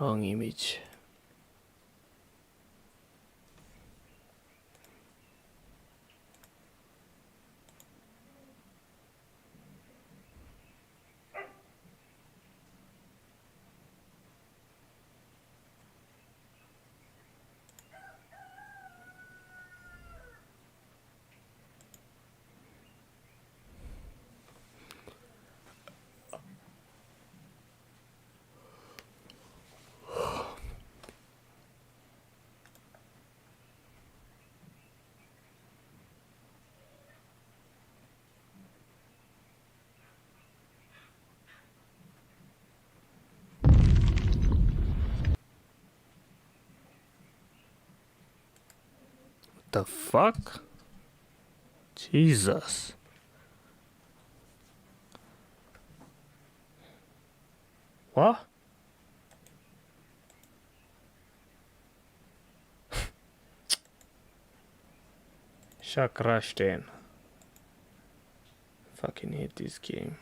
Wrong image. The fuck? Jesus. What? Shaq crashed in. Fucking hate this game.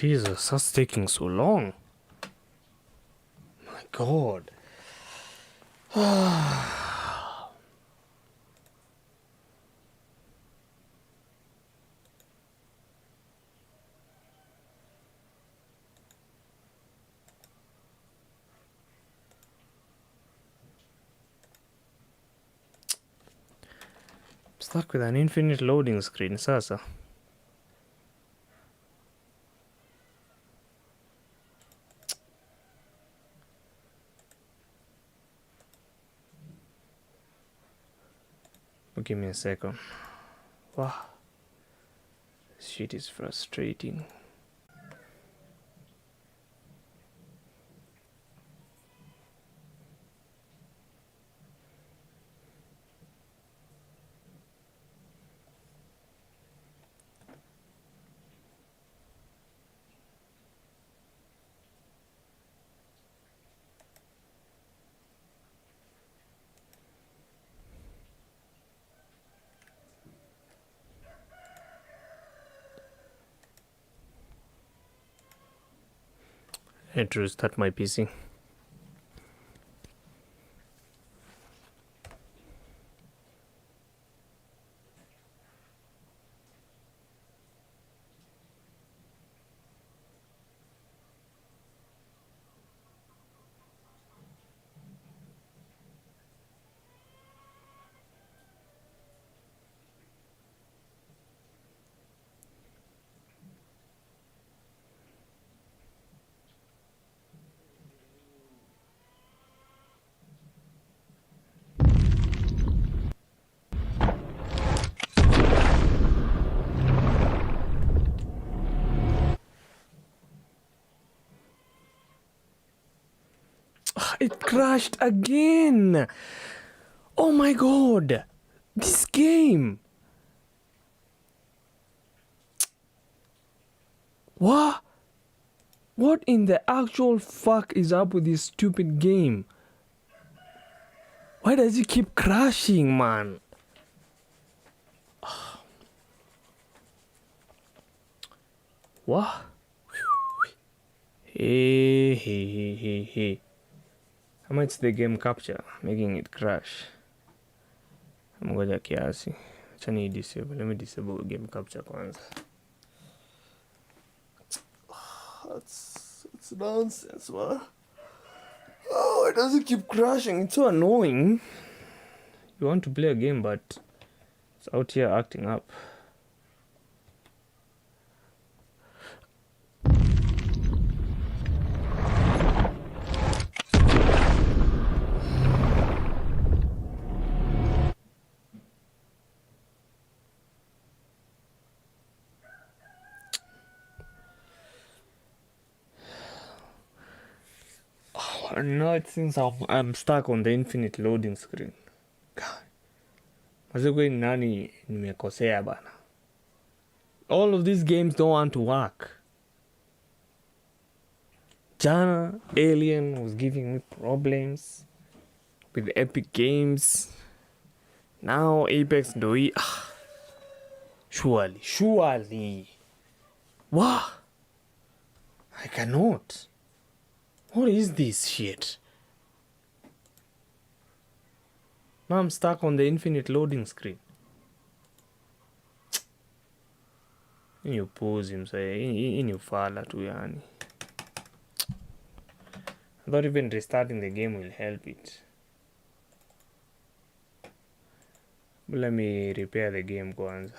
Jesus, that's taking so long. My God. Stuck with an infinite loading screen, sasa. Give me a second. Wow. This shit is frustrating. I had to restart my PC. It crashed again. Oh my God. This game. What? What in the actual fuck is up with this stupid game? Why does it keep crashing, man? What? Hey. How much the game capture, making it crash? Ngoja kiasi. Acha ni disable. Let me disable game capture kwanza. That's nonsense, man. Oh, it doesn't keep crashing. It's so annoying. You want to play a game, but it's out here acting up. Now it seems I'm stuck on the infinite loading screen. God. Mazugwe nani nimekosea bana. All of these games don't want to work. Jana, Alien was giving me problems with Epic Games. Now Apex Doi. Surely. What? I cannot. What is this shit? Now I'm stuck on the infinite loading screen. In your pose him say in your fala tu yani. I thought even restarting the game will help it. But let me repair the game kwanza.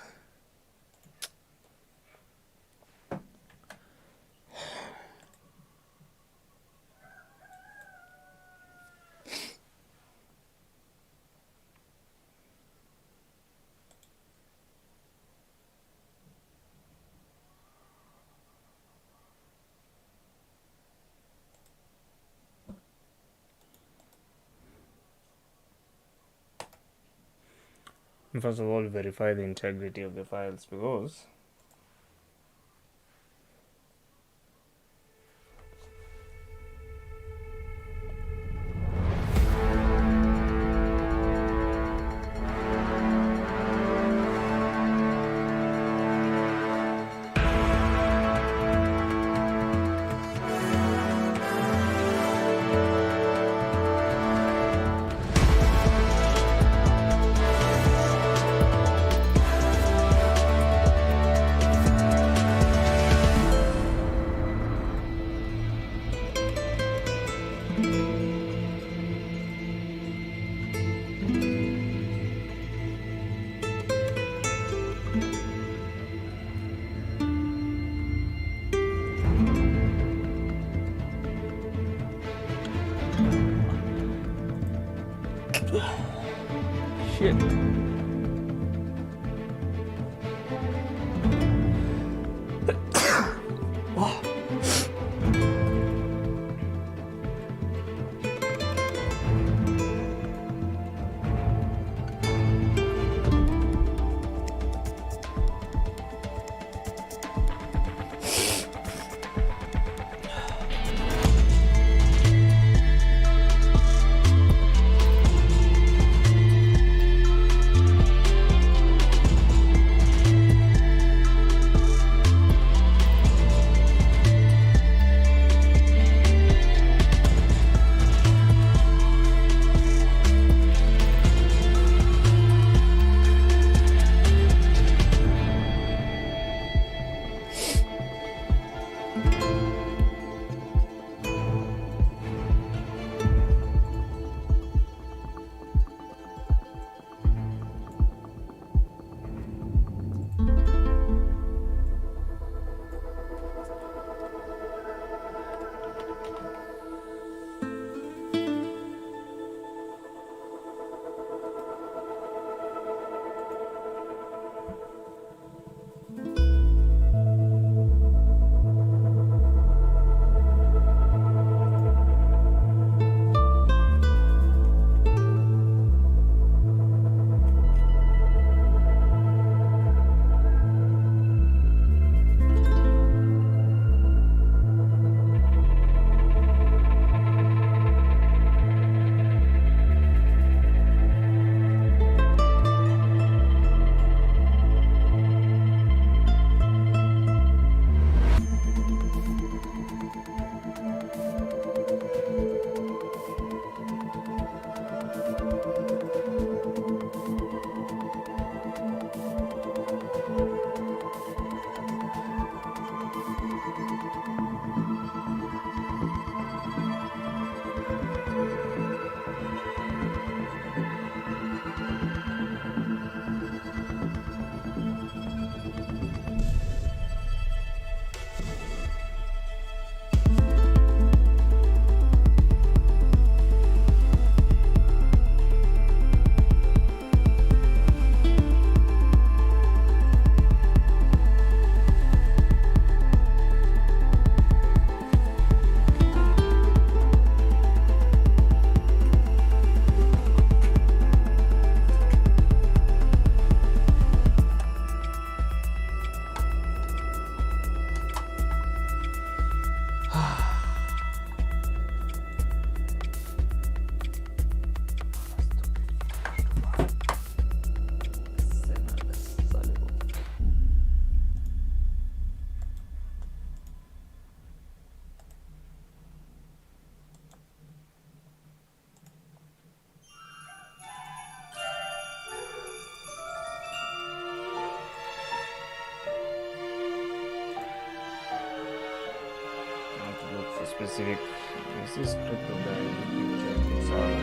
First of all, verify the integrity of the files because Shit. Specific. This is crocodile picture. Sorry.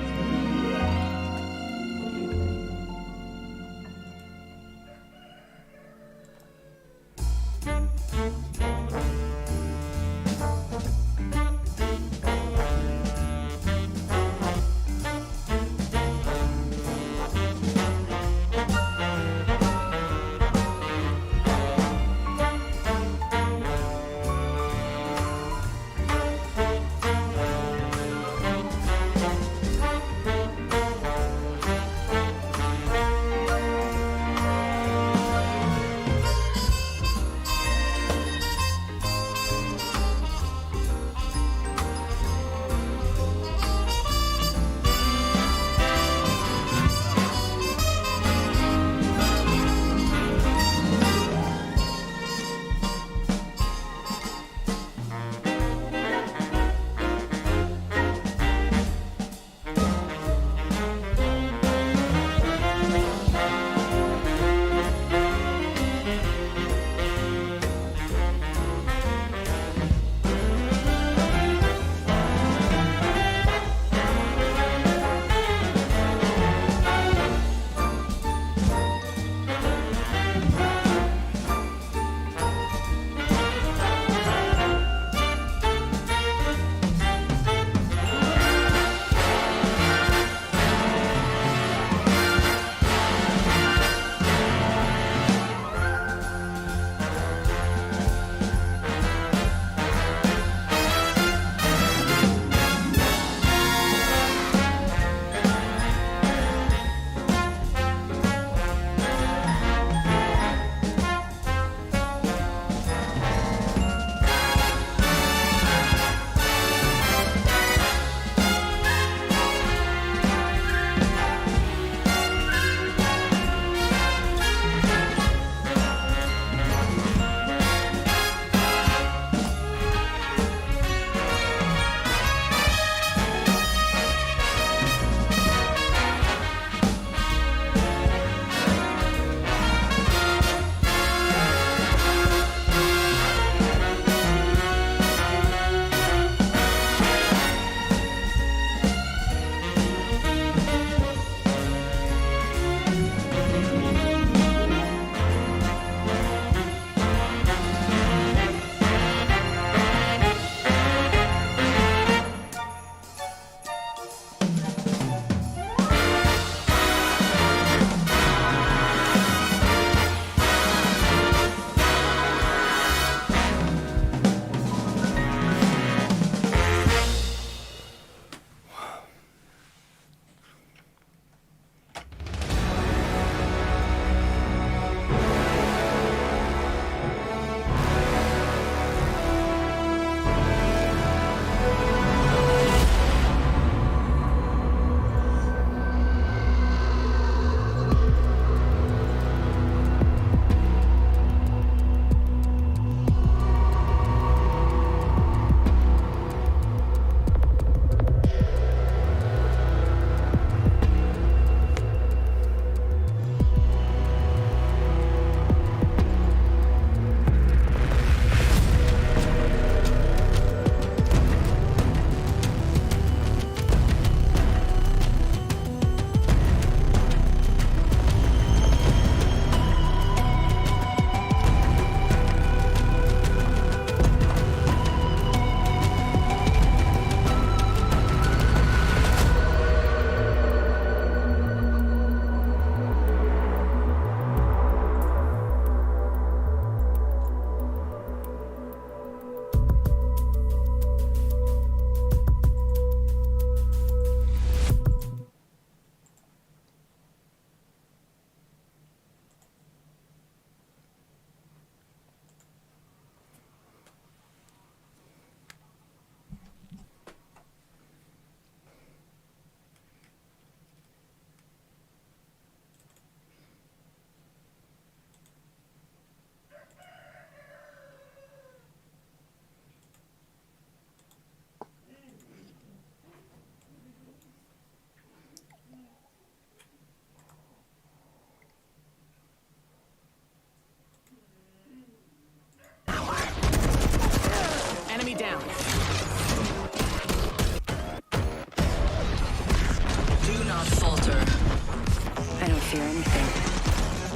anything.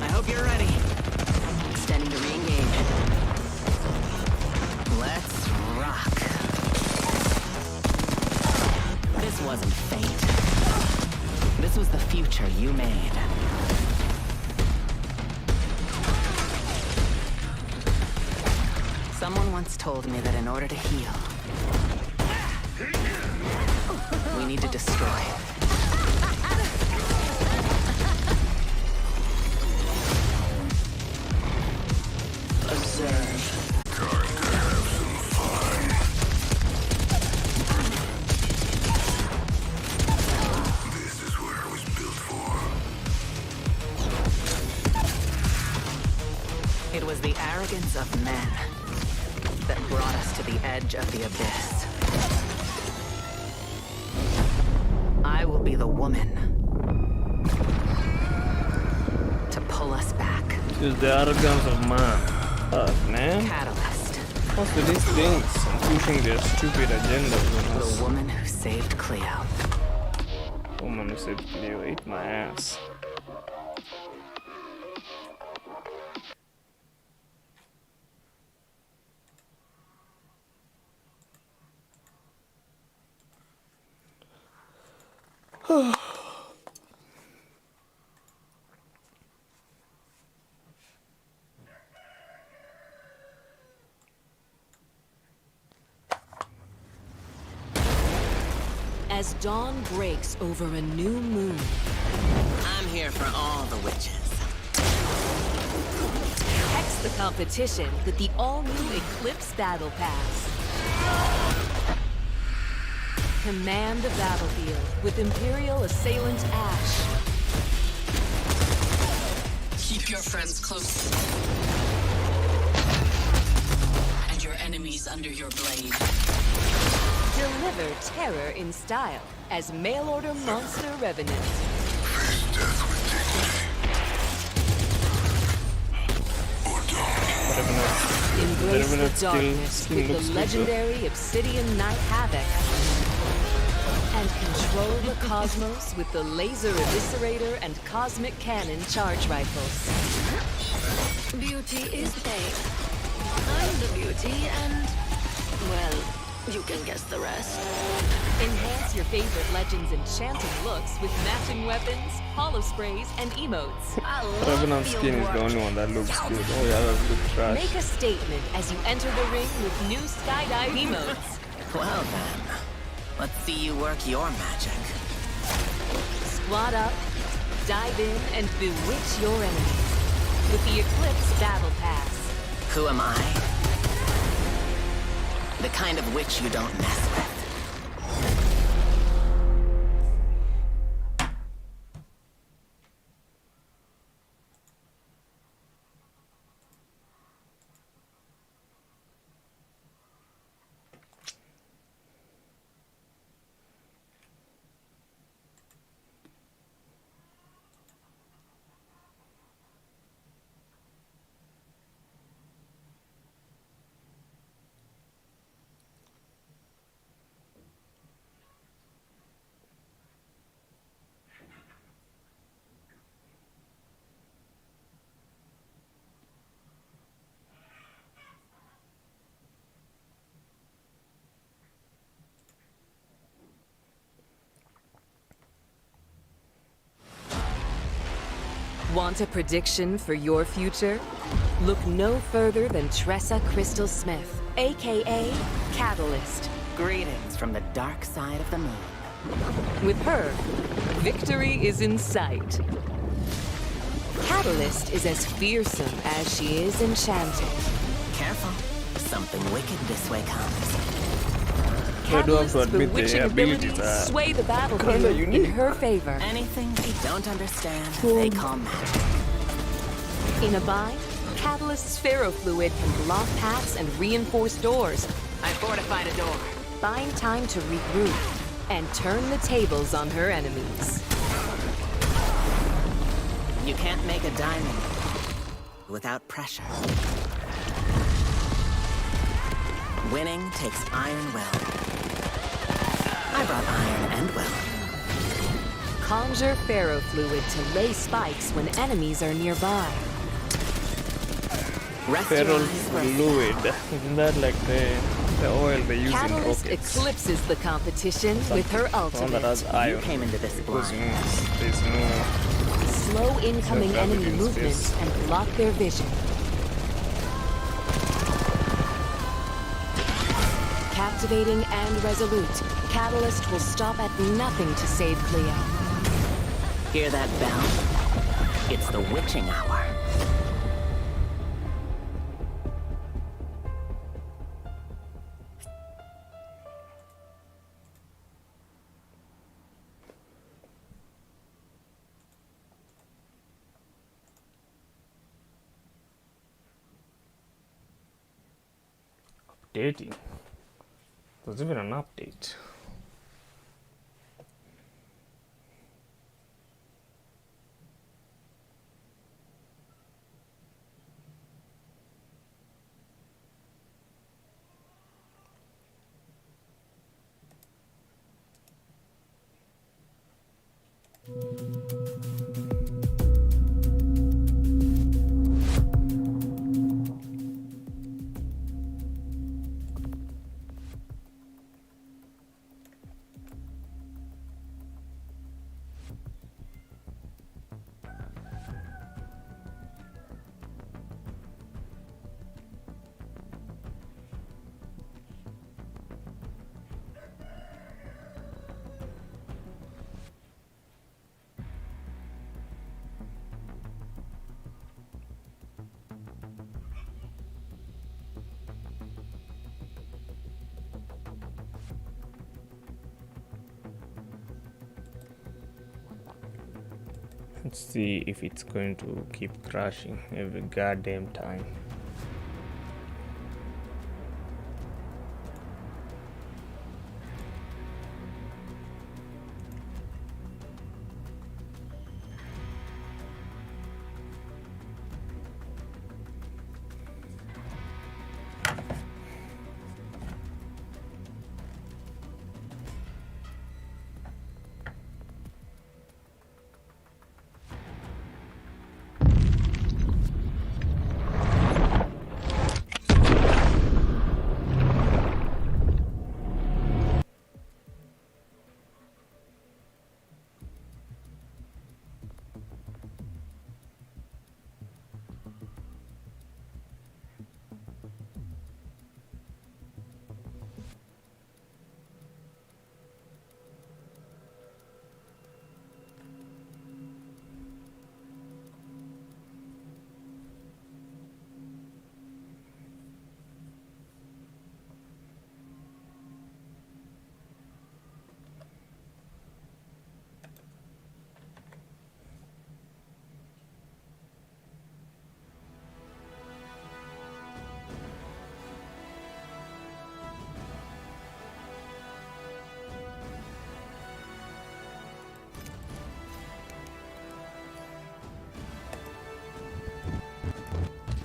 I hope you're ready. Extending to re-engage. Let's rock. This wasn't fate. This was the future you made. Someone once told me that in order to heal, we need to destroy. Observe. Time to have some fun. This is what I was built for. It was the arrogance of men that brought us to the edge of the abyss. I will be the woman to pull us back. It's the arrogance of man. Man. Catalyst. What's with these things pushing their stupid agendas on The us? woman who saved Cleo. Woman who said, Cleo, eat my ass. As dawn breaks over a new moon, I'm here for all the witches. hex the competition with the all-new Eclipse Battle Pass. Command the battlefield with Imperial Assailant Ash. Keep your friends close. And your enemies under your blade. Deliver terror in style as mail-order monster revenant. Face death with dignity. Or don't. Embrace Revenant the still darkness with looks the good, though. legendary Obsidian Knight Havoc. And control the cosmos with the Laser Eviscerator and Cosmic Cannon charge rifles. Beauty is pain. I'm the beauty and, well, you can guess the rest. Enhance your favorite Legends enchanting looks with matching weapons, holo sprays, and emotes. I love Revenant field skin is work. the only one that looks good. Oh yeah, that looks trash. Make a statement as you enter the ring with new skydive emotes. Well then, let's see you work your magic. Squad up, dive in, and bewitch your enemies with the Eclipse Battle Pass. Who am I? The kind of witch you don't mess with. Want a prediction for your future? Look no further than Tressa Crystal Smith, aka Catalyst. Greetings from the dark side of the moon. With her, victory is in sight. Catalyst is as fearsome as she is enchanting. Careful. Something wicked this way comes. I do have to Catalyst's admit the bewitching abilities abilities are sway the kinda battlefield in unique. her favor. Anything they don't understand, they call magic. In a bind, Catalyst's ferrofluid can block paths and reinforce doors. I fortified a door. Find time to regroup and turn the tables on her enemies. You can't make a diamond without pressure. Winning takes iron will. I brought iron and will. Conjure Pharaoh Fluid to lay spikes when enemies are nearby. Rest your Feral eyes for a fluid. Isn't that like the oil they use in Catalyst rockets? eclipses the competition with her The one that ultimate. has You iron. came into this Because blind. there's no Slow incoming Gravity enemy in movement space. and block their vision. Captivating and resolute, Catalyst will stop at nothing to save Cleo. Hear that bell? It's the witching hour. updating. There's even an update. Let's see if it's going to keep crashing every goddamn time.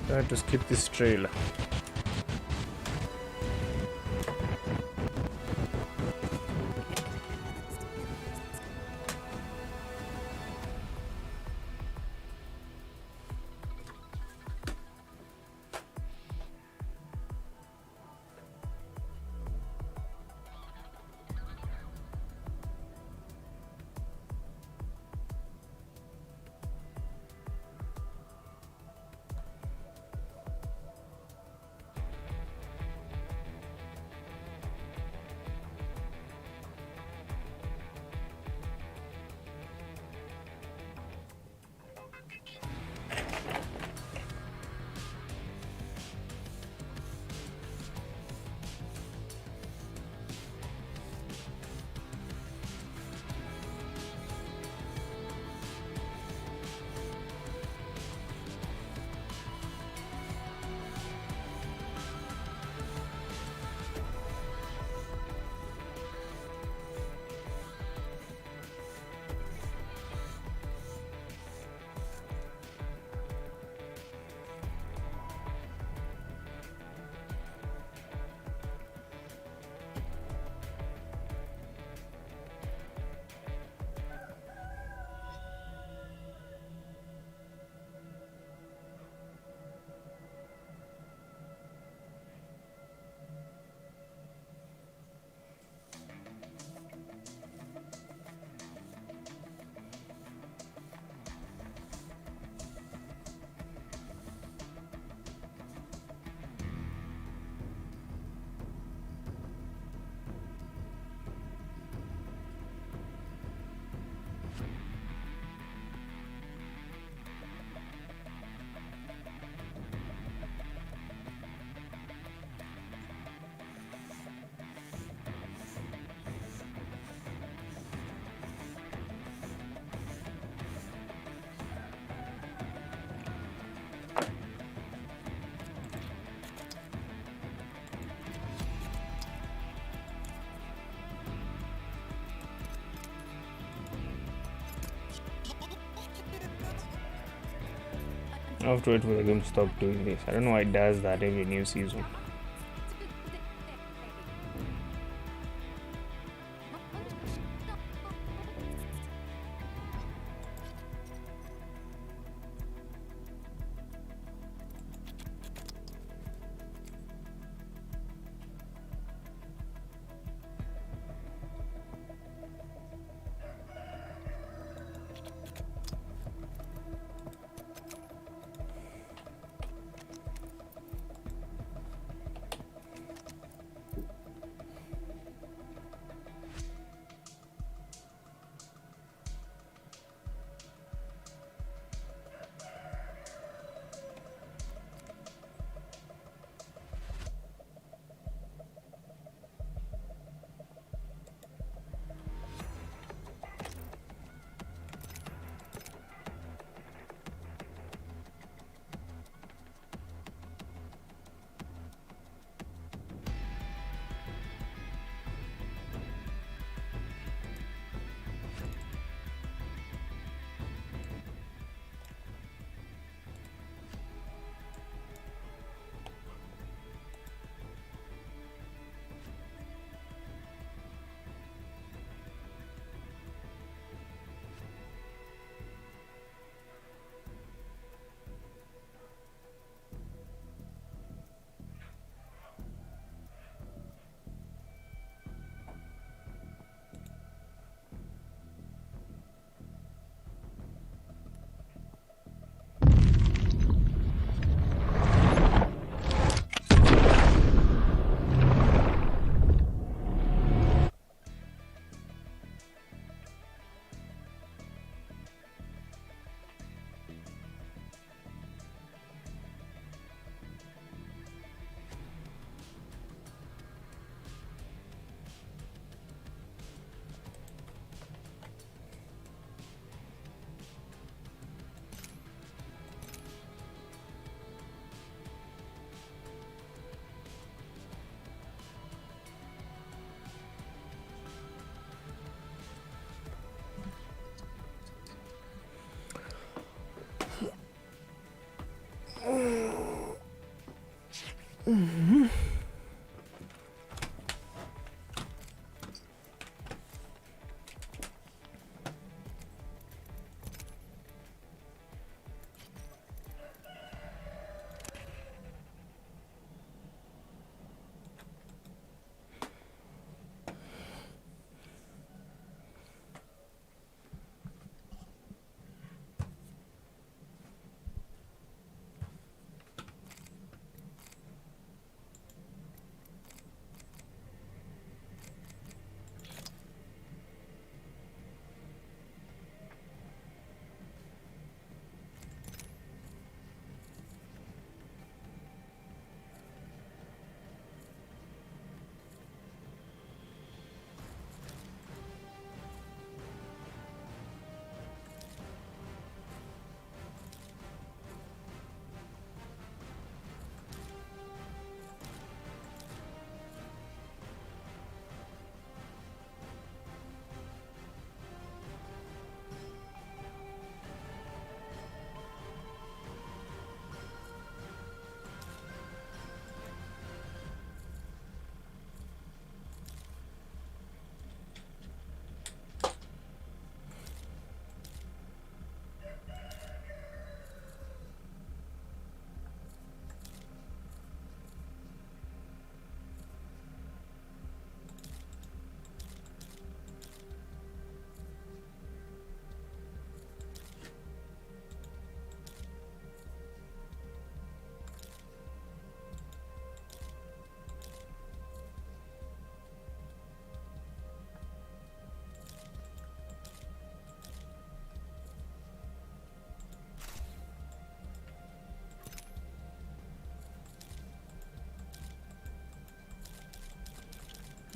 Try to skip this trailer. I have to wait for the game to stop doing this. I don't know why it does that every new season.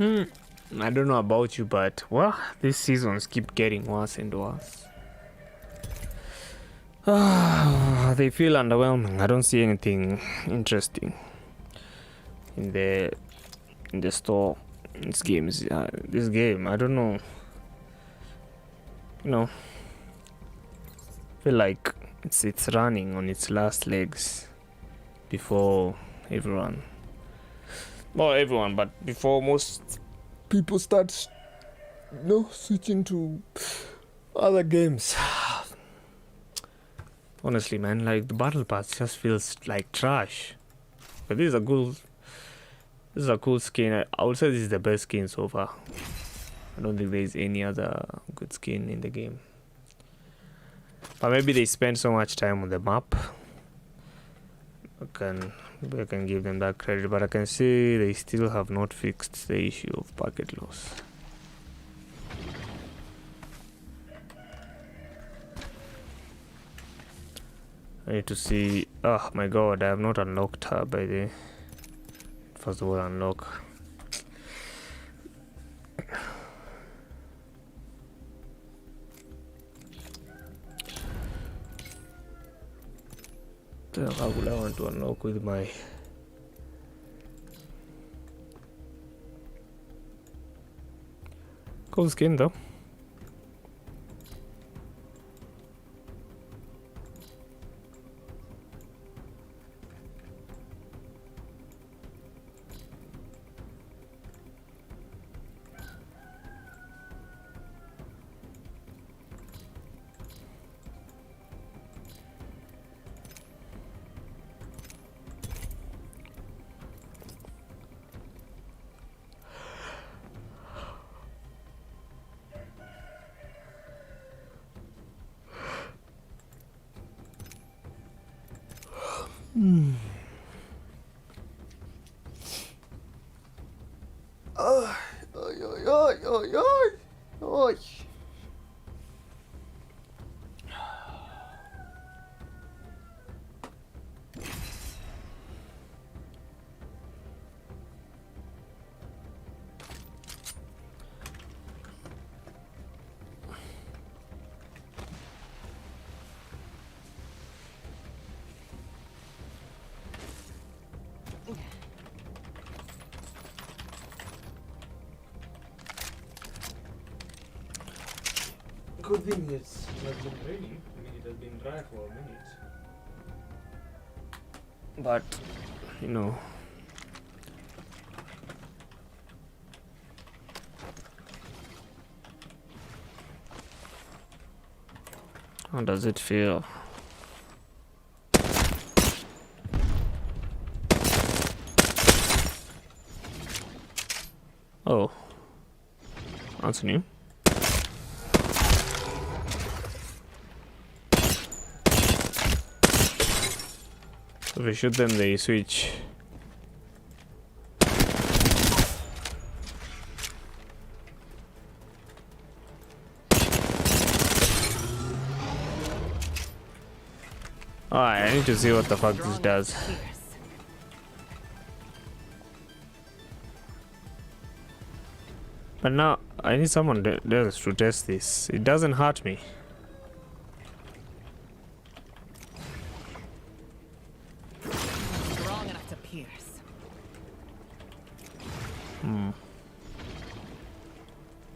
I don't know about you, but well, these seasons keep getting worse and worse. They feel underwhelming. I don't see anything interesting in the store. This game, I don't know. Feel like it's running on its last legs before everyone. Not everyone, but before most people start, switching to other games. Honestly, man, like the battle pass just feels like trash. But this is a cool skin. I would say this is the best skin so far. I don't think there is any other good skin in the game. But maybe they spend so much time on the map. I can give them that credit, but I can see they still have not fixed the issue of packet loss. I need to see. Oh my god, I have not unlocked her by the. First of all, unlock. How would I want to unlock with my. Cool skin though. Good thing it has been raining. I mean, it has been dry for a minute. But, how does it feel? Oh, that's new. If we shoot them, they switch. Alright, I need to see what the fuck this does. But now, I need someone else to test this. It doesn't hurt me.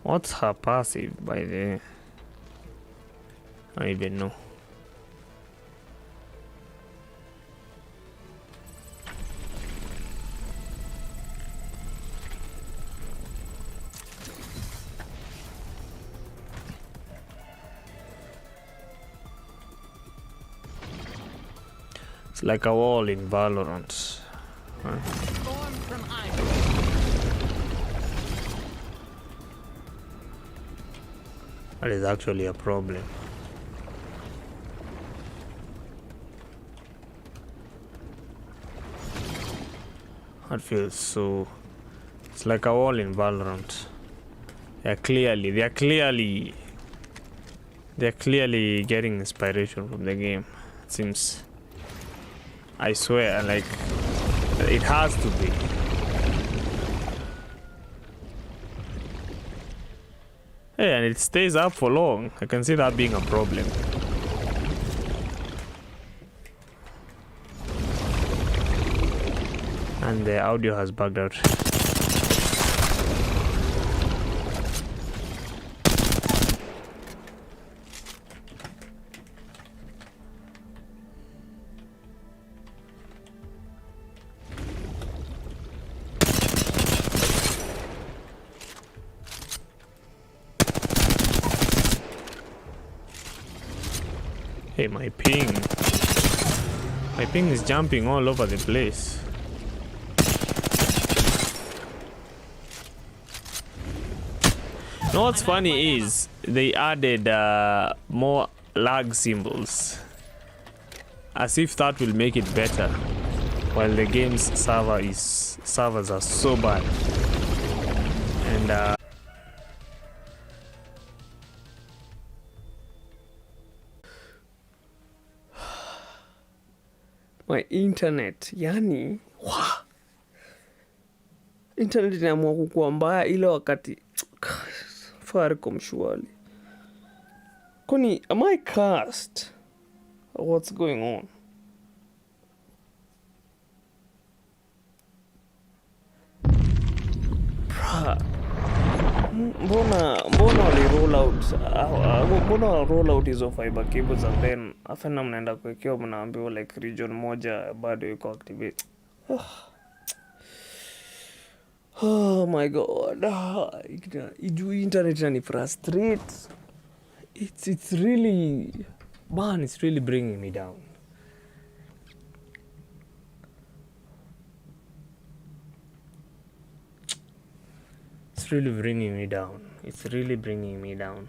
What's her passive by the way? I don't even know. It's like a wall in Valorant. Huh? That is actually a problem. That feels so. It's like a wall in Valorant. They're clearly getting inspiration from the game. It seems. I swear, like it has to be. Hey, and it stays up for long. I can see that being a problem. And the audio has bugged out. Hey, my ping. My ping is jumping all over the place. Now what's funny is they added more lag symbols, as if that will make it better, while the game's servers are so bad. And my internet, yani internet inaamua kukuwa mbaya ile wakati Safaricom surely. Kwani am I cursed? What's going on? Mbona wali roll out mbona roll out hizo fiber cables and then afena mnaenda kuwekewa mnaambiwa like region moja bado iko activate. Oh my god. Internet ni frustrate. It's really, man, it's really bringing me down. It's really bringing me down. It's really bringing me down.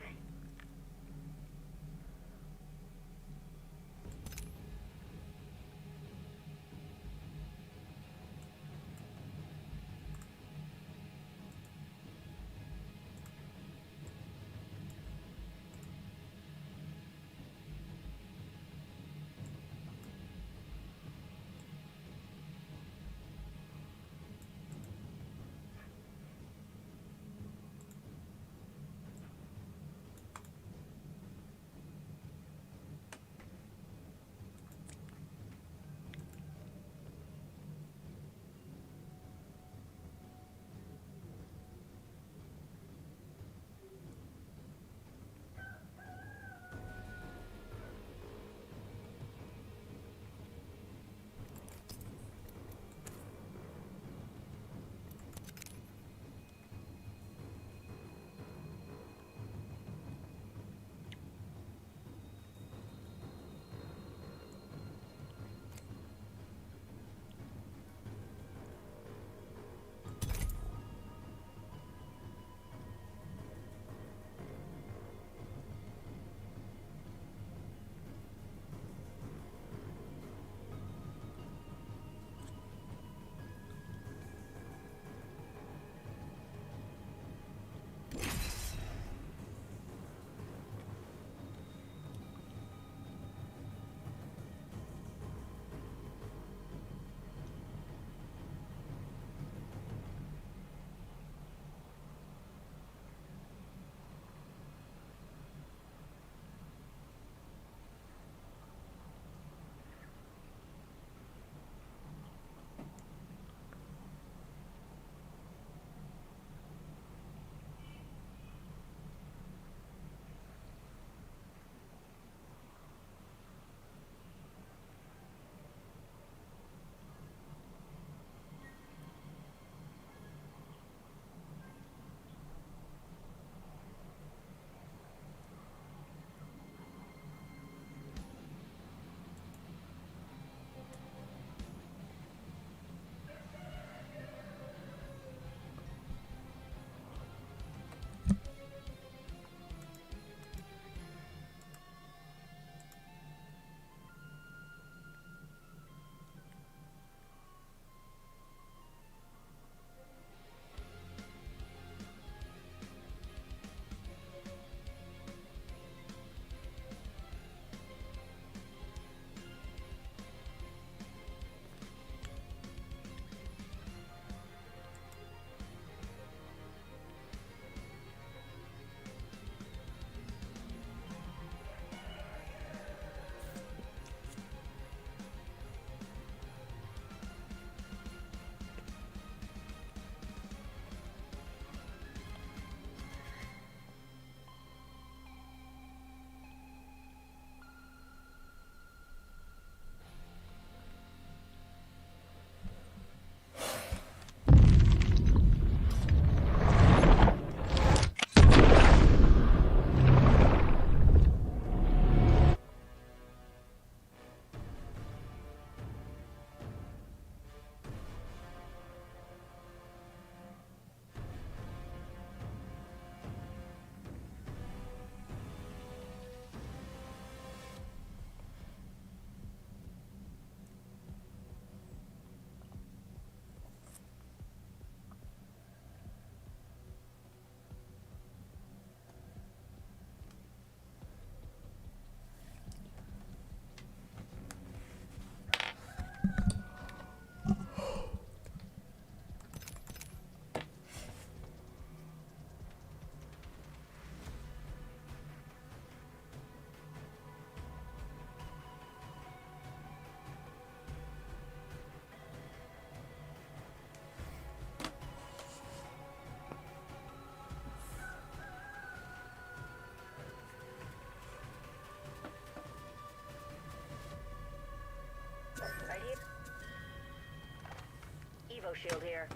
shield here.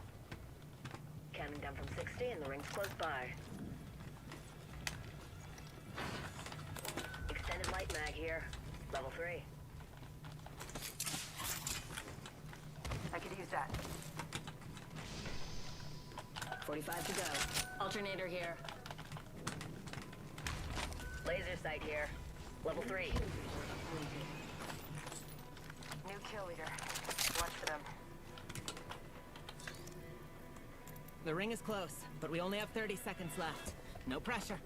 Counting down from 60 and the ring's close by. Extended light mag here. Level 3. I could use that. 45 to go. Alternator here. Laser sight here. Level 3. New kill leader. Watch for them. The ring is close, but we only have 30 seconds left. No pressure.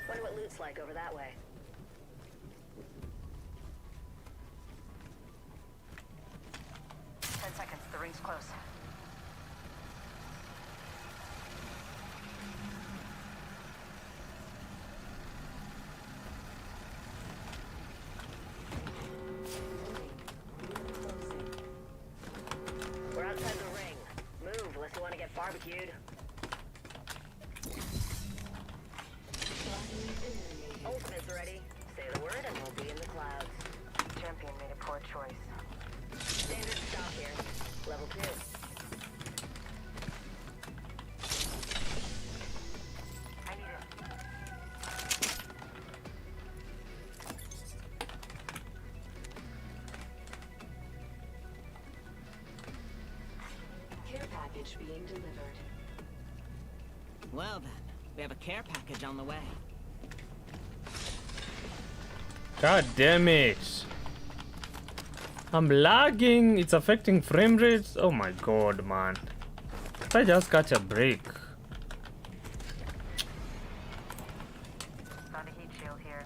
Wonder what loot's like over that way. Seconds. The ring's close. We're outside the ring. Move unless you want to get barbecued. Ultimate's ready. Say the word and we'll be in the clouds. Champion made a poor choice. Standard stop here. Level 2. I need it. Care package being delivered. Well then, we have a care package on the way. God damn it. I'm lagging. It's affecting frame rates. Oh my god, man. If I just catch a break. Found a heat shield here.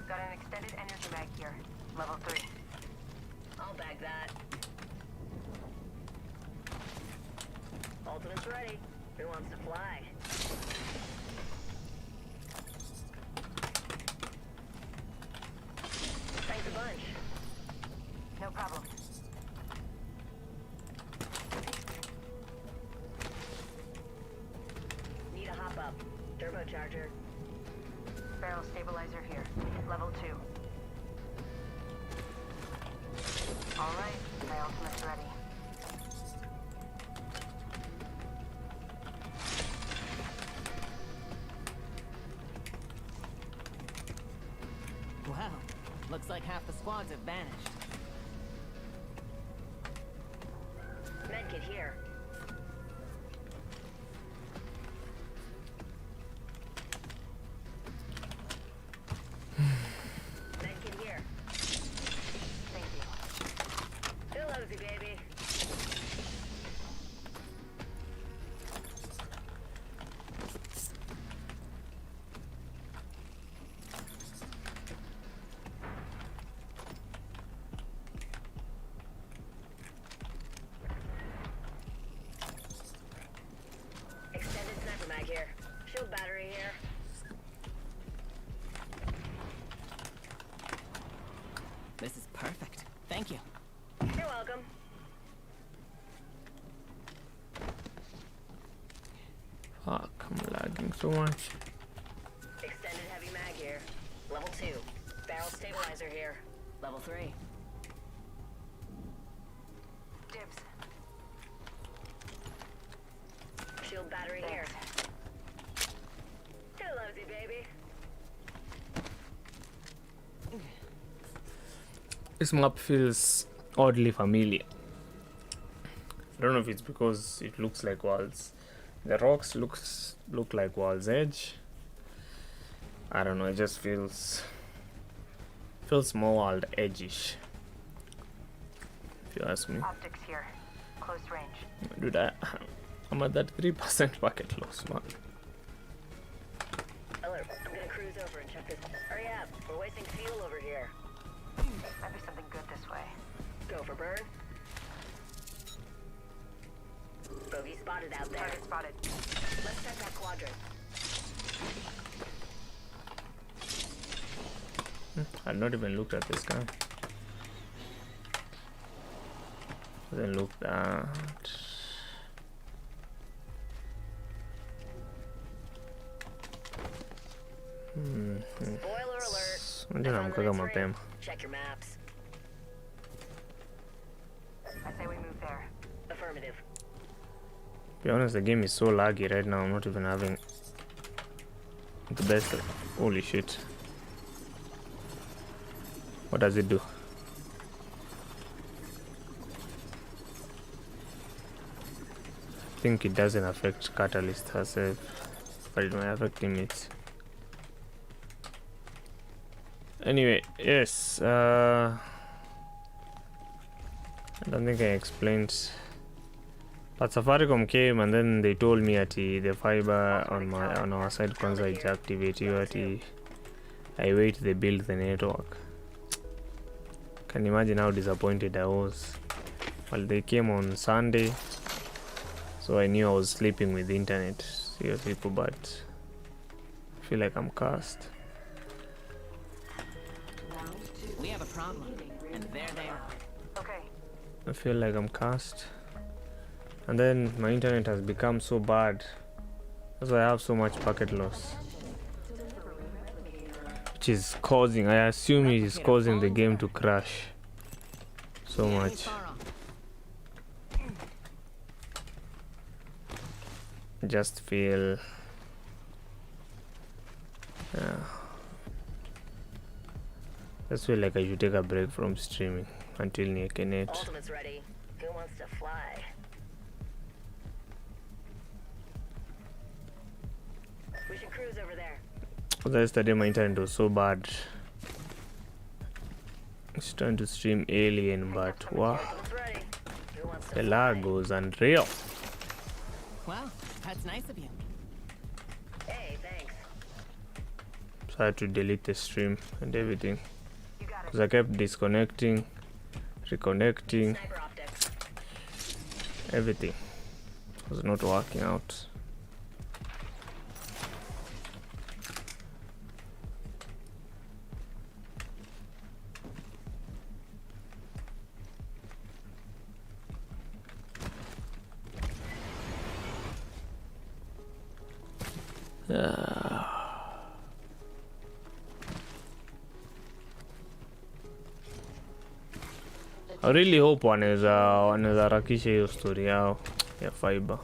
Got an extended energy mag here. Level 3. I'll bag that. Ultimate's ready. Who wants to fly? Thanks a bunch. No problem. Need a hop up. Turbocharger. Barrel stabilizer here. Level 2. All right, my ultimate's ready. Wow, looks like half the squads have vanished. Medkit here. Medkit here. Thank you. Feel lousy, baby. Extended sniper mag here. Shield battery here. This is perfect. Thank you. You're welcome. Fuck, I'm lagging so much. Extended heavy mag here. Level 2. Barrel stabilizer here. Level 3. Dibs. Shield battery here. Too lousy, baby. This map feels oddly familiar. I don't know if it's because it looks like World's. The rocks look like World's Edge. I don't know. It just feels more World Edge-ish, if you ask me. Optics here. Close range. Dude, I'm at that 3% bucket loss, man. Alert. I'm gonna cruise over and check this. Hurry up. We're wasting fuel over here. Might be something good this way. Go for burn. Bogey spotted out there. Target spotted. Let's check that quadrant. I've not even looked at this guy. Then look at. Spoiler alert. Ndio namkaga mapema. Check your maps. I say we move there. Affirmative. To be honest, the game is so laggy right now. I'm not even having the best. Holy shit. What does it do? I think it doesn't affect Catalyst herself, but it might affect teammates. Anyway, yes. I don't think I explained. But Safaricom came and then they told me that the fiber on our side kwanza activate you at I wait they build the network. Can you imagine how disappointed I was? Well, they came on Sunday, so I knew I was sleeping with the internet. Serious people, but I feel like I'm cursed. We have a problem, and there they are. Okay. I feel like I'm cursed. And then my internet has become so bad. That's why I have so much packet loss. Which is causing, I assume it is causing the game to crash so much. Just feel just feel like I should take a break from streaming until near Kenneth. Ultimate's ready. Who wants to fly? We should cruise over there. Yesterday my internet was so bad. It's trying to stream Alien, but wow, Ultimate's ready. Who wants to the fly? lag was unreal. Wow, that's nice of you. Hey, thanks. So I had to delete the stream and everything You got it. because I kept disconnecting, reconnecting, Sniper optics. everything was not working out. I really hope wanaweza harakisha hiyo story yao ya fiber.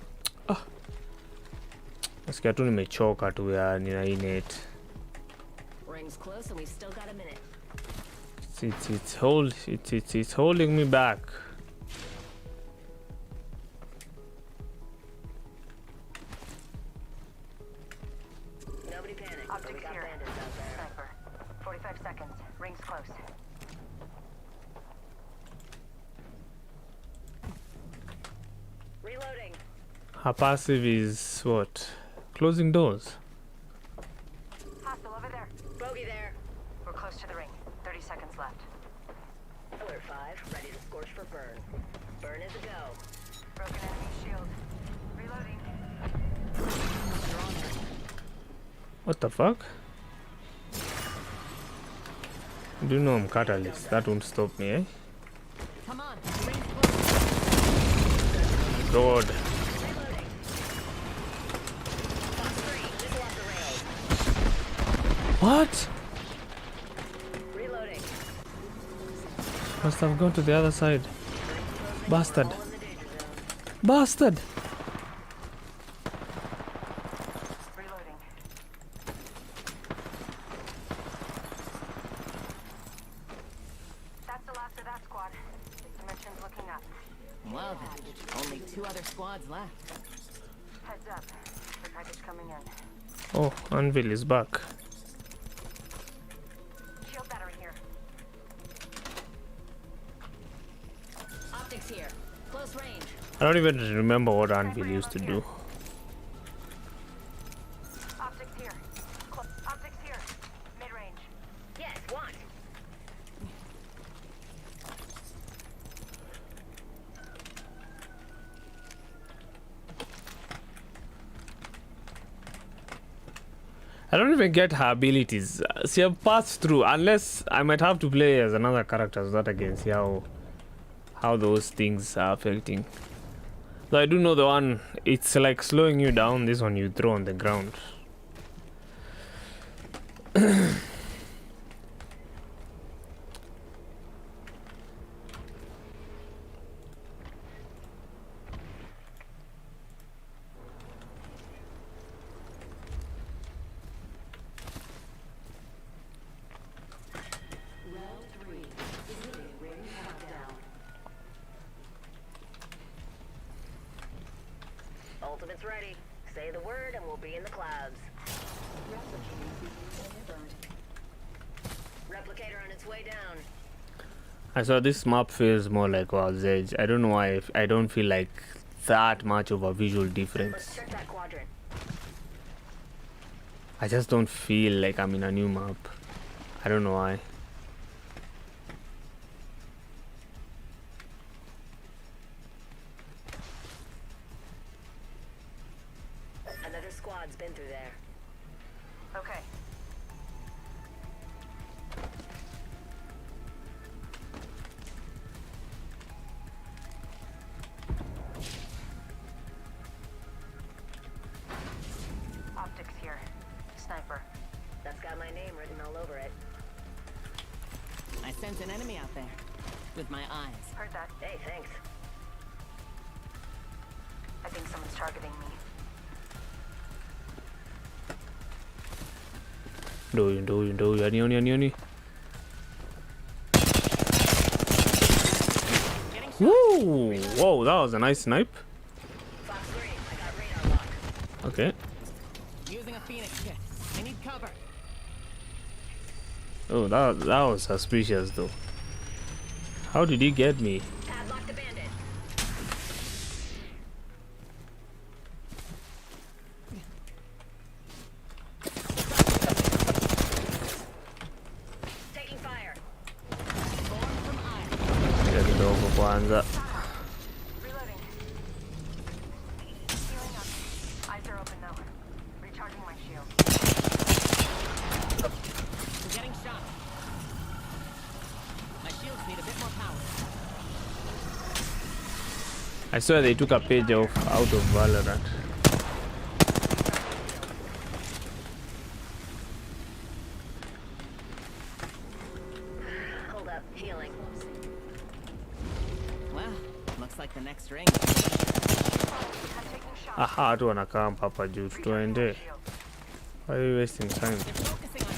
Nasikia tu nimechoka tu ya nina hii net. Rings close and we still got a minute. It's holding me back. Nobody panic. Optics We got here. bandits out there. Sniper. 45 seconds. Rings close. Reloading. Her passive is what? Closing doors. Hostile over there. Bogey there. We're close to the ring. 30 seconds left. Alert 5. Ready to scorch for burn. Burn is a go. Broken enemy shield. Reloading. What the fuck? Do you know I'm Catalyst? That won't stop me, eh? Come on, rings close. God. Reloading. Fox 3. Missile off the rails. What? Reloading. Must have gone to the other side. Bastard. All in the danger zone. Bastard! Reloading. That's the last of that squad. Dimension's looking up. Well then, only 2 other squads left. Heads up. The package coming in. Oh, Anvil is back. Shield battery here. Optics here. Close range. I don't even remember what Anvil used to do. Optics here. Optics here. Mid-range. Yes, what? I don't even get her abilities. She have passed through, unless I might have to play as another character so that I can see how those things are affecting. So I do know the one, it's like slowing you down. This one you throw on the ground. Ultimate's ready. Say the word and we'll be in the clouds. Replicator on its way down. I saw this map feels more like World's Edge. I don't know why. I don't feel like that much of a visual Let's difference. check that quadrant. I just don't feel like I'm in a new map. I don't know why. Another squad's been through there. Okay. Optics here. Sniper. That's got my name written all over it. I sense an enemy out there. With my eyes. Heard that. Hey, thanks. I think someone's targeting me. Yani. Woo! Whoa, that was a nice snipe. Fox 3, I got radar lock. Okay. Using a Phoenix kit. I need cover. Oh, that was suspicious though. How did he get me? Padlock the bandit. Taking fire. Born from iron. Kidogo kwanza. Reloading. Healing up. Eyes are open though. Recharging my shield. I'm getting shot. My shields need a bit more power. I swear they took a page out of Valorant. Hold up. Healing. Well, looks like the next ring. I'm taking shots. Aha, watu wanakaa hapa juu. Tuende. Shield. Why are you wasting time? They're focusing on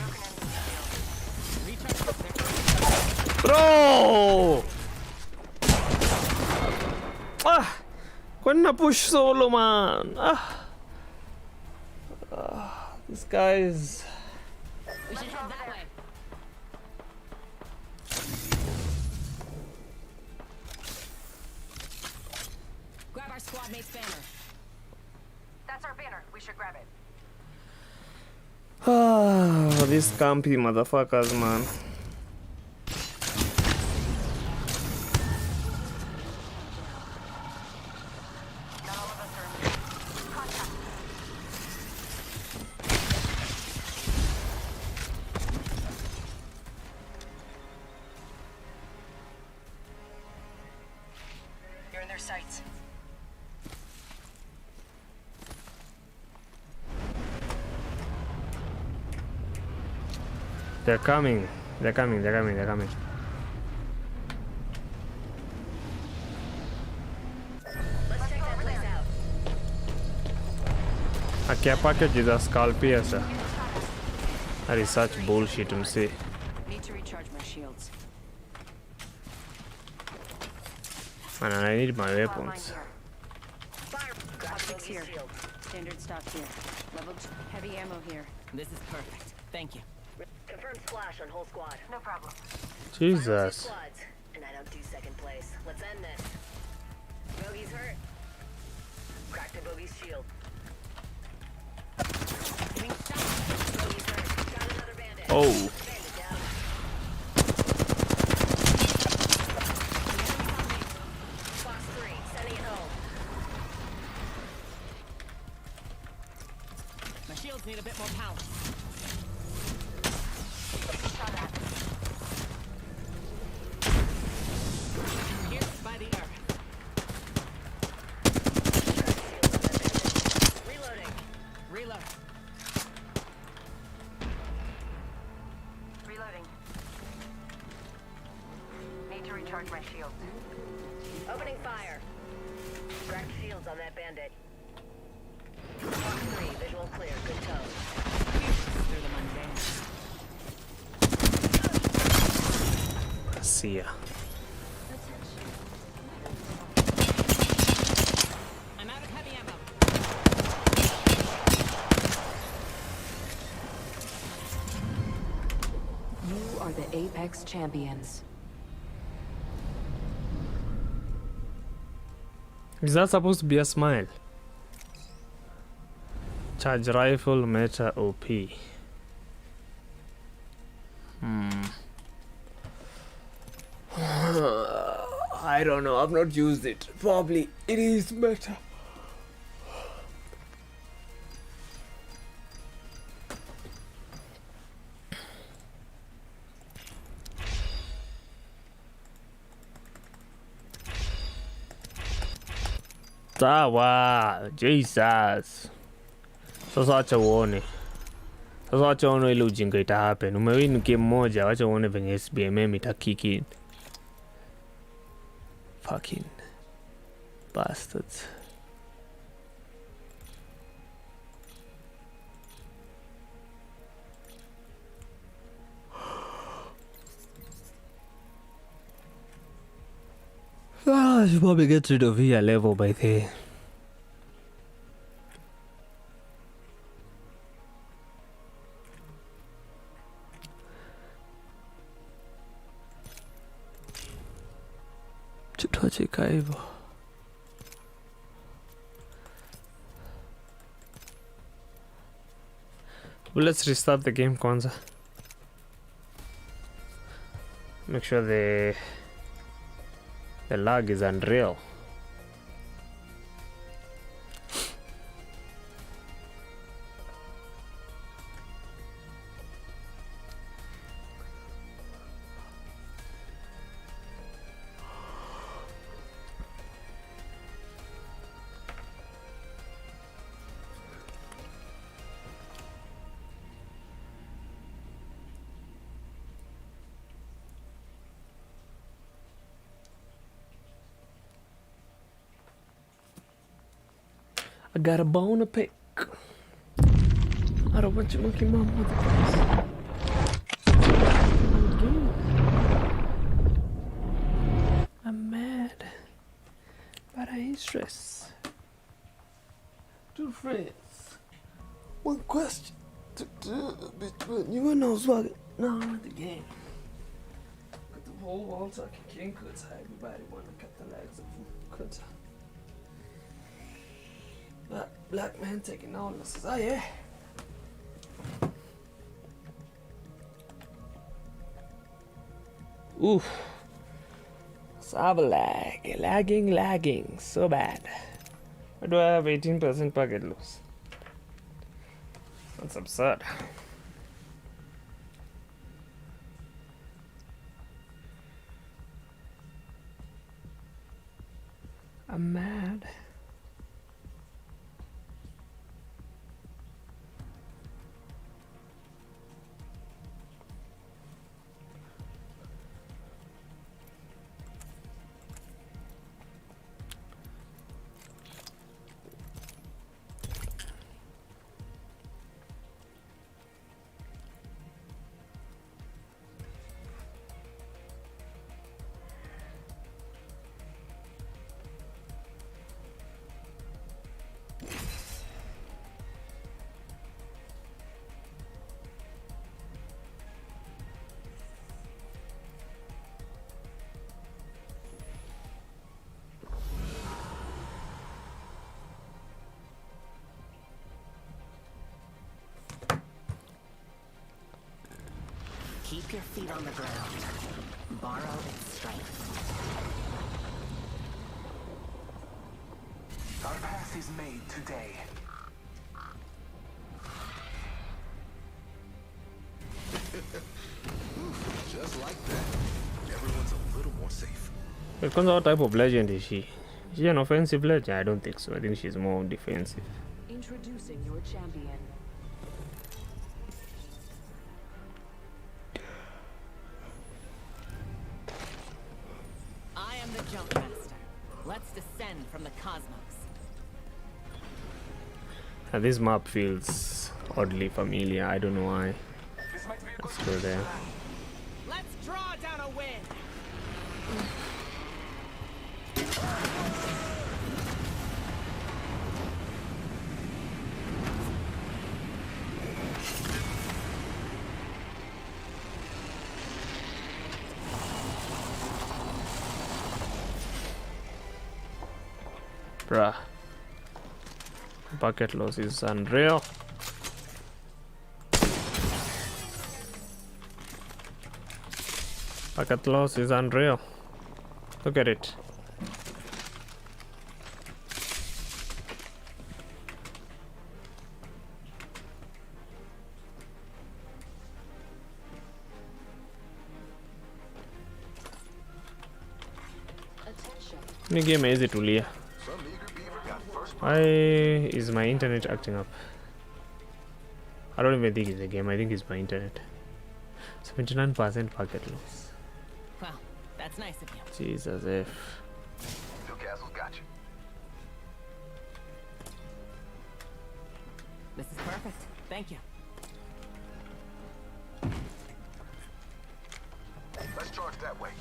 Broken enemy shield. recharge. Bro! Ah! Kwani na push solo man? This guy is... We should head that way. Grab our squad mate's banner. That's our banner. We should grab it. These campy motherfuckers, man. Not all of us are in. Contact. You're in their sights. They're coming. They're coming. Let's check that place out. A care package is a skull piercer. That is such bullshit, see. Need to recharge my shields. Man, I need my Flatline weapons. here. Fire. Grab Optics the here. shield. Standard stock here. Level 2. Heavy ammo here. This is perfect. Thank you. Confirm splash on whole squad. No problem. Jesus. Squads. And I don't do second place. Let's end this. Bogey's hurt. Crack the bogey's shield. Getting shot. Bogey's hurt. Got another bandit. Oh. Bandit down. Fox 3, sending it home. Recharge my shields. Opening fire. Cracked shields on that bandit. Mark 3, visual clear, good tone. They're the mundane. See ya. I'm out of heavy ammo. You are the Apex Champions. Is that supposed to be a smile? Charge rifle meta OP. I don't know, I've not used it. Probably it is meta. Sawa, Jesus. Sasa acha uone. Sasa wacha uone ile ujinga ita happen. Umewin game moja, wacha uone venye SBMM ita kick in. Fucking bastards. I should probably get rid of here level by there. Tutacheka hivyo. Well, let's restart the game kwanza. Make sure the lag is unreal. I got a bone to pick. I don't want your monkey mom with the place. I'm mad, but I ain't stressed. Two friends. One question to do between you and Oswald. Now I'm at the game. Got the whole wall talking king cuts. Everybody wanna cut the legs of cuts. Black man taking all this. Oh yeah. Oof. Sabalag. Lagging. So bad. Why do I have 18% packet loss? That's absurd. I'm mad. Keep your feet on the ground. Borrow its strength. Our path is made today. Just like that. Everyone's a little more safe. What type of legend is she? Is she an offensive legend? I don't think so. I think she's more defensive. Introducing your champion. the jump master. Let's descend from the cosmos. This map feels oddly familiar. I don't know why. This might be a good Let's go there. Let's draw down a win. Bruh. Bucket loss is unreal. Bucket loss is unreal. Look at it. Ni game easy to clear. Some eager beaver got first. Why is my internet acting up? I don't even think it's a game. I think it's my internet. 79% packet loss. Well, that's nice of you. Jesus F. Newcastle's got you. This is perfect. Thank you. Let's charge that way.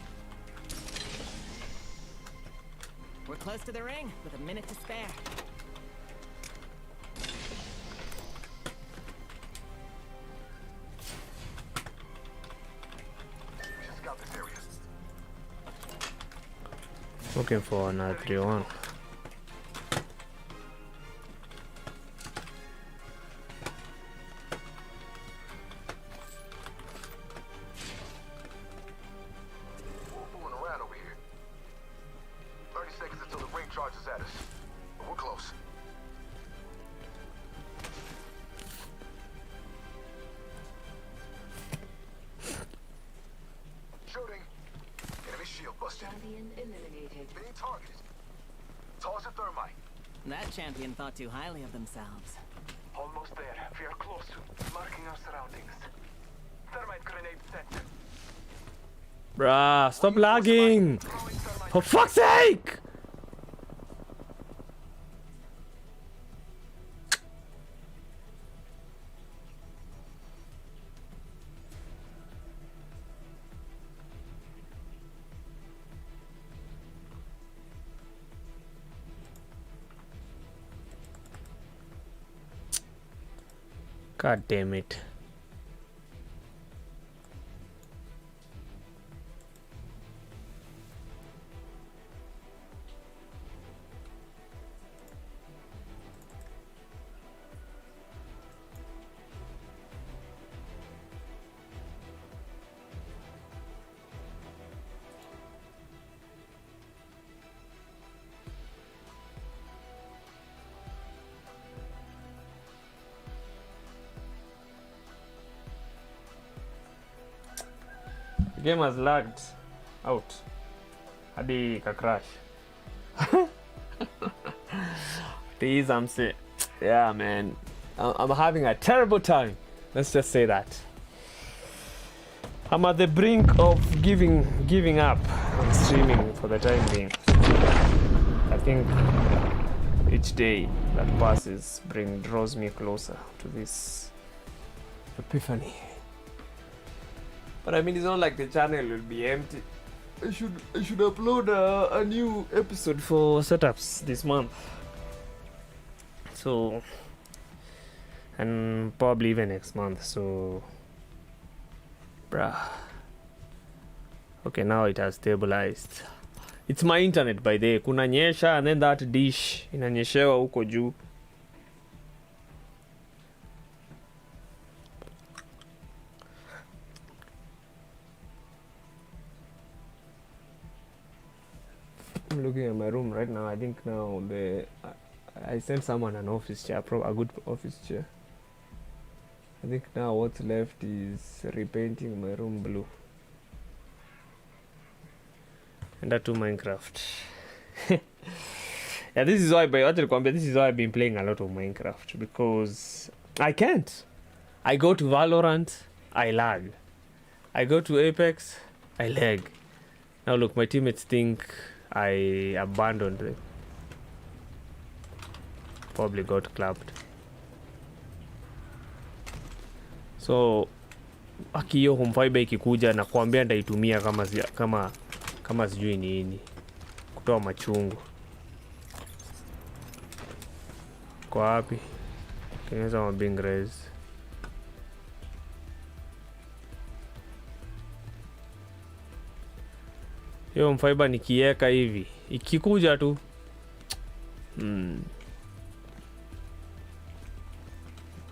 We're close to the ring with a minute to spare. We should scout this area. Looking for another 3-1. Fooling around over here. 30 seconds until the ring charges at us. But we're close. Shooting. Enemy shield busted. Champion eliminated. Being targeted. Toss a thermite. That champion thought too highly of themselves. Almost there. We are close. Marking our surroundings. Thermite grenade set. Bruh, stop lagging! For fuck's sake! God damn it. Game has lagged out. Hadi ka crash. These I'm saying, yeah, man, I'm having a terrible time. Let's just say that. I'm at the brink of giving up on streaming for the time being. I think each day that passes draws me closer to this epiphany. But I mean, it's not like the channel will be empty. I should upload a new episode for setups this month. So, and probably even next month. So, bruh. Okay, now it has stabilized. It's my internet by the way. Kunanyesha and then that dish inanyeshewa huko juu. I'm looking at my room right now. I think now I sent someone an office chair, a good office chair. I think now what's left is repainting my room blue. And that to Minecraft. Yeah, this is why I've been playing a lot of Minecraft, because I can't. I go to Valorant, I lag. I go to Apex, I lag. Now look, my teammates think I abandoned them. Probably got clapped. So aki hiyo home fiber ikikuja na kuambia ndaitumia kama sijui nini kutoa machungu. Kwa wapi? Keneza wa being raised. Hiyo home fiber nikiweka hivi ikikuja tu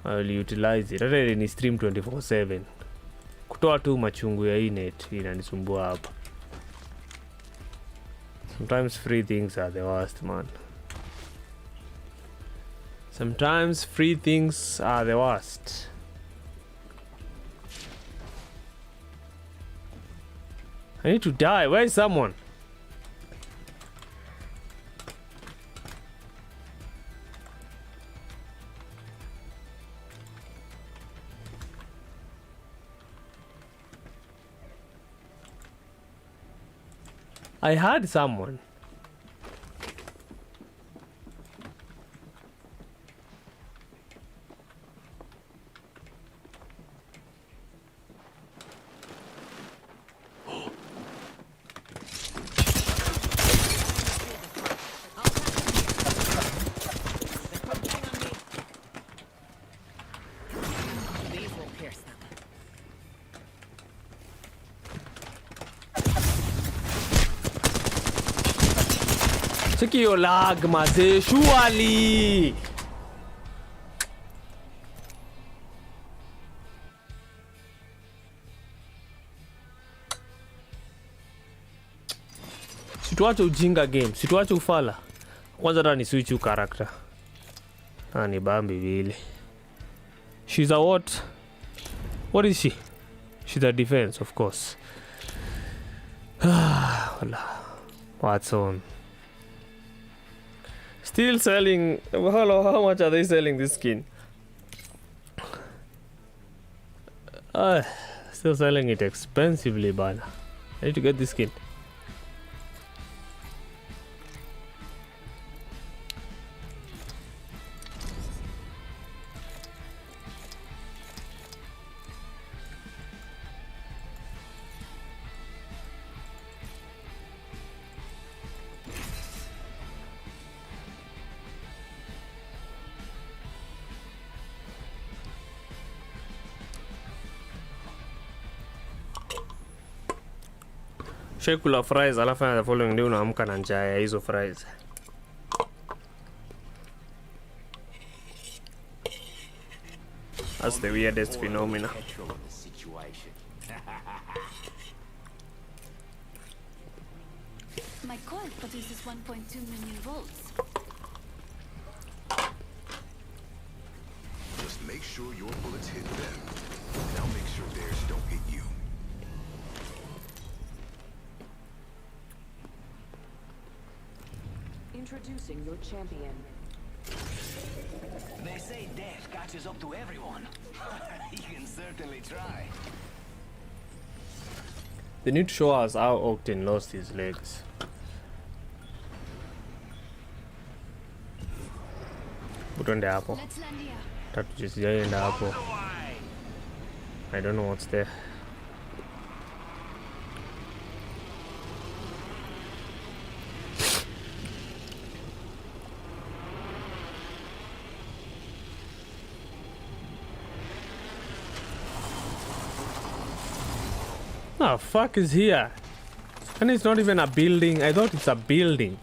I will utilize it. Hata ni stream 24/7. Kutoa tu machungu ya net inanisumbua hapa. Sometimes free things are the worst, man. Sometimes free things are the worst. I need to die. Where is someone? I heard someone. Check your lag, maze. Surely. Situache ujinga game. Situache ufala. Kwanza hata ni switch character. Ni bambi vile. She's a what? What is she? She's a defense, of course. What's on? Still selling. Hello, how much are they selling this skin? Still selling it expensively, bana. I need to get this skin. Shekula fries alafu na the following day unaamka na njaa ya hizo fries. That's the weirdest phenomena. My coil produces 1.2 million volts. Just make sure your bullets hit them, and I'll make sure theirs don't hit you. Introducing your champion. They say death catches up to everyone. You can certainly try. They need to show us how Octane lost his legs. Butonde hapo. Let's land here. Tatu jisijaenda hapo. I don't know what's there. What the fuck is here? And it's not even a building. I thought it's a building.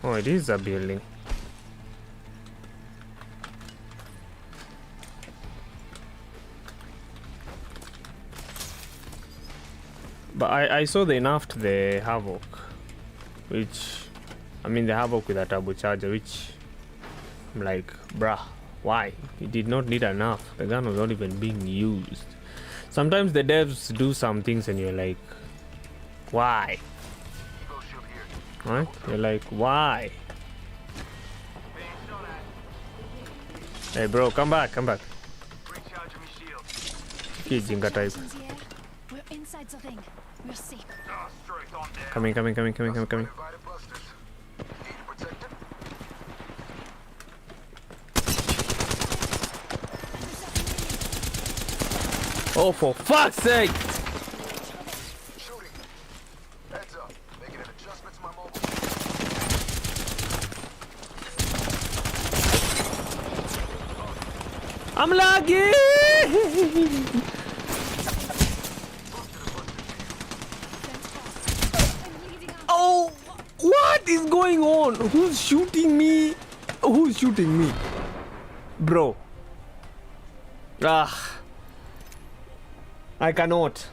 Oh, it is a building. But I saw they nerfed the Havoc, which, I mean the Havoc with a turbocharger, which I'm like, bruh, why? It did not need enough. The gun was not even being used. Sometimes the devs do some things and you're like, why? Right? You're like, why? Hey bro, come back, come back. Recharging me shield. Jinga type. We're inside the ring. Merci. Ah, straight on down. Coming. Invited busters. Need to protect them? Oh, for fuck's sake! Shooting. Heads up. Making an adjustment to my mobile. I'm lagging! Oh, what is going on? Who's shooting me? Who's shooting me? Bro. Ah. I cannot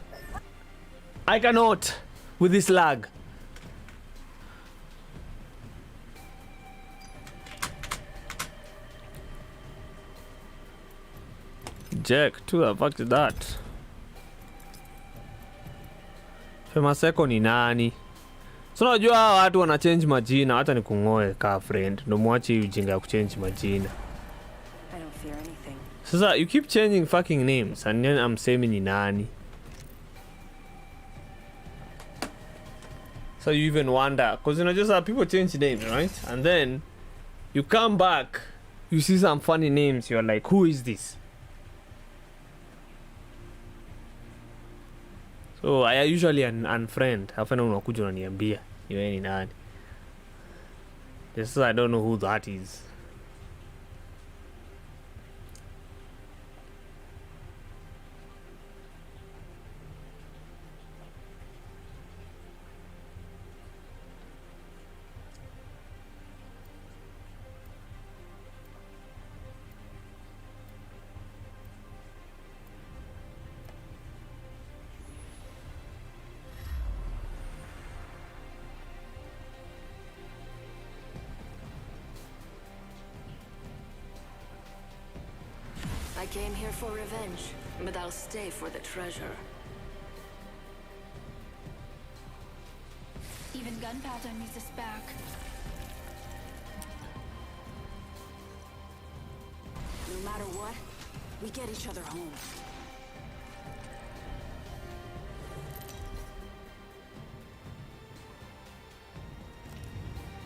with this lag. Jack, who the fuck is that? Femaseko ni nani? So unajua hawa watu wana change majina, hata ni kungoe ka friend. Ndo mwache ujinga kuchange majina. I don't fear anything. Sasa you keep changing fucking names and then I'm saying ni nani. So you even wonder, cause you know just how people change names, right? And then you come back, you see some funny names, you're like, who is this? So I usually unfriend. Hafana unakuja unaniambia yeye ni nani. Just so I don't know who that is. I came here for revenge, but I'll stay for the treasure. Even gunpowder needs a spark. No matter what, we get each other home.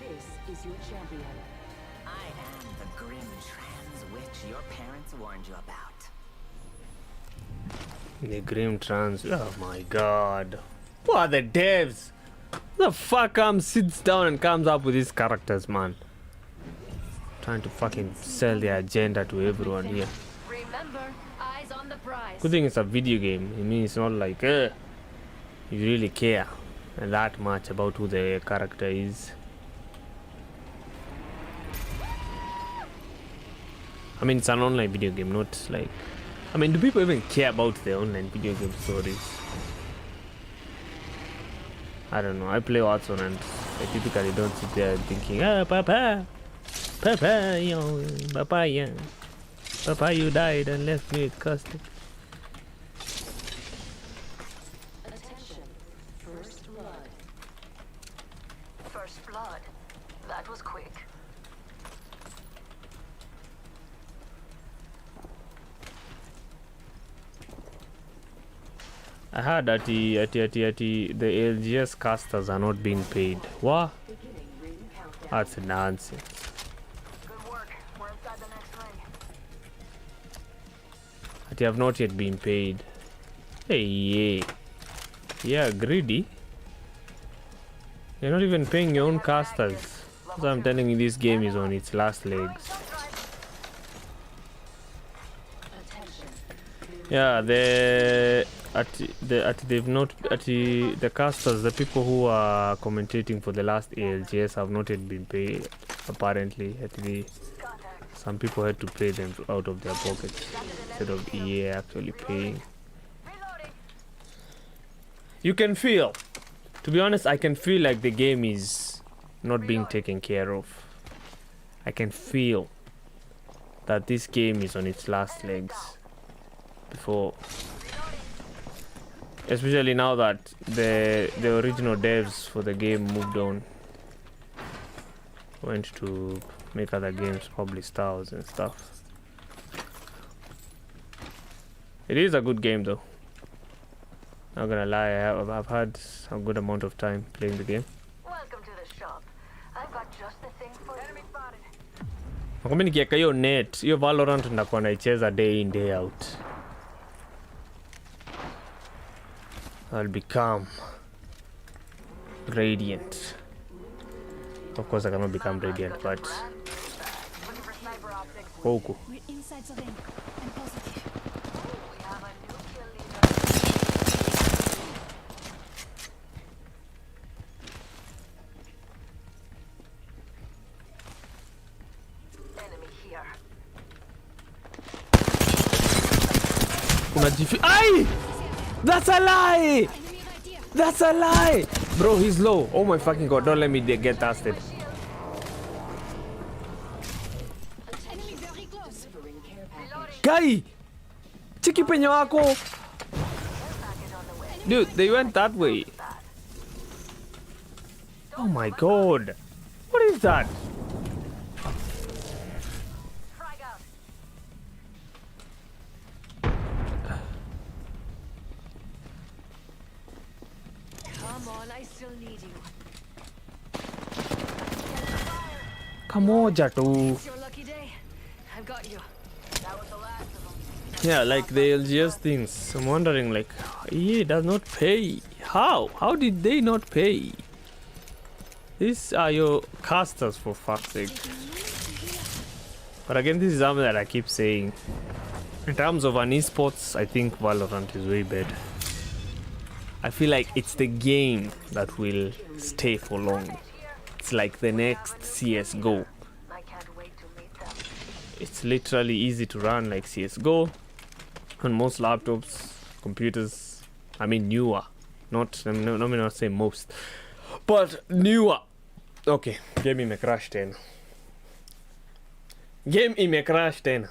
This is your champion. I am the grim trans witch your parents warned you about. The Grim Trans. Oh my god. What are the devs? Who the fuck sits down and comes up with these characters, man? Trying to fucking sell their agenda to everyone here. Remember, eyes on the prize. Good thing it's a video game. I mean, it's not like you really care that much about who the character is. I mean, it's an online video game, not like... I mean, do people even care about the online video game stories? I don't know. I play Warzone and I typically don't sit there thinking, Papa, Papa, you died and left me with custody. Attention. First blood. First blood. That was quick. I heard that the LGS casters are not being paid. What? That's nonsense. Good work. We're inside the next ring. That you have not yet been paid. Hey, yeah, greedy. You're not even paying your own casters. So I'm telling you, this game is on its last legs. Yeah, the casters, the people who are commentating for the last ALGS have not yet been paid. Apparently, some people had to pay them out of their pockets instead of EA actually paying. You can feel, to be honest, I can feel like the game is not being taken care of. I can feel that this game is on its last legs. Before, especially now that the original devs for the game moved on, went to make other games, probably Stars and stuff. It is a good game though. Not gonna lie, I've had a good amount of time playing the game. Welcome to the shop. I've got just the thing for enemy spotted. Nakwambia nikiweka hiyo net, hiyo Valorant ndakuwa naicheza day in day out. I'll become radiant. Of course I cannot become radiant, but Looking for sniper optics. Goku. We're inside Soren. I'm positive. We have a new kill leader. Enemy here. Ay! That's a lie! Enemy right here. That's a lie! Bro, he's low. Oh my fucking god, don't let me get dusted. Enemy very close. Guy! Chiki penye wako! Dude, they went that way. Oh my god. What is that? Frag out. Come on, I still need you. Kamoja tu. It's your lucky day. I've got you. That was the last of them. Yeah, like the LGS things. I'm wondering, like, EA does not pay. How? How did they not pay? These are your casters, for fuck's sake. But again, this is something that I keep saying. In terms of an esports, I think Valorant is way better. I feel like it's the game that will stay for long. It's like the next CSGO. I can't wait to meet them. It's literally easy to run like CSGO on most laptops, computers. I mean newer, not let me not say most, but newer. Okay, game imecrash tena. Game imecrash tena.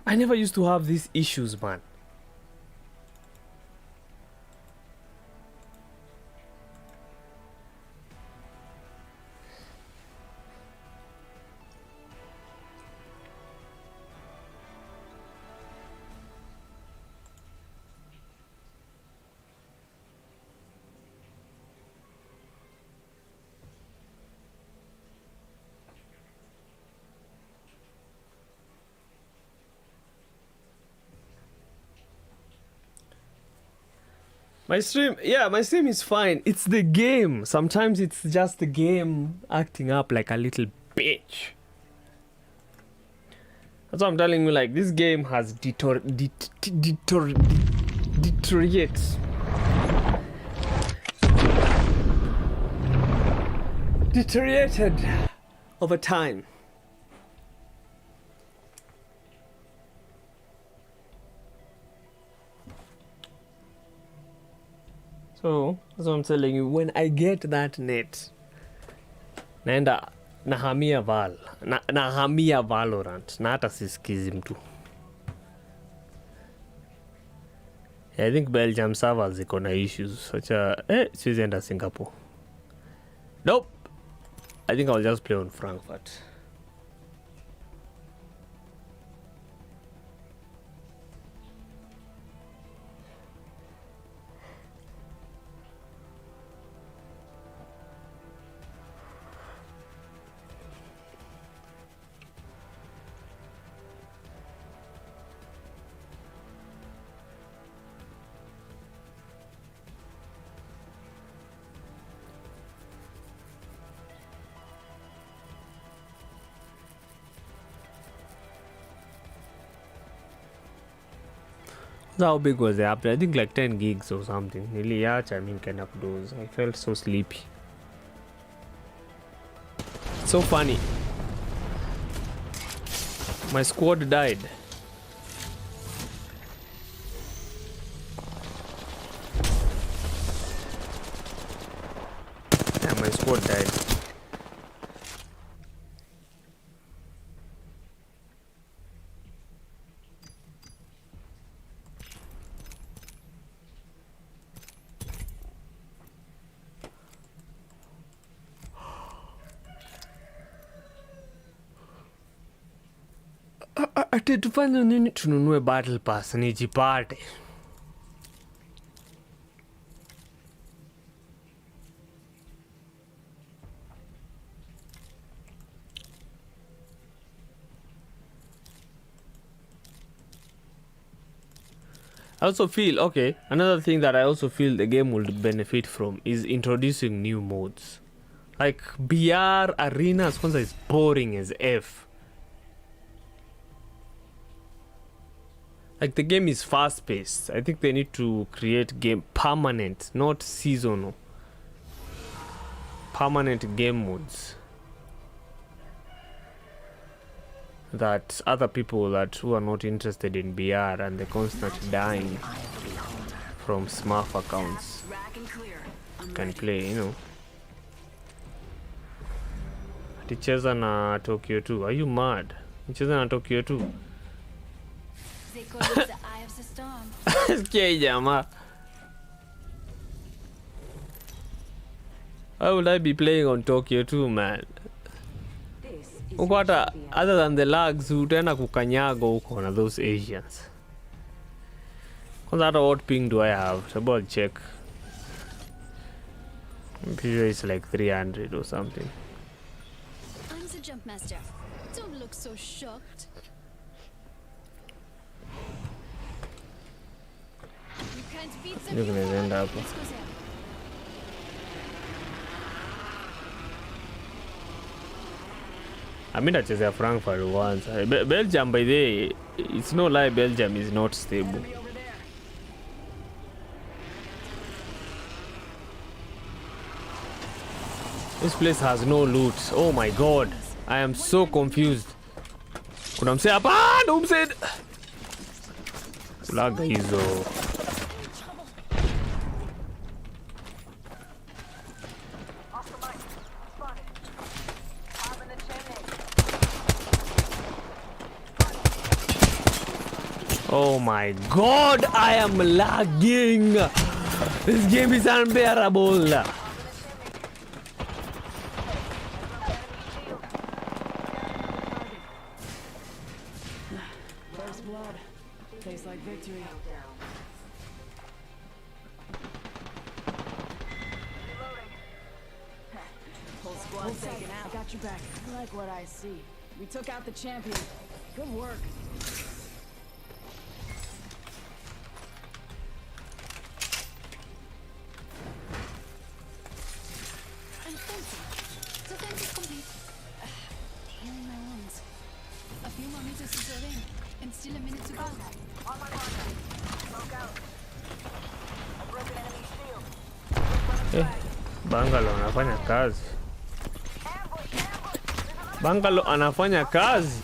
I never used to have these issues, man. My stream is fine. It's the game. Sometimes it's just the game acting up like a little bitch. That's what I'm telling you. Like, this game has deteriorated over time. So, that's what I'm telling you. When I get that net, naenda nahamia nahamia Valorant, na hata sisikizi mtu. Yeah, I think Belgium servers ziko na issues. Siwezi enda Singapore. Nope. I think I'll just play on Frankfurt. How big was the app? I think like 10 gigs or something. Niliacha mimi nikaenda kudoze. I felt so sleepy. So funny. My squad died. Yeah, my squad died. Ati tufanye nini? Tununue battle pass nijipate. I also feel, okay, another thing that I also feel the game will benefit from is introducing new modes. Like BR Arenas kwanza is boring as F. Like the game is fast paced. I think they need to create game permanent, not seasonal. Permanent game modes that other people that who are not interested in BR and the constant dying from Smurf accounts can play, you know. Ticheza na Tokyo 2. Are you mad? Ticheza na Tokyo 2. They call it the eye of the storm. Sikia jamaa. Why would I be playing on Tokyo 2, man? Huko hata other than the lags utaenda kukanyago huko na those Asians. Kwanza hata what ping do I have? About check. I'm sure it's like 300 or something. I'm the jump master. Don't look so shocked. You can't beat them. You're gonna end up. Let's go there. I mean, nachezea Frankfurt once. Belgium, by the way, it's no lie, Belgium is not stable. This place has no loot. Oh my god. I am so confused. Kuna mse hapa, ndo mse. Laga hizo. Oh my god, I am lagging. This game is unbearable. First blood. Tastes like victory. Whole squad taken out. I got your back. I like what I see. We took out the champion. Good work. I'm fencing. The fence is complete. Healing my wounds. A few more meters to the ring, and still a minute to go. On my marker. Smoke out. A broken enemy shield. Bangalo anafanya kazi. Bangalo anafanya kazi.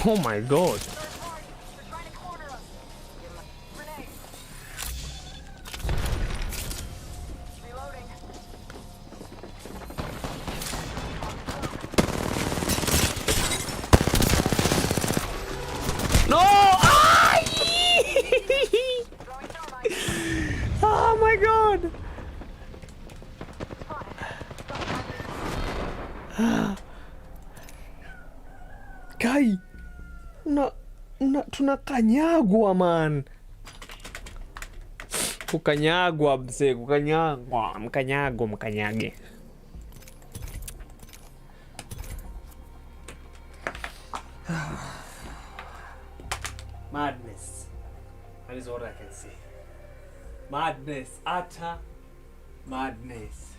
Oh my god. They're trying to corner us. Grenade. Reloading. No! Ah! Throwing thermite. Oh my god. Kai. Tunakanyagwa man. Kukanyagwa mse, kukanyagwa, mkanyage. Madness. That is what I can say. Madness, utter madness.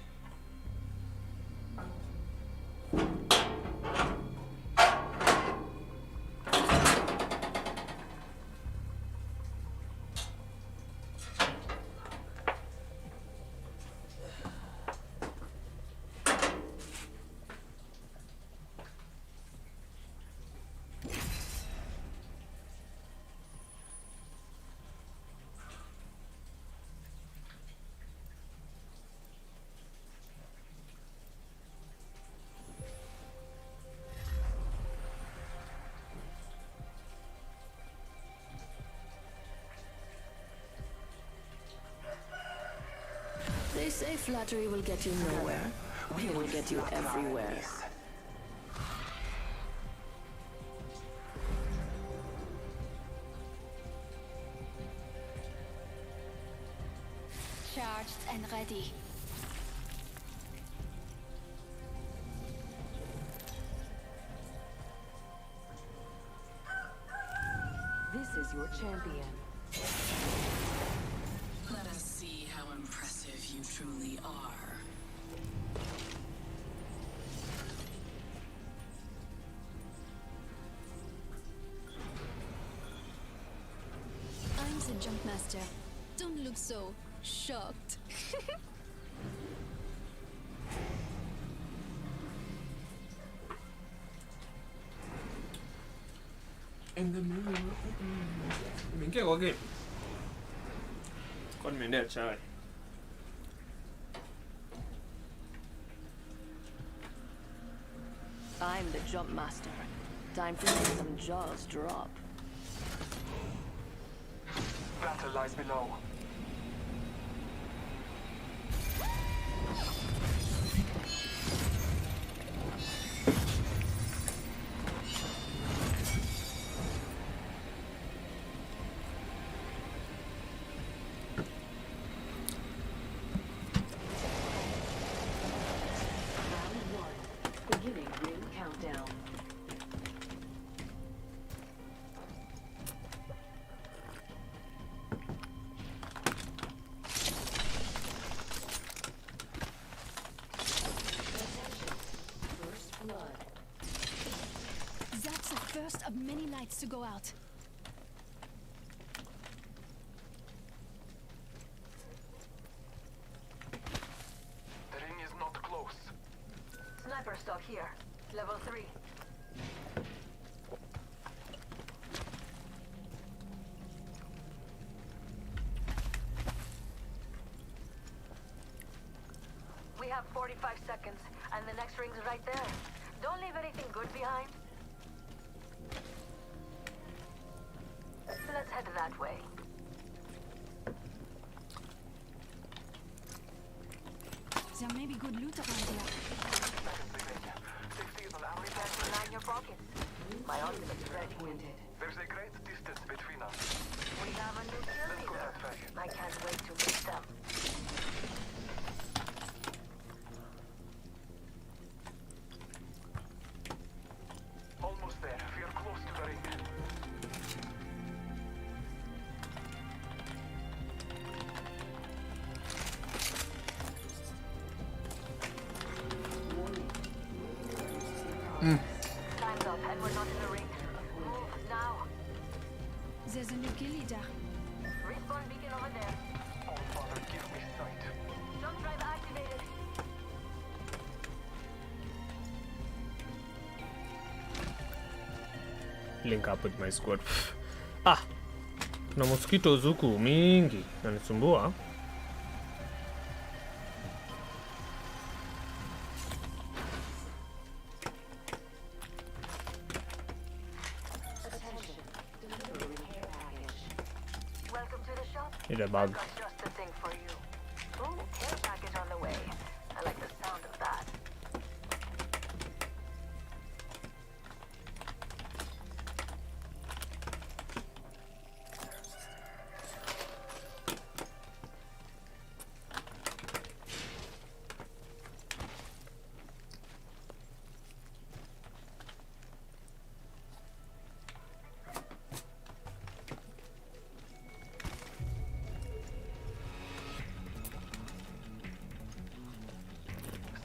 They say flattery will get you nowhere. We will get you everywhere. Charged and ready. This is your champion. Let us see how impressive you truly are. I'm the jump master. Don't look so shocked. Nimeingia kwa game. Kwa nimeendea chai. I'm the jump master. Time to make some jaws drop. Battle lies below. Beginning ring countdown. First blood. That's the first of many lights to go out. The ring is not close. Sniper stock here. Level 3. We have 45 seconds, and the next ring's right there. Don't leave anything good behind. Let's head that way. There may be good loot around here. Line your pockets. My ultimate's ready. There's a great distance between us. We have a new Let's go cheerleader. that way. I can't wait to meet them. Almost there. We are close to the ring. Time's up, and we're not in the ring. Move now. There's a new kill leader. Respawn beacon over there. Oh, Father, give me sight. Jump drive activated. Link up with my squad. Ah! Na mosquitoes huku mingi. Nanisumbua. Welcome to the shop. Need a bug. Got just the thing for you. Ooh, care package on the way. I like the sound of that.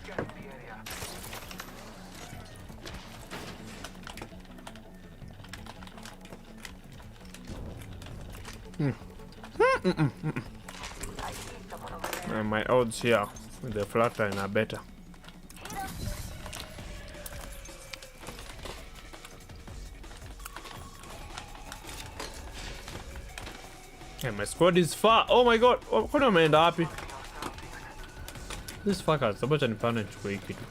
Scan the area. I see someone over there. My odds here with the flatline are better. Yeah, my squad is far. Oh my god. Kwani wameenda wapi? This fucker. Sabacha nipande nichukue hii kitu.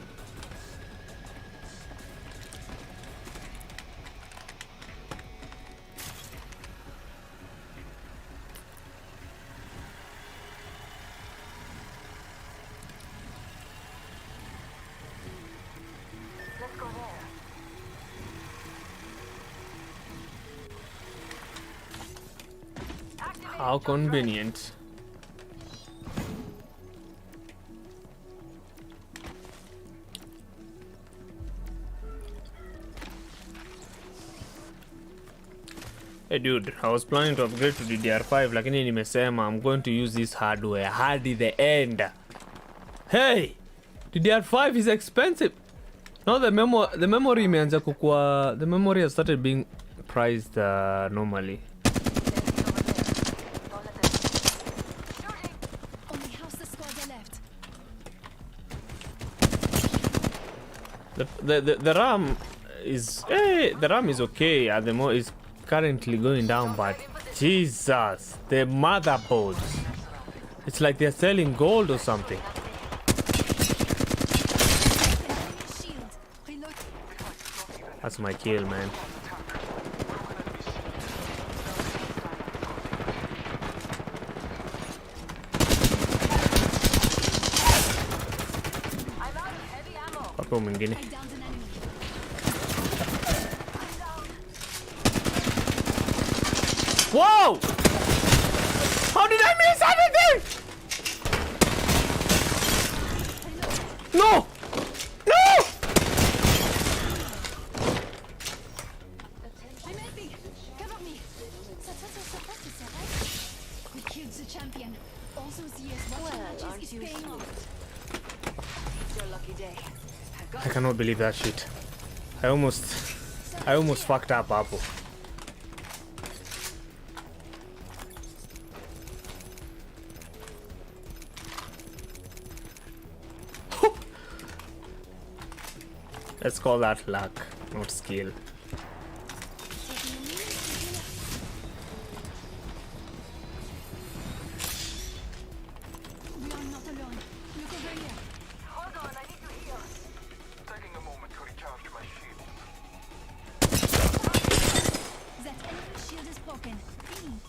Let's go there. How convenient. Hey dude, I was planning to upgrade to DDR5 lakini nimesema I'm going to use this hardware hadi the end. Hey! DDR5 is expensive. Now the memory imeanza kukua, the memory has started being priced normally. Only half the squad are left. The RAM is the RAM is okay at the moment. It's currently going down, but Jesus, the motherboards, it's like they're selling gold or something. Shield. Reload. That's my kill, man. Hapo mwingine. I downed an enemy. Whoa! How did I miss everything? No! No! I'm helping. Cover me. Ça, right? We killed the champion. Also, the watching matches is paying off. It's your lucky day. I cannot believe that shit. I almost fucked up, Apple. Let's call that luck, not skill. We are not alone. Look over here. Hold on, I need to heal. Taking a moment to recharge my shield. That enemy shield is broken. Healing.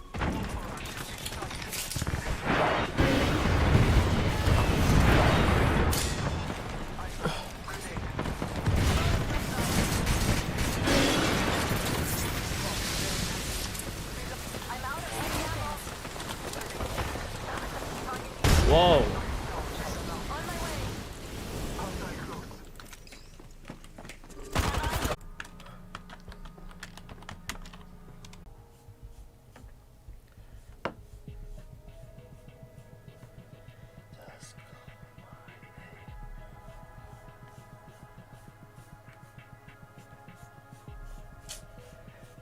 Whoa!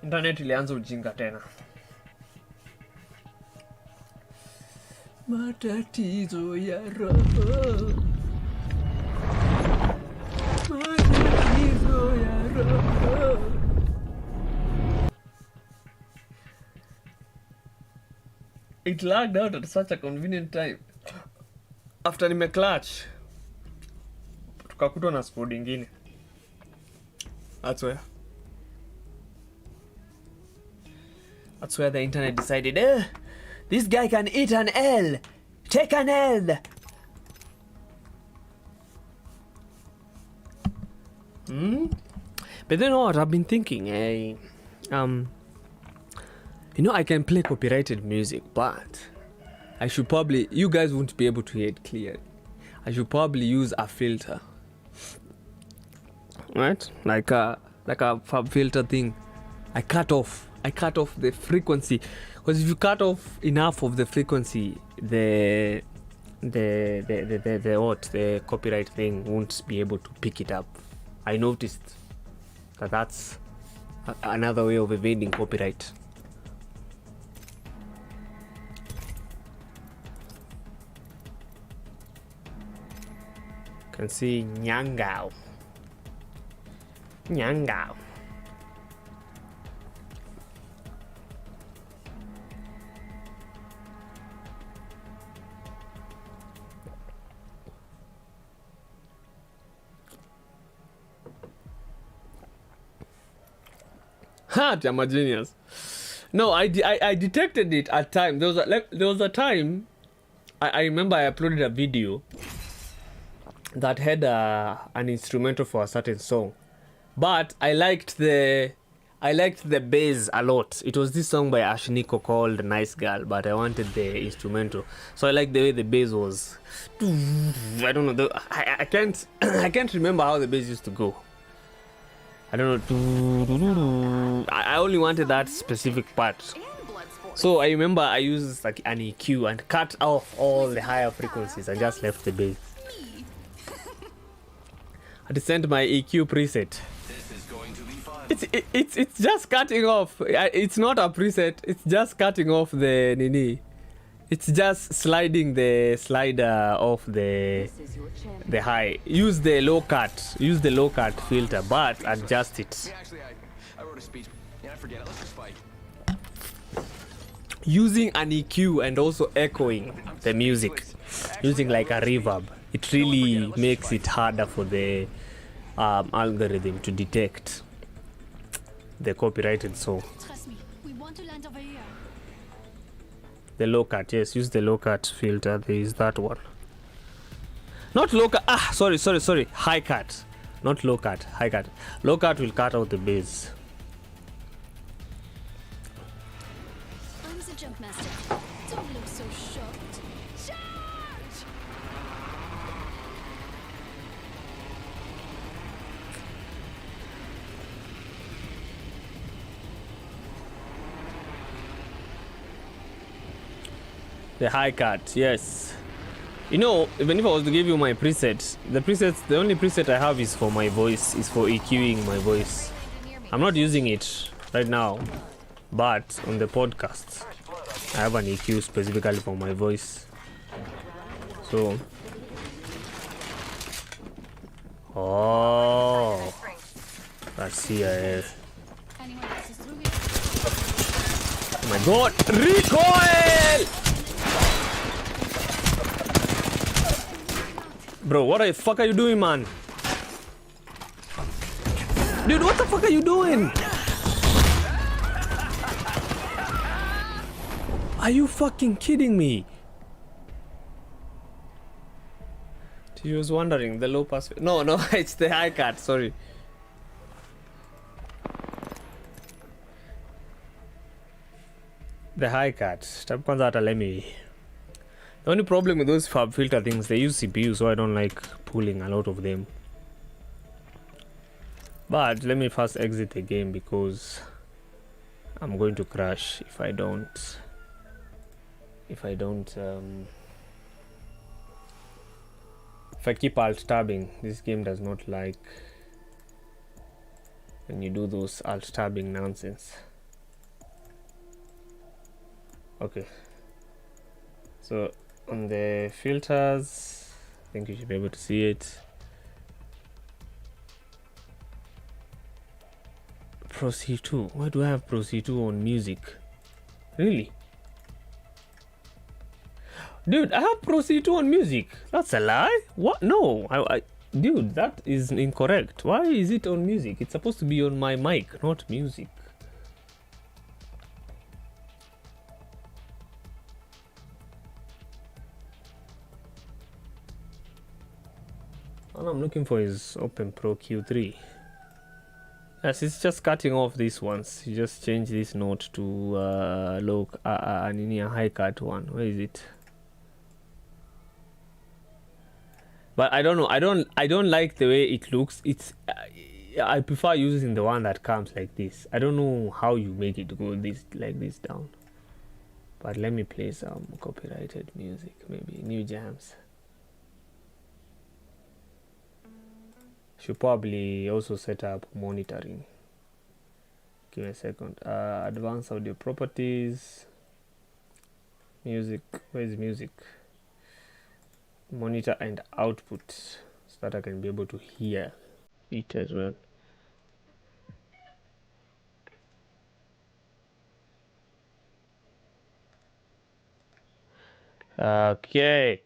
Internet ilianza ujinga tena. Matatizo ya roho. Matatizo ya roho. It lagged out at such a convenient time. After nimeclutch, tukakutwa na squad ingine. That's where the internet decided, this guy can eat an L. Take an L. But then what? I've been thinking, I can play copyrighted music, but I should probably, you guys won't be able to hear it clearly. I should probably use a filter. Right? Like a filter thing. I cut off the frequency, because if you cut off enough of the frequency, the copyright thing won't be able to pick it up. I noticed that that's another way of evading copyright. Can see Nyangao. I'm a genius. No, I detected it at time. There was a time I remember I uploaded a video that had an instrumental for a certain song, but I liked the bass a lot. It was this song by Ashniko called "Nice Girl," but I wanted the instrumental, so I liked the way the bass was. I don't know. I can't remember how the bass used to go. I don't know. I only wanted that specific part. So I remember I used like an EQ and cut off all the higher frequencies and just left the bass. I sent my EQ preset. It's just cutting off. It's not a preset. It's just cutting off the nini. It's just sliding the slider off the high. Use the low cut. Use the low cut filter, but adjust it. Yeah, actually, I wrote a speech. Yeah, I forget it. Let's just fight. Using an EQ and also echoing the music, using like a reverb, it really makes it harder for the algorithm to detect the copyrighted song. Trust me, we want to land over here. The low cut, yes, use the low cut filter. There is that one. Not low cut. Sorry. High cut, not low cut. High cut. Low cut will cut out the bass. I'm the jump master. Don't look so shocked. Charge! The high cut, yes. You know, even if I was to give you my presets, the only preset I have is for my voice, is for EQing my voice. I'm not using it right now, but on the podcast, I have an EQ specifically for my voice. So, oh, that's here. Anyone else is through here? Oh my God, recoil! Bro, what the fuck are you doing, man? Dude, what the fuck are you doing? Are you fucking kidding me? She was wondering, the low pass. No, it's the high cut, sorry. The high cut. Stop kwanza let me. The only problem with those fab filter things, they use CPU, so I don't like pulling a lot of them. But let me first exit the game because I'm going to crash if I don't if I keep alt tabbing. This game does not like when you do those alt tabbing nonsense. Okay, so on the filters, I think you should be able to see it. Pro C2. Why do I have Pro C2 on music? Really? Dude, I have Pro C2 on music. That's a lie? What? No, dude, that is incorrect. Why is it on music? It's supposed to be on my mic, not music. All I'm looking for is Open Pro Q3. Yes, it's just cutting off these ones. You just change this note to low, a high cut one. Where is it? But I don't know. I don't like the way it looks. It's I prefer using the one that comes like this. I don't know how you make it go this like this down. But let me play some copyrighted music, maybe new jams. Should probably also set up monitoring. Give me a second. Advanced audio properties. Music. Where is music? Monitor and output, so that I can be able to hear it as well. Okay.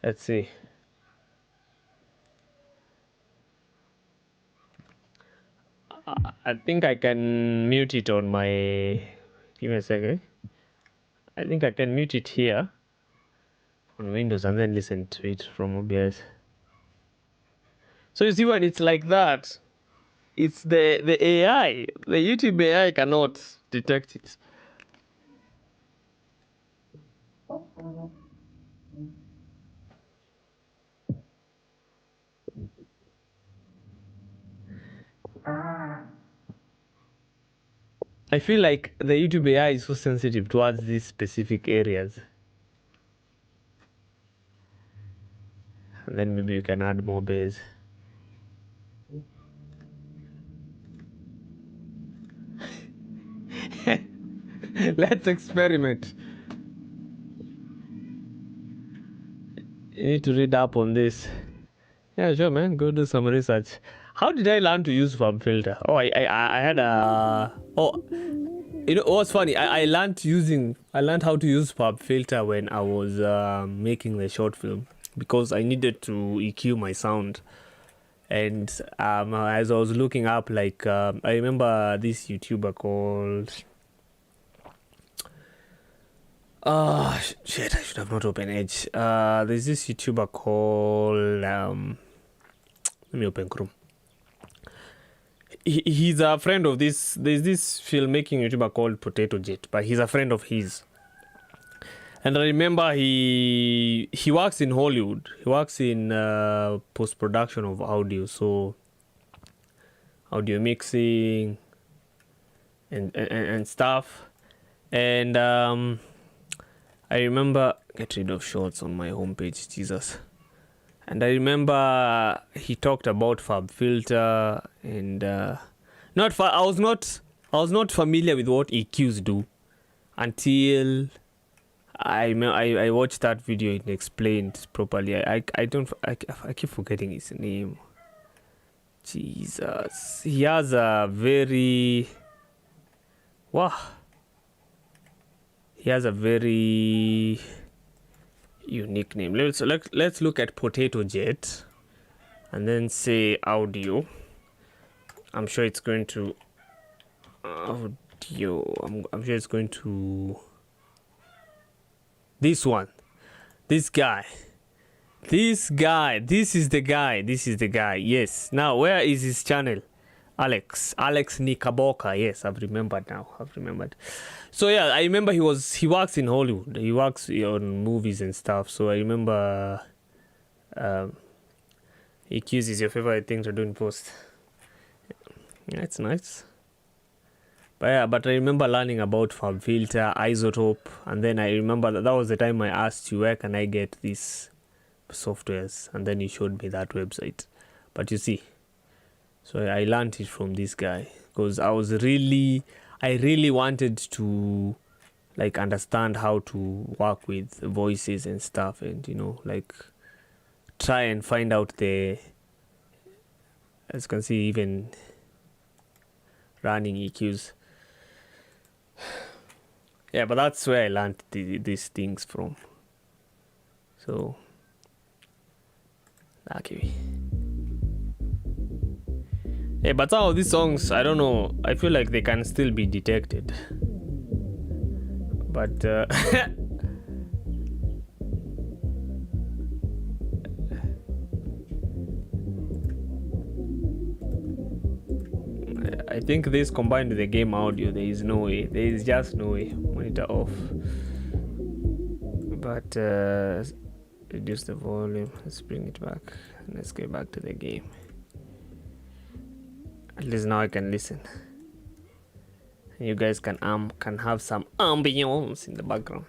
Let's see. I think I can mute it on my. Give me a second. I think I can mute it here on Windows and then listen to it from OBS. So you see when it's like that, it's the AI, the YouTube AI cannot detect it. I feel like the YouTube AI is so sensitive towards these specific areas. And then maybe you can add more bass. Let's experiment. You need to read up on this. Yeah, sure, man. Go do some research. How did I learn to use FabFilter? Oh, I had a... Oh, you know what's funny? I learned how to use FabFilter when I was making the short film, because I needed to EQ my sound. And as I was looking up, like, I remember this YouTuber called... shit, I should have not opened Edge. There's this YouTuber called... let me open Chrome. He's a friend of this... There's this filmmaking YouTuber called Potato Jet, but he's a friend of his. And I remember he works in Hollywood. He works in post-production of audio, so audio mixing and stuff. And I remember... Get rid of shorts on my homepage, Jesus. And I remember he talked about FabFilter, and I was not familiar with what EQs do until I watched that video and explained properly. I keep forgetting his name. Jesus, he has a very He has a very unique name. Let's look at Potato Jet and then say audio. I'm sure it's going to audio. I'm sure it's going to this one. This guy. This is the guy. Yes. Now, where is his channel? Alex Nikaboka. Yes, I've remembered. So yeah, I remember he works in Hollywood. He works on movies and stuff. So I remember EQs is your favorite thing to do in post. Yeah, it's nice. But I remember learning about FabFilter, Isotope, and then I remember that was the time I asked you, where can I get these softwares? And then you showed me that website. But you see, so I learned it from this guy, because I really wanted to like understand how to work with voices and stuff, and like try and find out as you can see, even running EQs. Yeah, but that's where I learned these things from. So lucky. Yeah, but some of these songs, I don't know, I feel like they can still be detected. But I think this combined with the game audio, there is no way. There is just no way. Monitor off. But reduce the volume. Let's bring it back. Let's get back to the game. At least now I can listen. You guys can have some ambience in the background.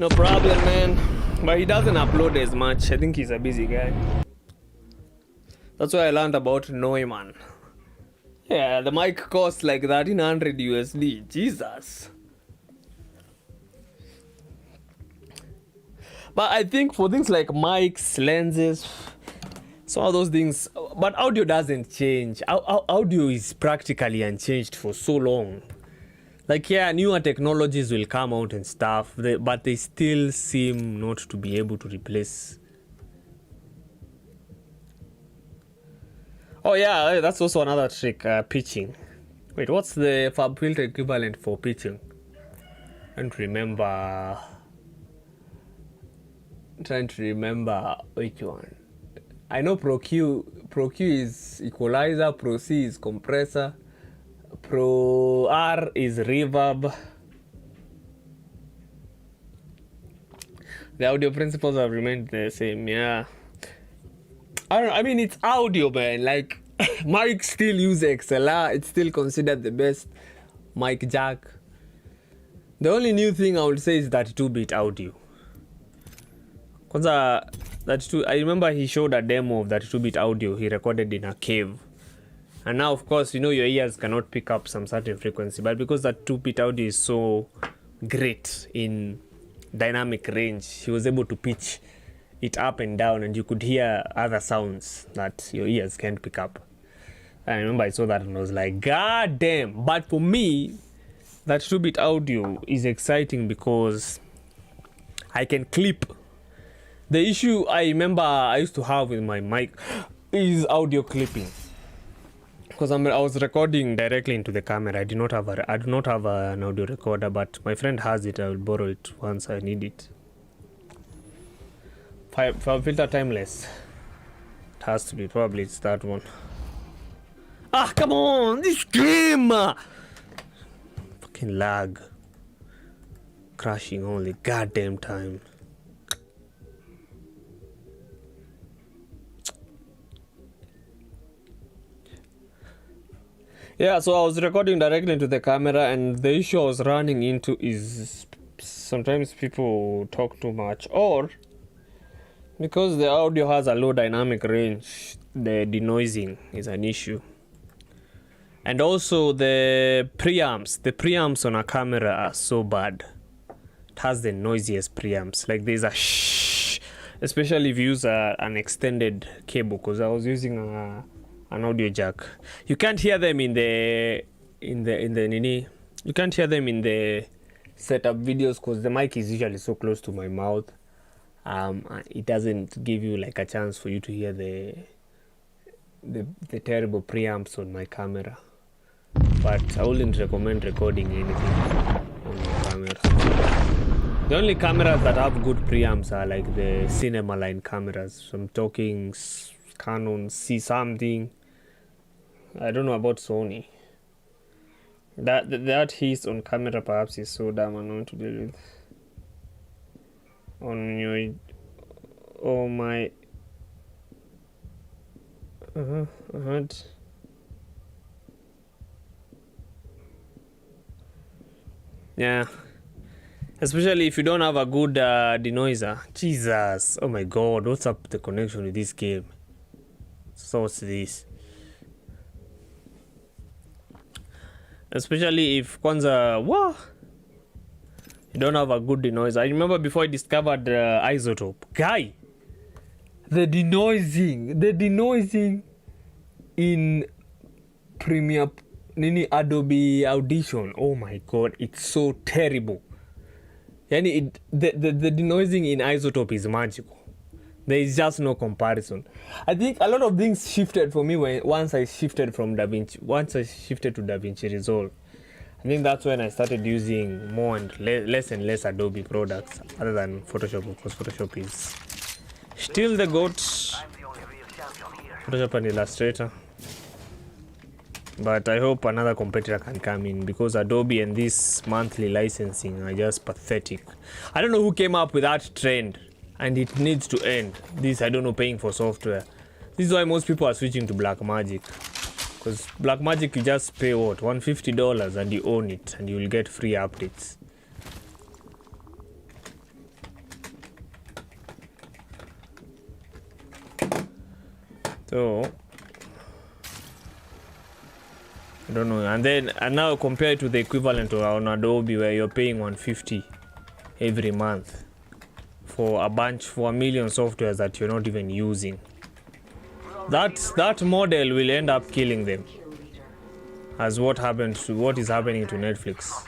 No problem, man. But he doesn't upload as much. I think he's a busy guy. That's why I learned about Neumann. Yeah, the mic costs like 1300 USD. Jesus. But I think for things like mics, lenses, some of those things, but audio doesn't change. Audio is practically unchanged for so long. Like, yeah, newer technologies will come out and stuff, but they still seem not to be able to replace. Oh yeah, that's also another trick, pitching. Wait, what's the FabFilter equivalent for pitching? I don't remember. I'm trying to remember which one. I know Pro Q is equalizer, Pro C is compressor, Pro R is reverb. The audio principles have remained the same, yeah. I don't know, I mean, it's audio, man. Like, mics still use XLR. It's still considered the best mic jack. The only new thing I would say is that 32-bit audio. I remember he showed a demo of that 32-bit audio he recorded in a cave. And now, of course, you know, your ears cannot pick up some certain frequency. But because that 2-bit audio is so great in dynamic range, he was able to pitch it up and down, and you could hear other sounds that your ears can't pick up. I remember I saw that and I was like, God damn. But for me, that 2-bit audio is exciting because I can clip. The issue I remember I used to have with my mic is audio clipping. Because I was recording directly into the camera. I do not have an audio recorder, but my friend has it. I will borrow it once I need it. FabFilter Timeless. It has to be, probably it's that one. Ah, come on, this game! Fucking lag. Crashing all the goddamn time. Yeah, so I was recording directly into the camera, and the issue I was running into is sometimes people talk too much, or because the audio has a low dynamic range, the denoising is an issue. And also the preamps on a camera are so bad. It has the noisiest preamps. Like there's a shh, especially if you use an extended cable, because I was using an audio jack. You can't hear them in the you can't hear them in the setup videos because the mic is usually so close to my mouth. It doesn't give you like a chance for you to hear the terrible preamps on my camera. But I wouldn't recommend recording anything on my camera. The only cameras that have good preamps are like the cinema line cameras. So I'm talking Canon C something. I don't know about Sony. That hiss on camera perhaps is so damn annoying to deal with. On your, oh my, yeah, especially if you don't have a good denoiser. Jesus, oh my god, what's up with the connection with this game? So what's this? Especially if Kwanzaa, what? You don't have a good denoiser. I remember before I discovered Isotope. Guy, the denoising in Premiere, Adobe Audition. Oh my god, it's so terrible. The denoising in Isotope is magical. There is just no comparison. I think a lot of things shifted for me once I shifted to DaVinci Resolve. I think that's when I started using more and less Adobe products other than Photoshop, because Photoshop is still the GOAT. Photoshop and Illustrator. But I hope another competitor can come in, because Adobe and this monthly licensing are just pathetic. I don't know who came up with that trend, and it needs to end. This, I don't know, paying for software. This is why most people are switching to Blackmagic. Because Blackmagic, you just pay what, $150 and you own it, and you will get free updates. So I don't know. And now compare it to the equivalent on Adobe, where you're paying $150 every month for a million softwares that you're not even using. That model will end up killing them, as what is happening to Netflix.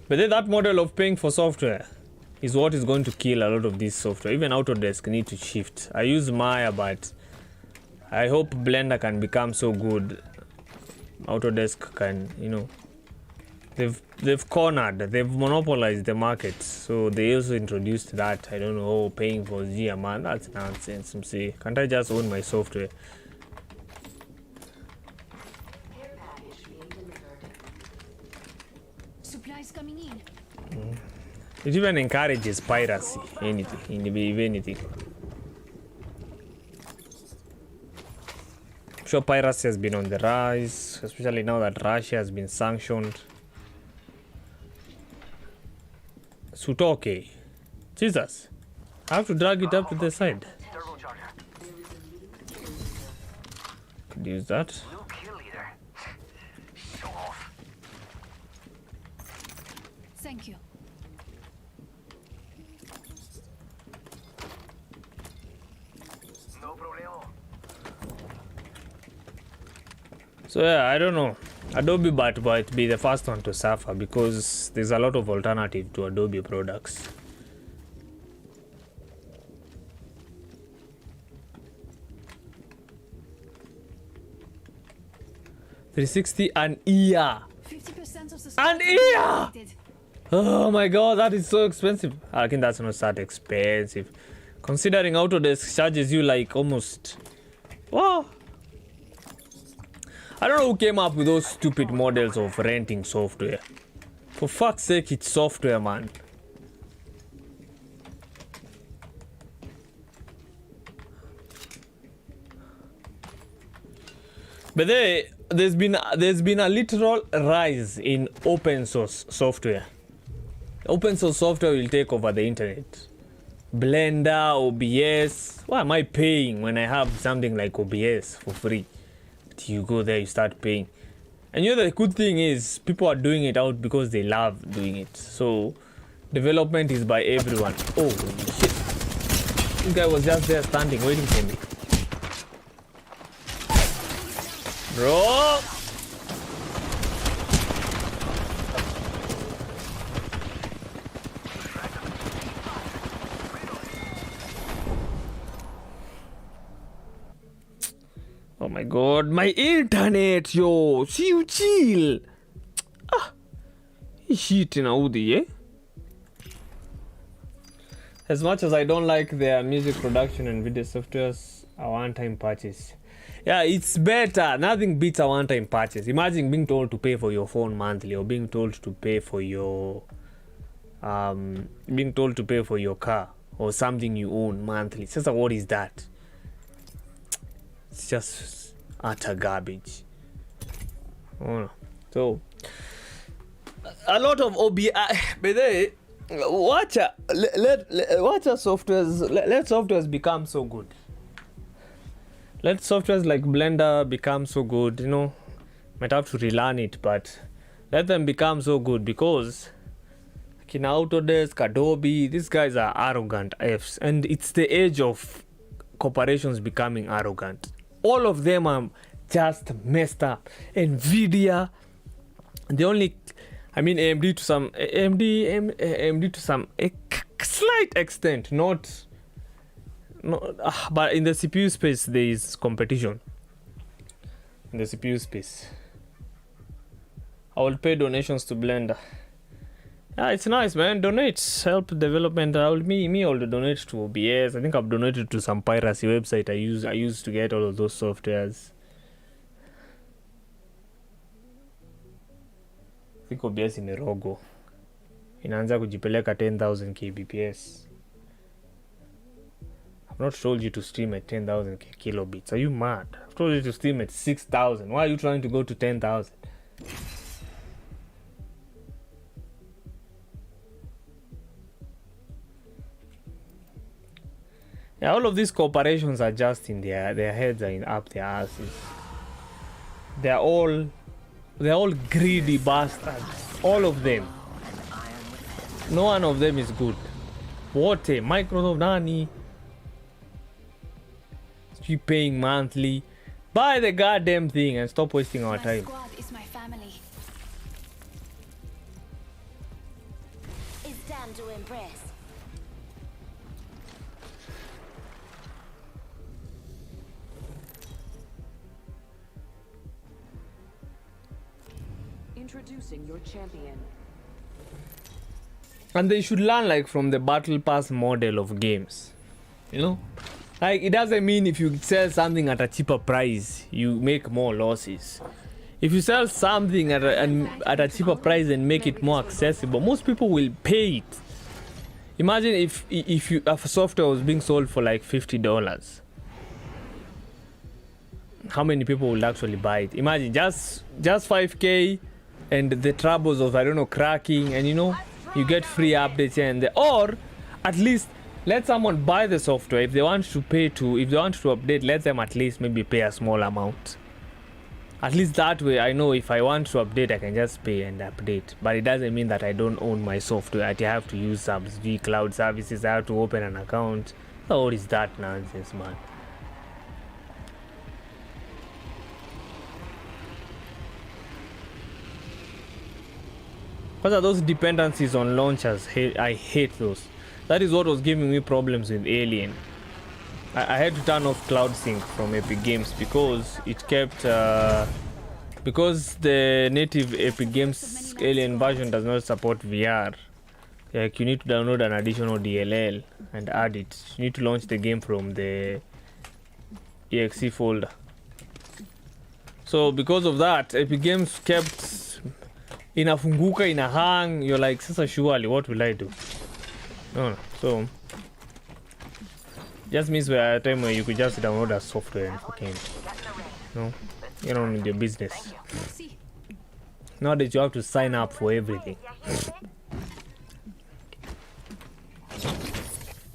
But then that model of paying for software is what is going to kill a lot of this software. Even Autodesk need to shift. I use Maya, but I hope Blender can become so good. Autodesk can, you know, they've cornered, they've monopolized the market. So they also introduced that, I don't know, paying for Zia, man, that's nonsense. See, can't I just own my software? Supplies coming in. It even encourages piracy, anything, if anything. I'm sure piracy has been on the rise, especially now that Russia has been sanctioned. Sutoke. Jesus. I have to drag it up to the side. Turbocharger. Could use that. New kill leader. Show off. Thank you. No problemo. So yeah, I don't know. Adobe might be the first one to suffer because there's a lot of alternative to Adobe products. $360 an year. 50% of the An year! Oh my god, that is so expensive. I think that's not that expensive. Considering Autodesk charges you like almost... Wow. I don't know who came up with those stupid models of renting software. For fuck's sake, it's software, man. But there's been a literal rise in open source software. Open source software will take over the internet. Blender, OBS. Why am I paying when I have something like OBS for free? But you go there, you start paying. And you know the good thing is people are doing it out because they love doing it. So development is by everyone. Oh shit. This guy was just there standing waiting for me. Bro! Oh my god, my internet, yo! See you chill! Ah! Shit in Audi, eh? As much as I don't like their music production and video softwares, a one-time purchase. Yeah, it's better. Nothing beats a one-time purchase. Imagine being told to pay for your phone monthly, or being told to pay for your car or something you own monthly. So what is that? It's just utter garbage. Oh, so a lot of OBI, but they watch softwares. Let softwares become so good. Let softwares like Blender become so good. You know, might have to relearn it, but let them become so good because in Autodesk, Adobe, these guys are arrogant Fs, and it's the age of corporations becoming arrogant. All of them are just messed up. Nvidia, the only, I mean AMD to some slight extent, not but in the CPU space there is competition. In the CPU space, I will pay donations to Blender. Yeah, it's nice, man. Donate, help development. I will donate to OBS. I think I've donated to some piracy website I used to get all of those softwares. I think OBS imerogo. Inaanza kujipeleka 10,000 kbps. I've not told you to stream at 10,000 kilobits. Are you mad? I've told you to stream at 6,000. Why are you trying to go to 10,000? Yeah, all of these corporations are just in their heads are up their asses. They're all greedy bastards. All of them. No one of them is good. What a Microsoft Nani. Keep paying monthly. Buy the goddamn thing and stop wasting our time. My squad is my family. time to impress. Introducing your champion. And they should learn like from the battle pass model of games, you know, like it doesn't mean if you sell something at a cheaper price you make more losses. If you sell something at a cheaper price and make it more accessible, most people will pay it. Imagine if a software was being sold for like $50, how many people will actually buy it? Imagine just 5k and the troubles of, I don't know, cracking, and you know, you get free updates here and there. Or at least let someone buy the software. If they want to update, let them at least maybe pay a small amount. At least that way I know if I want to update I can just pay and update. But it doesn't mean that I don't own my software. I have to use some cloud services, I have to open an account. Oh, what is that nonsense, man? What are those dependencies on launchers? I hate those. That is what was giving me problems with Alien. I had to turn off Cloud Sync from Epic Games because it kept because the native Epic Games Alien version does not support VR. Like you need to download an additional DLL and add it. You need to launch the game from the exe folder. So because of that, Epic Games kept inafunguka, ina hang. You're like, sasa surely what will I do? No. So just means we're at a time where you could just download a software and fucking, no, you don't need your business. Now that you have to sign up for everything.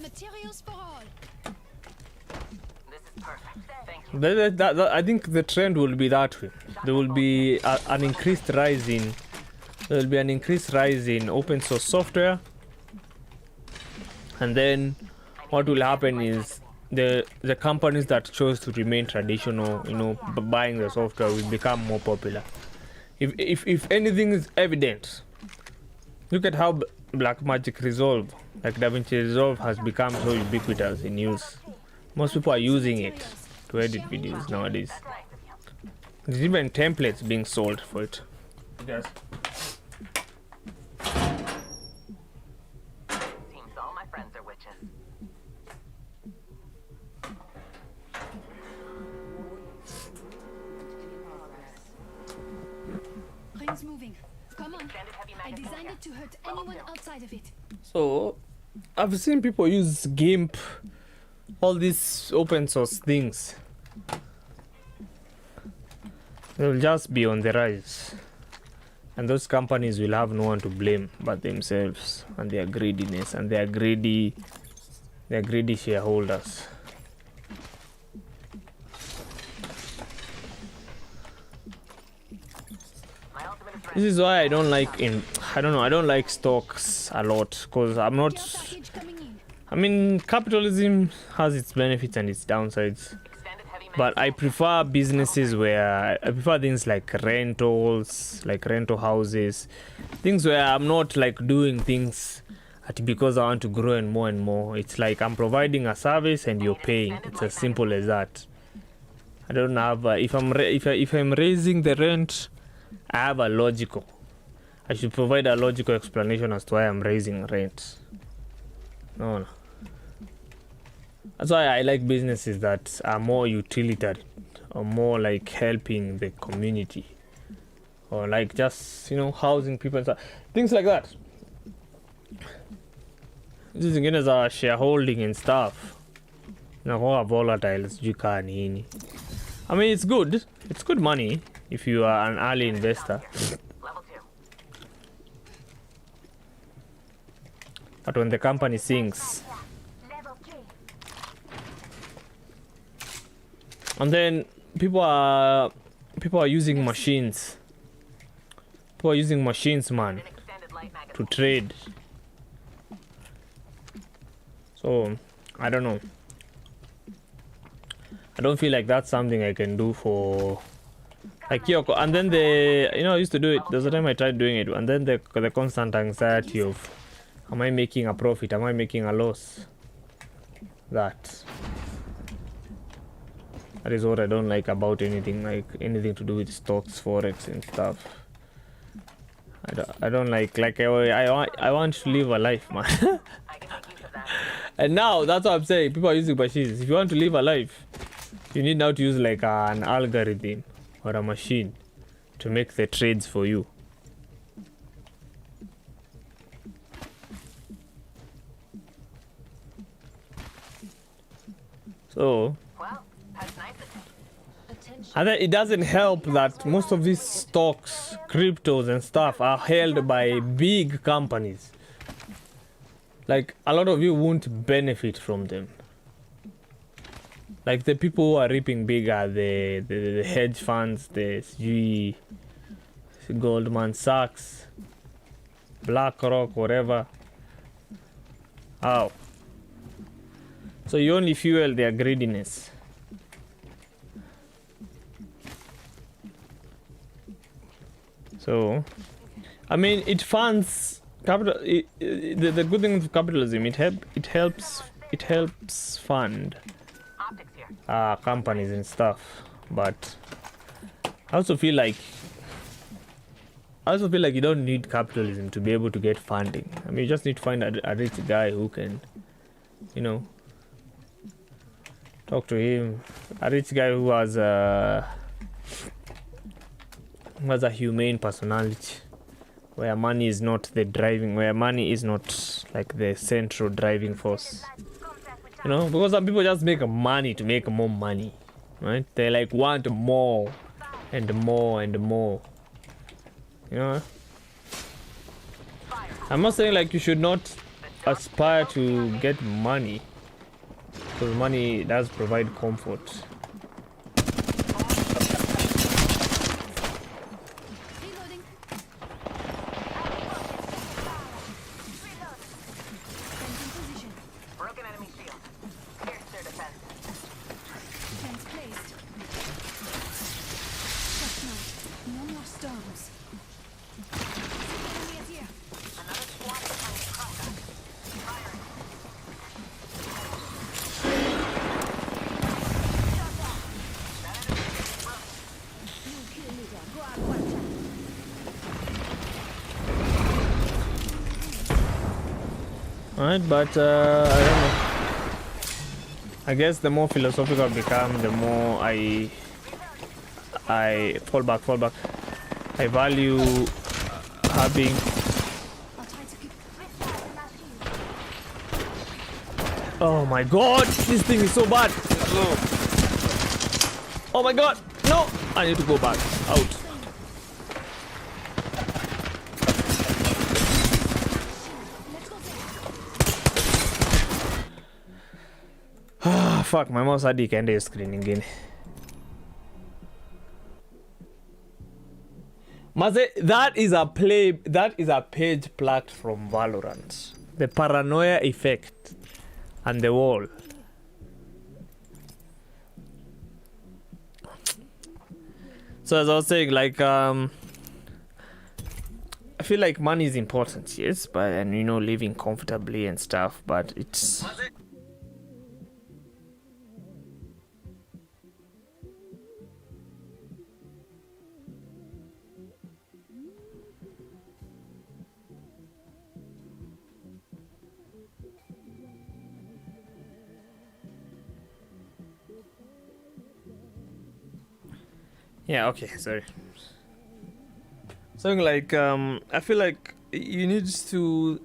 Materials for all. This is perfect. Thank you. I think the trend will be that way. There will be an increased rise in open source software, and then what will happen is the companies that chose to remain traditional, you know, buying the software will become more popular. If anything is evident, look at how Blackmagic Resolve, like DaVinci Resolve, has become so ubiquitous in use. Most people are using it to edit videos nowadays. There's even templates being sold for it. Yes. Seems all my friends are witches. Ring's moving. Come on. I designed it to hurt anyone outside of it. So I've seen people use GIMP, all these open source things. They'll just be on the rise, and those companies will have no one to blame but themselves and their greediness and their greedy shareholders. This is why I don't like stocks a lot, because I'm not. Package coming in. I mean, capitalism has its benefits and its downsides, but I prefer businesses where I prefer things like rentals, like rental houses, things where I'm not like doing things because I want to grow and more. It's like I'm providing a service and you're paying. It's as simple as that. I don't have if I'm raising the rent, I have a logical. I should provide a logical explanation as to why I'm raising rent. No. That's why I like businesses that are more utilitarian or more like helping the community, or like just, you know, housing people and stuff. Things like that. This is again as a shareholding and stuff. Now how volatile is nini. I mean, it's good. It's good money if you are an early investor. Level 2. But when the company sinks, and then people are using machines. People are using machines, man, to trade. So I don't know. I don't feel like that's something I can do for like Kyoko. And then I used to do it. There's a time I tried doing it, and then the constant anxiety of Am I making a profit? Am I making a loss? That is what I don't like about anything, like anything to do with stocks, forex and stuff. I don't like I want to live a life, man. I can make use of that. And now that's what I'm saying. People are using machines. If you want to live a life, you need now to use like an algorithm or a machine to make the trades for you. So Wow, that's nice of you. Attention. and then it doesn't help that most of these stocks, cryptos and stuff are held by big companies. Like a lot of you won't benefit from them. Like the people who are reaping big are the hedge funds, the SG, Goldman Sachs, BlackRock, whatever. Oh. So you only fuel their greediness. So, I mean, it funds capital. The good thing with capitalism, it helps fund Optics here. companies and stuff. But I also feel like you don't need capitalism to be able to get funding. I mean, you just need to find a rich guy who can, you know, talk to him. A rich guy who has a humane personality, where money is not the driving, where money is not like the central driving force. You know, because some people just make money to make more money, right? They like want more and more and more. You know, I'm not saying like you should not aspire to get money, because money does provide comfort. Reloading. Fencing position. Broken enemy shield. Pierced their defense. Fence placed. Just not. No more storms. Enemy is here. Another squad behind the combat. Firing. You kill leader. Go out, watch out. Alright, but I don't know. I guess the more philosophical I become, the more I fall back. I value having. I'll try to keep. Oh my god, this thing is so bad. Oh my god, no! I need to go back out. Ah, fuck, my mouse had the screen again. Maze, that is a page plucked from Valorant. The paranoia effect and the wall. So as I was saying, like I feel like money is important, yes, but and you know, living comfortably and stuff, but it's yeah, okay, sorry. Something like I feel like you need to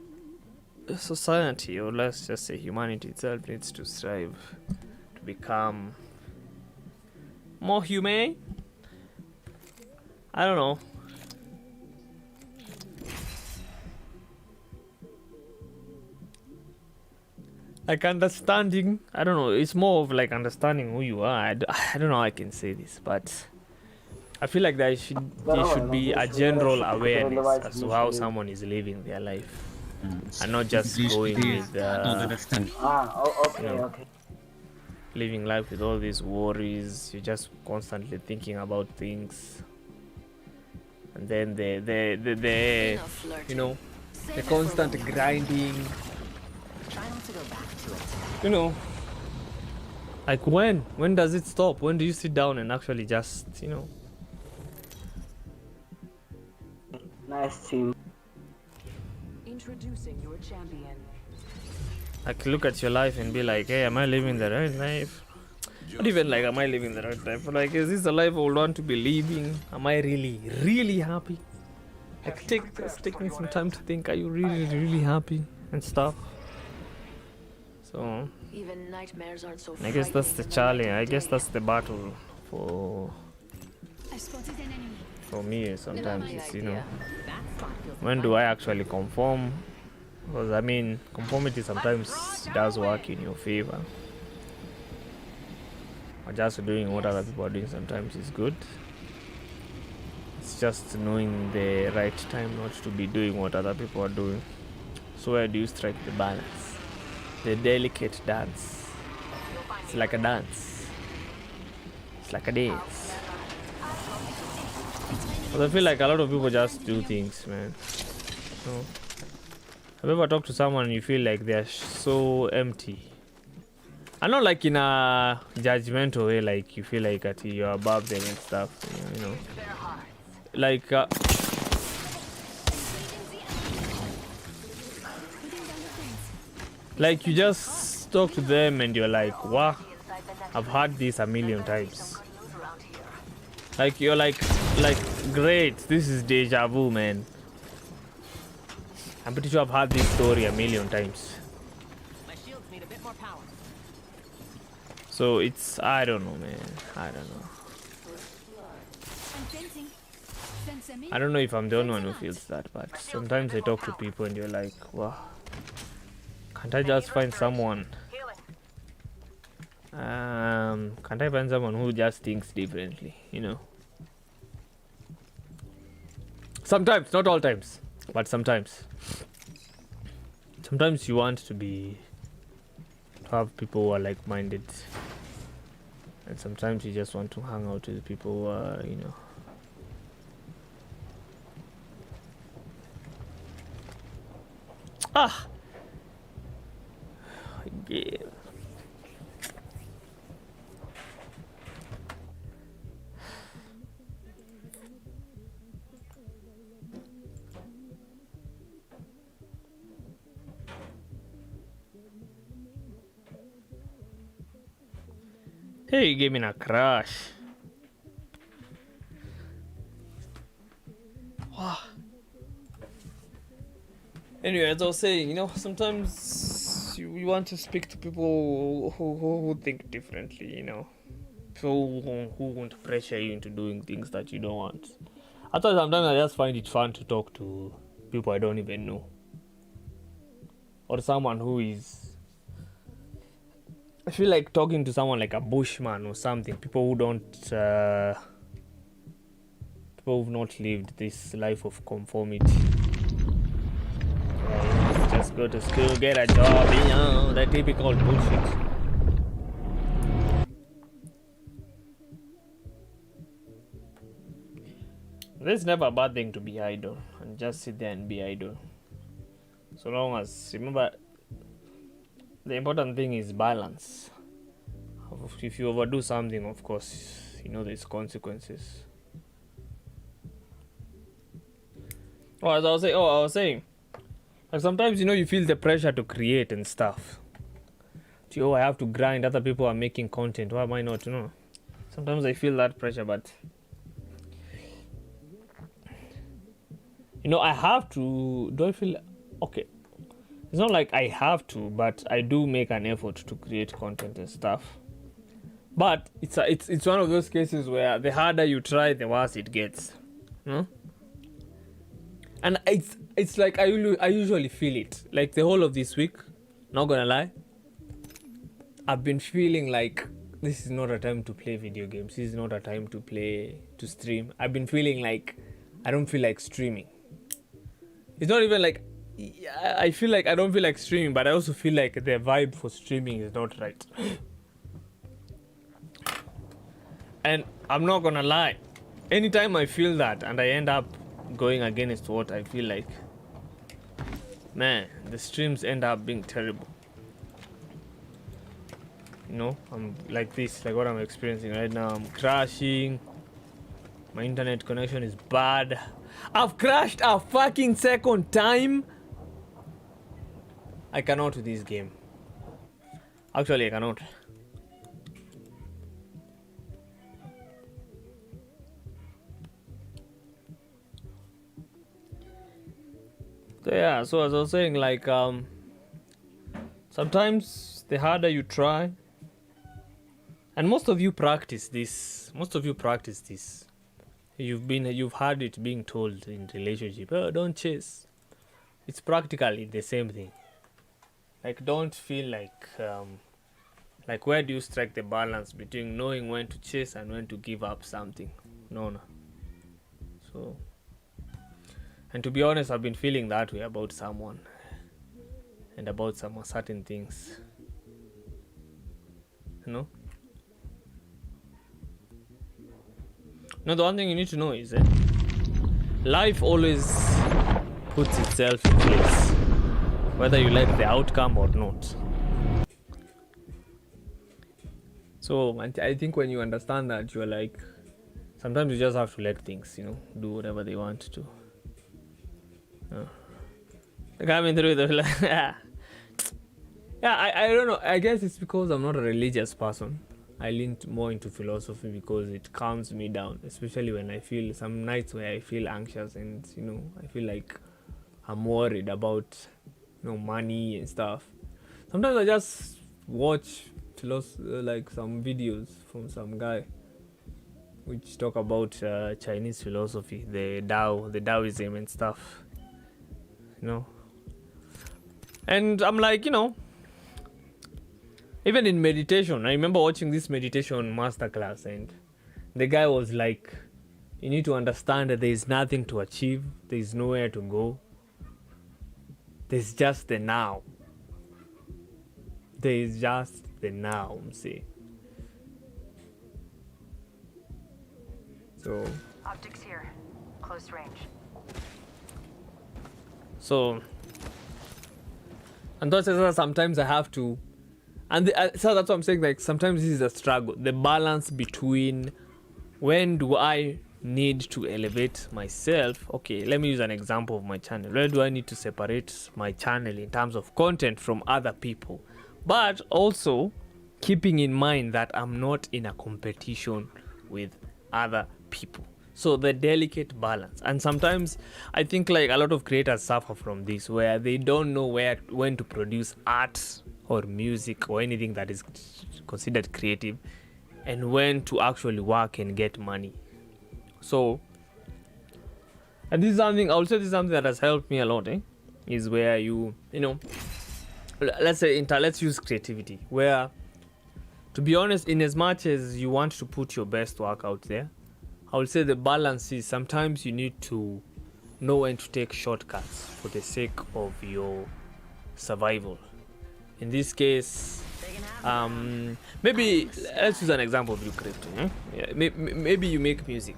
society, or let's just say humanity itself, needs to strive to become more humane. I don't know. Like understanding, I don't know, it's more of like understanding who you are. I don't know how I can say this, but I feel like there should be a general awareness as to how someone is living their life, and not just going with living life with all these worries. You're just constantly thinking about things, and then the Enough flirting. you know, the constant grinding. You know, like when does it stop? When do you sit down and actually just, you know? Nice team. Introducing your champion. Like look at your life and be like, hey, am I living the right life? Not even like, am I living the right life? Like, is this the life I would want to be living? Am I really happy? Like, take me some time to think, are you really happy and stuff? So, Even nightmares aren't so I guess that's the challenge. I guess that's the battle for I spotted an enemy. for me sometimes. Is, you know, when do I actually conform? Because I mean, conformity sometimes does work in your favor. Or just doing what other people are doing sometimes is good. It's just knowing the right time not to be doing what other people are doing. So where do you strike the balance? The delicate dance. It's like a dance. It's like a dance. But I feel like a lot of people just do things, man. You know? Have you ever talked to someone and you feel like they're so empty? I'm not like in a judgmental way, like you feel like you're above them and stuff, you know. Like, like you just talk to them and you're like, wow, I've heard this a million times. Like you're like great, this is deja vu, man. I'm pretty sure I've heard this story a million times. My shields need a bit more power. So it's, I don't know, man. I don't know. I'm fencing. Fence them in. I don't know if I'm the only one who feels that, but sometimes I talk to people and you're like, wow, can't I just find someone? Can't I find someone who just thinks differently, you know? Sometimes, not all times, but sometimes. Sometimes you want to have people who are like-minded, and sometimes you just want to hang out with people who are, you know. Ah! Yeah. Hey, you gave me a crash. Wow. Anyway, as I was saying, you know, sometimes you want to speak to people who think differently, you know. People who won't pressure you into doing things that you don't want. I thought sometimes I just find it fun to talk to people I don't even know. Or someone who is... I feel like talking to someone like a bushman or something. People who don't... people who've not lived this life of conformity. Just go to school, get a job, you know, that typical bullshit. There's never a bad thing to be idle and just sit there and be idle. So long as, remember, the important thing is balance. If you overdo something, of course, you know there's consequences. As I was saying, like sometimes, you know, you feel the pressure to create and stuff. Oh, I have to grind. Other people are making content. Why am I not? You know, sometimes I feel that pressure, but you know, I have to. Do I feel okay? It's not like I have to, but I do make an effort to create content and stuff. But it's one of those cases where the harder you try, the worse it gets. You know? And it's like I usually feel it. Like the whole of this week, not gonna lie, I've been feeling like this is not a time to play video games. This is not a time to stream. I've been feeling like I don't feel like streaming. It's not even like I feel like I don't feel like streaming, but I also feel like the vibe for streaming is not right. And I'm not gonna lie, anytime I feel that and I end up going against what I feel like, man, the streams end up being terrible. You know, I'm like this, like what I'm experiencing right now. I'm crashing. My internet connection is bad. I've crashed a fucking second time. I cannot with this game. Actually, I cannot. So yeah, so as I was saying, like sometimes the harder you try, and most of you practice this. You've heard it being told in relationship, oh, don't chase. It's practically the same thing. Like, don't feel like where do you strike the balance between knowing when to chase and when to give up something? No. So, and to be honest, I've been feeling that way about someone and about some certain things. You know? No, the one thing you need to know is that life always puts itself in place, whether you like the outcome or not. So I think when you understand that, you're like, sometimes you just have to let things, you know, do whatever they want to. Like I don't know. I guess it's because I'm not a religious person. I lean more into philosophy because it calms me down, especially when I feel some nights where I feel anxious and, you know, I feel like I'm worried about, you know, money and stuff. Sometimes I just watch like some videos from some guy which talk about Chinese philosophy, the Taoism and stuff, you know. And I'm like, you know, even in meditation, I remember watching this meditation masterclass, and the guy was like, you need to understand that there is nothing to achieve, there is nowhere to go, there's just the now. There is just the now, see. So Optics here. Close range. So, and that's sometimes I have to, and so that's what I'm saying, like sometimes this is a struggle, the balance between when do I need to elevate myself. Okay, let me use an example of my channel. Where do I need to separate my channel in terms of content from other people, but also keeping in mind that I'm not in a competition with other people. So the delicate balance. And sometimes I think like a lot of creators suffer from this, where they don't know when to produce art or music or anything that is considered creative, and when to actually work and get money. So, and this is something, I would say this is something that has helped me a lot, is where you know, let's use creativity, where, to be honest, in as much as you want to put your best work out there, I would say the balance is sometimes you need to know when to take shortcuts for the sake of your survival. In this case, maybe let's use an example of you, Crypto. Yeah, maybe you make music.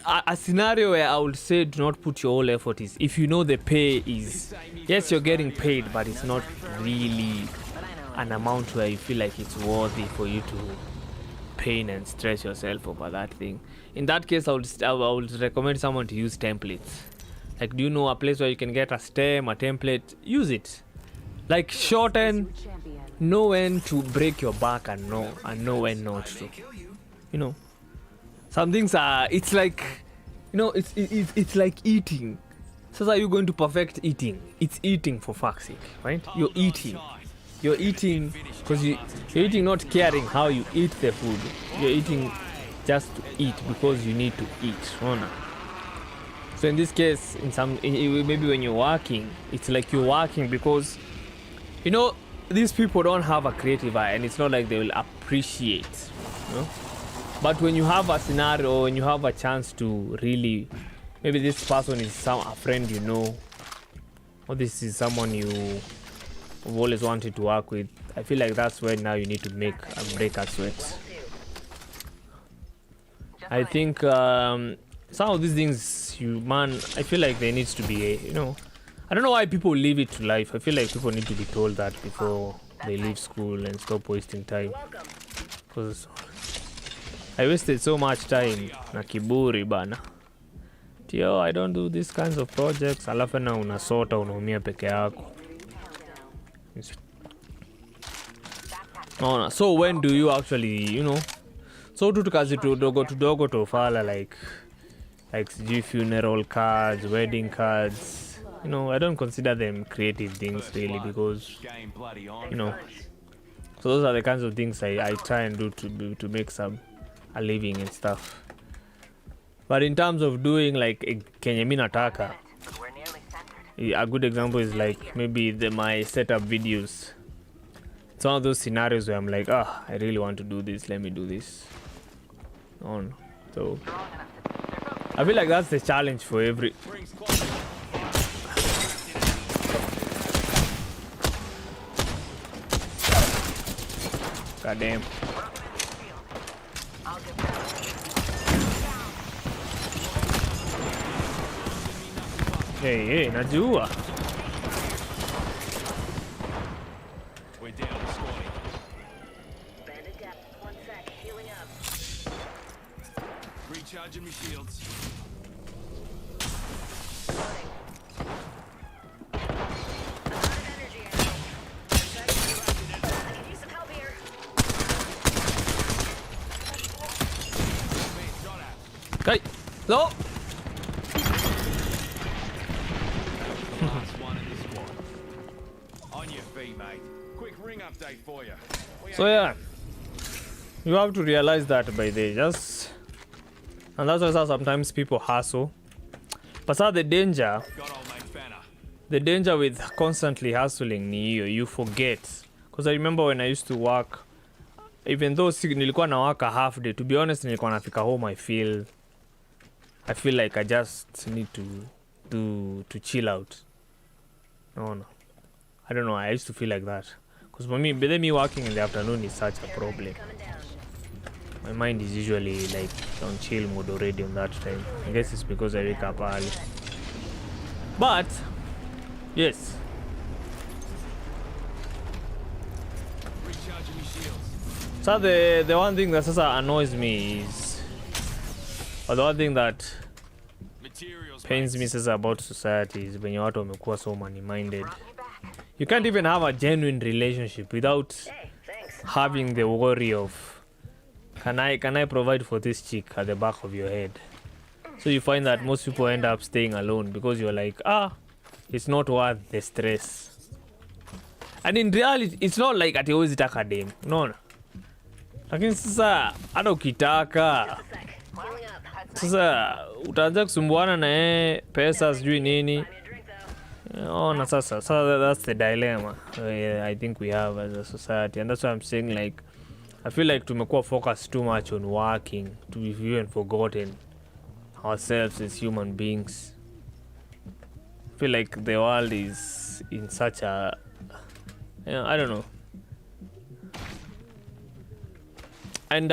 A scenario where I would say do not put your whole effort is if you know the pay is, yes, you're getting paid, but it's not really an amount where you feel like it's worthy for you to pain and stress yourself over that thing. In that case, I would recommend someone to use templates. Like, do you know a place where you can get a stem, a template? Use it. Like, shorten, know when to break your back and know when not to. You know, some things are, it's like, you know, it's like eating. So are you going to perfect eating? It's eating, for fuck's sake, right? You're eating because you're eating not caring how you eat the food. You're eating just to eat because you need to eat. So in this case, maybe when you're working, it's like you're working because, you know, these people don't have a creative eye, and it's not like they will appreciate, you know. But when you have a scenario, when you have a chance to really, maybe this person is a friend you know, or this is someone you've always wanted to work with, I feel like that's when now you need to make a break a sweat. I think some of these things, I feel like there needs to be a, you know, I don't know why people leave it to life. I feel like people need to be told that before they leave school and stop wasting time. Because I wasted so much time na kiburi bana. Tio, I don't do these kinds of projects. Alafu na unasota unaumia peke yako. No. So when do you actually, you know, so tu tukazi tudogo tofala like sijui funeral cards, wedding cards. You know, I don't consider them creative things really because, you know, so those are the kinds of things I try and do to make a living and stuff. But in terms of doing like kenye mi nataka, a good example is like maybe my setup videos. It's one of those scenarios where I'm like, I really want to do this, let me do this. No. So I feel like that's the challenge for every. God damn. Hey, najua. We're down, squad. Bandit down. 1 sec. Healing up. Recharging my shields. Okay, no. Last one in the squad. On your feet, mate. Quick ring update for you. So yeah, you have to realize that by the just, and that's why sometimes people hustle. But so the danger with constantly hustling ni you forget. Because I remember when I used to work, even though nilikuwa na work a half day, to be honest nilikuwa nafika home I feel like I just need to chill out. No. I don't know, I used to feel like that. Because for me, me working in the afternoon is such a problem. My mind is usually like on chill mode already on that time. I guess it's because I wake up early. But, yes. So the one thing that annoys me is, or the one thing that pains me about society is when watu wamekuwa so money-minded. You can't even have a genuine relationship without having the worry of, can I provide for this chick at the back of your head? So you find that most people end up staying alone because you're like, it's not worth the stress. And in reality, it's not like ati always itaka dem. No. Lakini sasa hata ukitaka sasa utaanza kusumbuana na pesa sijui nini. Na sasa that's the dilemma I think we have as a society, and that's why I'm saying like I feel like tumekuwa focused too much on working to be even forgotten ourselves as human beings. I feel like the world is in such a, I don't know. And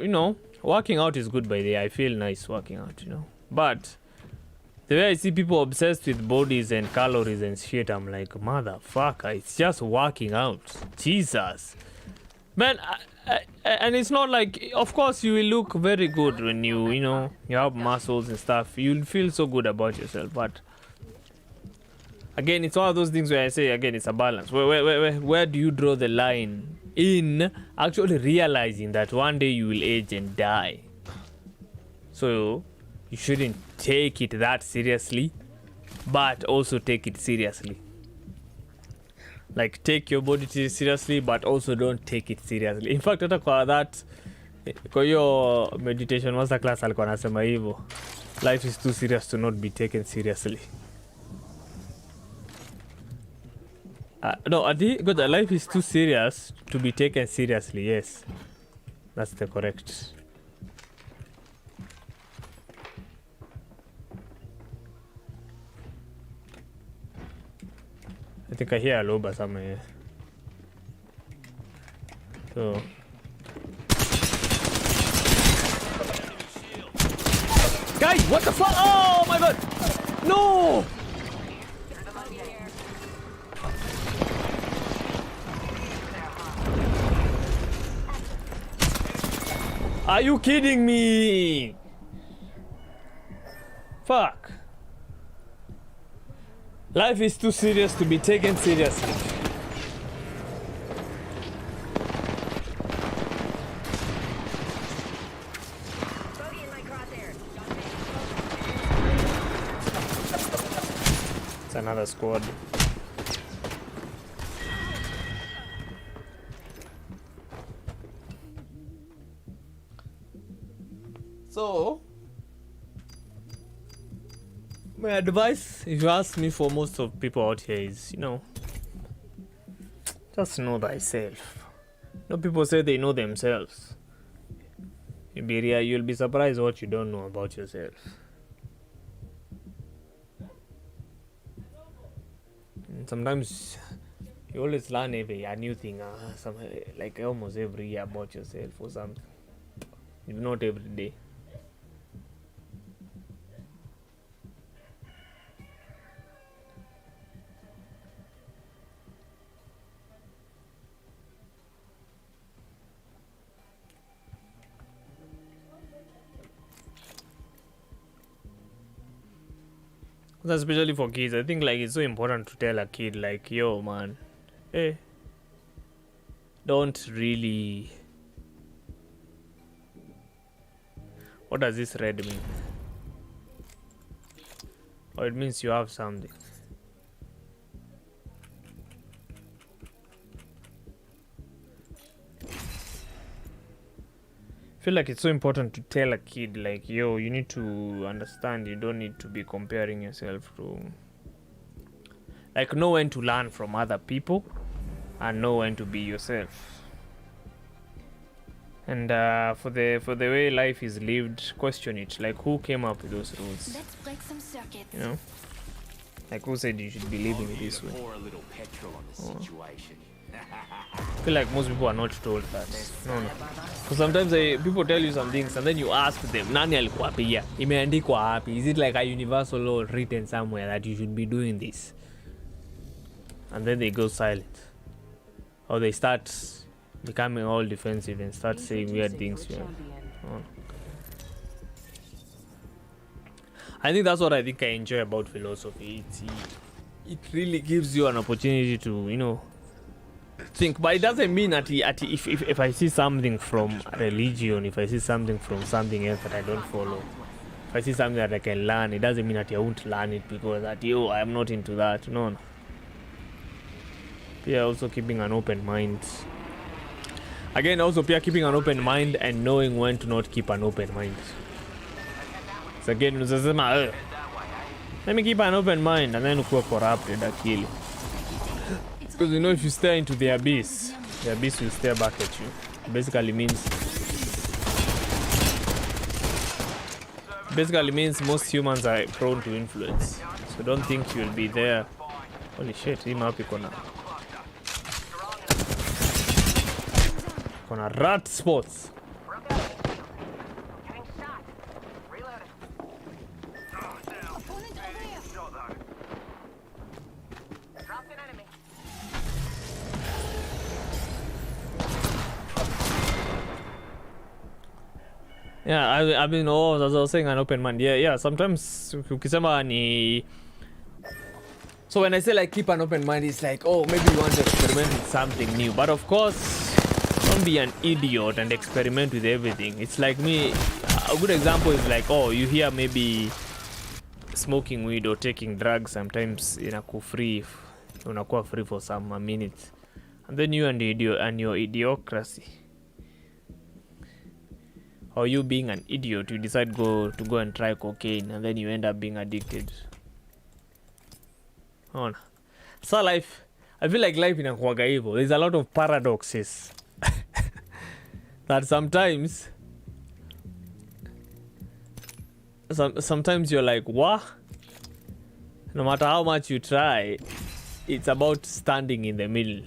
you know, working out is good by the way. I feel nice working out, you know. But the way I see people obsessed with bodies and calories and shit, I'm like, motherfucker, it's just working out. Jesus. Man, and it's not like, of course you will look very good when you know, you have muscles and stuff. You'll feel so good about yourself. But again, it's one of those things where I say, again, it's a balance. Where do you draw the line in actually realizing that one day you will age and die? So you shouldn't take it that seriously, but also take it seriously. Like, take your body seriously, but also don't take it seriously. In fact, hata kwa that, kwa hiyo meditation master class alikuwa anasema hivyo, life is too serious to not be taken seriously. No, I think life is too serious to be taken seriously. Yes, that's the correct. I think I hear a loba somewhere. So. Guys, what the fuck? Oh my god! No! Are you kidding me? Fuck. Life is too serious to be taken seriously. Bogey in my crosshairs. It's another squad. So, my advice, if you ask me, for most of people out here is, just know thyself. People say they know themselves. You'll be surprised what you don't know about yourself. And sometimes you always learn a new thing, like almost every year about yourself or something. If not every day. Especially for kids, I think like it's so important to tell a kid like, yo man, hey, don't really. What does this red mean? Oh, it means you have something. I feel like it's so important to tell a kid like, yo, you need to understand, you don't need to be comparing yourself to, like, know when to learn from other people and know when to be yourself. And for the way life is lived, question it, like, who came up with those rules? Let's break some circuits. Like, who said you should be living this way? Pour a little petrol on the situation. I feel like most people are not told that. No. Because sometimes people tell you some things and then you ask them, nani alikuwa pia? Imeandikwa wapi? Is it like a universal law written somewhere that you should be doing this? And then they go silent. Or they start becoming all defensive and start saying weird things. I think that's what I enjoy about philosophy. It really gives you an opportunity to, think, but it doesn't mean that if I see something from religion, if I see something from something else that I don't follow, if I see something that I can learn, it doesn't mean that I won't learn it because that I'm not into that. No. Yeah, also keeping an open mind. Again, also keeping an open mind and knowing when to not keep an open mind. So again, let me keep an open mind and then go corrupted akili. Because if you stare into the abyss will stare back at you. Basically means most humans are prone to influence. So don't think you'll be there. Holy shit, hii map iko na rat spots. Yeah, I mean, as I was saying, an open mind. Yeah. Sometimes, ukisema ni. So when I say like keep an open mind, it's like, oh, maybe you want to experiment with something new. But of course, don't be an idiot and experiment with everything. It's like me. A good example is like, oh, you hear maybe smoking weed or taking drugs. Sometimes unakuwa free for some minutes, and then you and your idiocracy. Or you being an idiot, you decide to go and try cocaine, and then you end up being addicted. Oh, no. So life, I feel like life inakuwaga hivyo. There's a lot of paradoxes that sometimes you're like, what? No matter how much you try, it's about standing in the middle,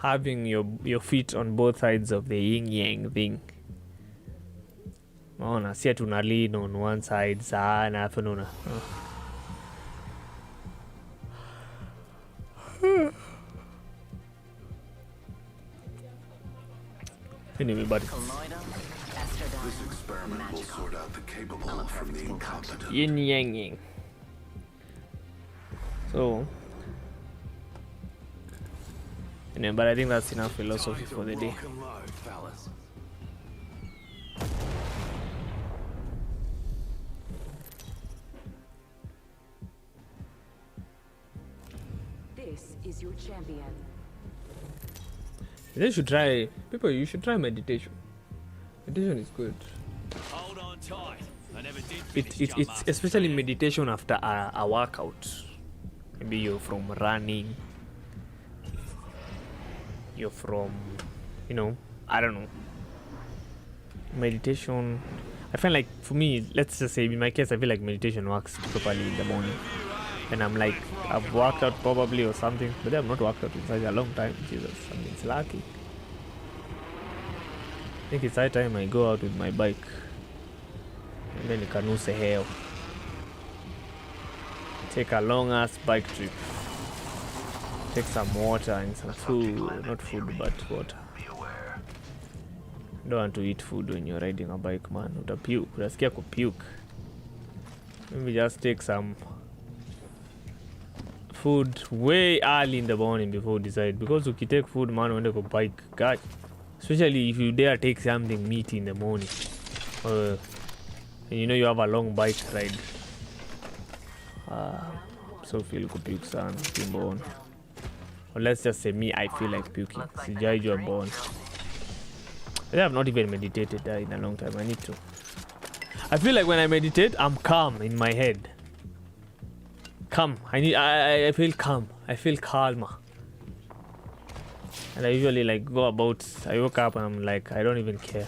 having your feet on both sides of the yin yang thing. Ona si tuna lean on one side sana afu nuna. Anyway, but This experiment will sort out the capable from the incompetent. Yin yang yang. So, but I think that's enough philosophy for the day. This is your champion. You should try, people. You should try meditation. Meditation is good. Hold on tight. I never did It's especially meditation after a workout. Maybe you're from running. You're from, I don't know. Meditation. I feel like for me, let's just say in my case, I feel like meditation works properly in the morning. And I'm like, I've worked out probably or something, but I've not worked out in such a long time. Jesus, I mean, it's lucky. I think it's high time I go out with my bike. And then you can use hell. Take a long ass bike trip. Take some water and some food. Not food, but water. Don't want to eat food when you're riding a bike, man. Utapuke. Utasikia kupuke. Maybe just take some food way early in the morning before you decide, because if you take food, man, when you go bike, God, especially if you dare take something meaty in the morning, and you have a long bike ride, so feel good puke son born. Or let's just say me, I feel like puking. Sijai you are born. I have not even meditated in a long time. I need to. I feel like when I meditate, I'm calm in my head. Calm. I feel calm. I feel calmer. And I usually like go about. I wake up and I'm like, I don't even care.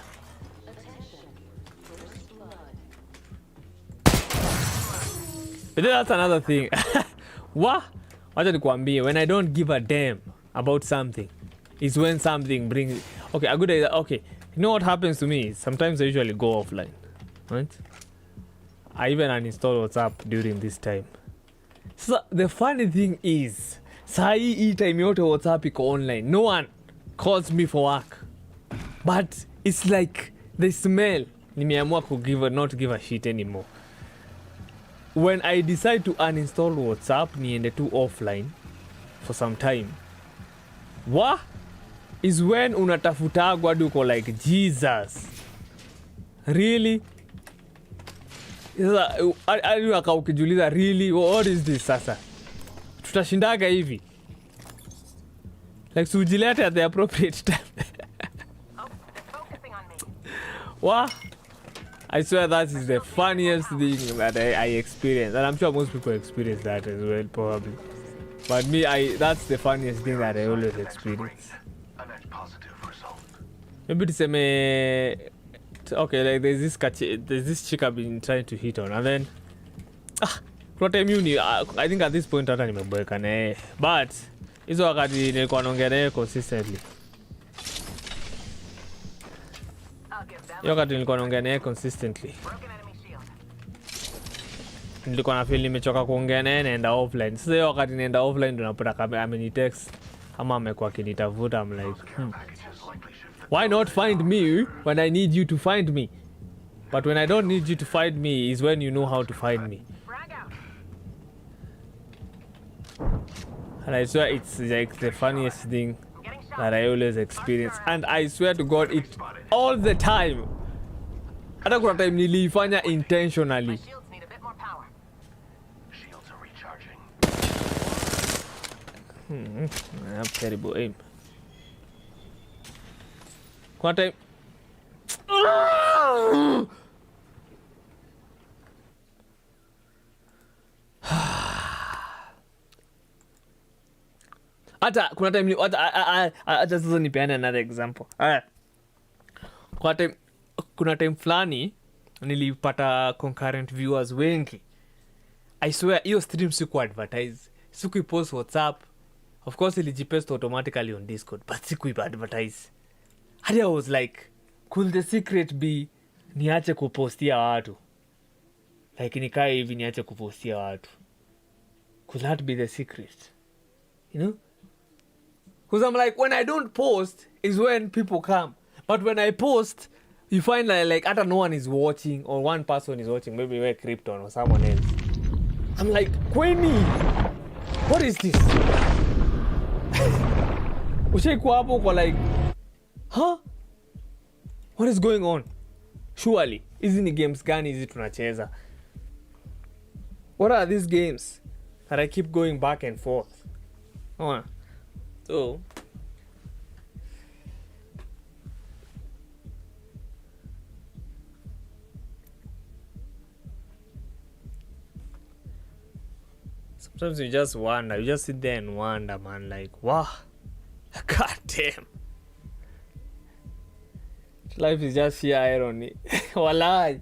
But that's another thing. What? When I don't give a damn about something, is when something brings. Okay, a good idea. Okay, you know what happens to me? Sometimes I usually go offline, right? I even uninstall WhatsApp during this time. So the funny thing is, sai time yote WhatsApp iko online. No one calls me for work, but it's like the smell. Nimeamua not give a shit anymore. When I decide to uninstall WhatsApp, niende tu offline for some time. What is when unatafutagwa duko like Jesus? Really? Sasa ukijiuliza really, what is this sasa? Tutashindaga hivi. Like sujilete at the appropriate time. What? I swear that is the funniest thing that I experience, and I'm sure most people experience that as well, probably. But me, that's the funniest thing that I always experience. A net positive result. Maybe to say, okay, like there's this chick I've been trying to hit on, and then I think at this point hata nimeboeka naye, but hizo wakati nilikuwa naongea naye consistently. Wakati nilikuwa naongea naye consistently, nilikuwa na feel nimechoka kuongea naye, naenda offline. Sasa hiyo wakati naenda offline ndo napata kama amenitext ama amekuwa akinitafuta. I'm like, why not find me when I need you to find me? But when I don't need you to find me is when you know how to find me. And I swear it's like the funniest thing that I always experience, and I swear to God it all the time. Hata kuna time nilifanya intentionally. Shields are recharging. I have terrible aim. Kuna time hata kuna time hata sasa nipeane another example. Kuna time fulani nilipata concurrent viewers wengi. I swear hiyo stream siku advertise, siku post WhatsApp. Of course ilijipost automatically on Discord, but siku advertise. And I was like, could the secret be niache kupostia watu? Like nikae hivi niache kupostia watu. Could that be the secret? You know? Because I'm like, when I don't post is when people come. But when I post, you find like hata no one is watching or one person is watching, maybe we're Krypton or someone else. I'm like, Kweni, what is this? Ushaikuwa hapo kwa like, huh? What is going on? Surely, hizi ni games gani hizi tunacheza? What are these games that I keep going back and forth? Oh, so sometimes you just wonder, you just sit there and wonder, man, like, wow, god damn. Life is just sheer irony. Walai.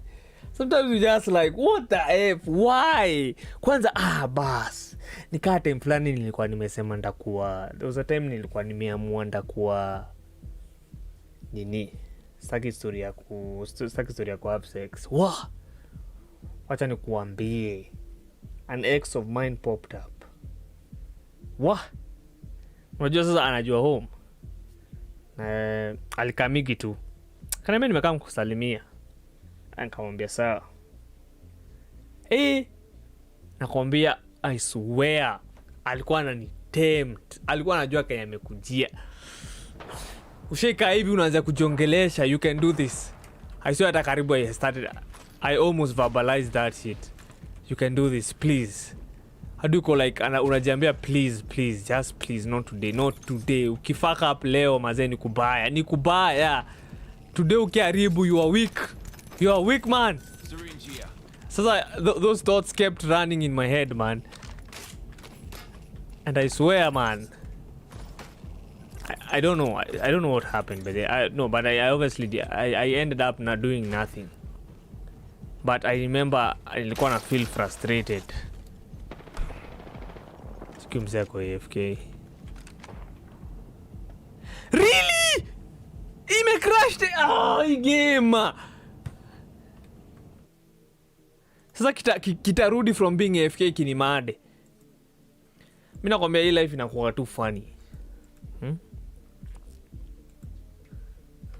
Sometimes you just like, what the F? Why? Kwanza, bas. Nikaa time fulani nilikuwa nimesema ndakuwa. There was a time nilikuwa nimeamua ndakuwa nini? Sitaki story ya ku have sex. Wah! Wacha nikuambie. An ex of mine popped up. Wah! Unajua sasa anajua home. Alikamigi tu. Kana mimi nimekaa mkusalimia. Nikamwambia sawa. Nakwambia I swear alikuwa ananitempt. Alikuwa anajua kaya amekujia. Ushika hivi unaanza kujiongelesha, you can do this. I swear hata karibu I started, I almost verbalized that shit. You can do this, please. Haduko like unajiambia please, just please, not today. Ukifaka up leo mazee ni kubaya. Today ukiharibu, you are weak man. Sasa those thoughts kept running in my head, man. And I swear, man, I don't know. I don't know what happened, but I obviously I ended up not doing nothing. But I remember nilikuwa na feel frustrated. Sikimzea kwa AFK. Really? Ime crashed hii game. Sasa kitarudi from being AFK kinimade. Mimi nakwambia hii life inakuwa too funny.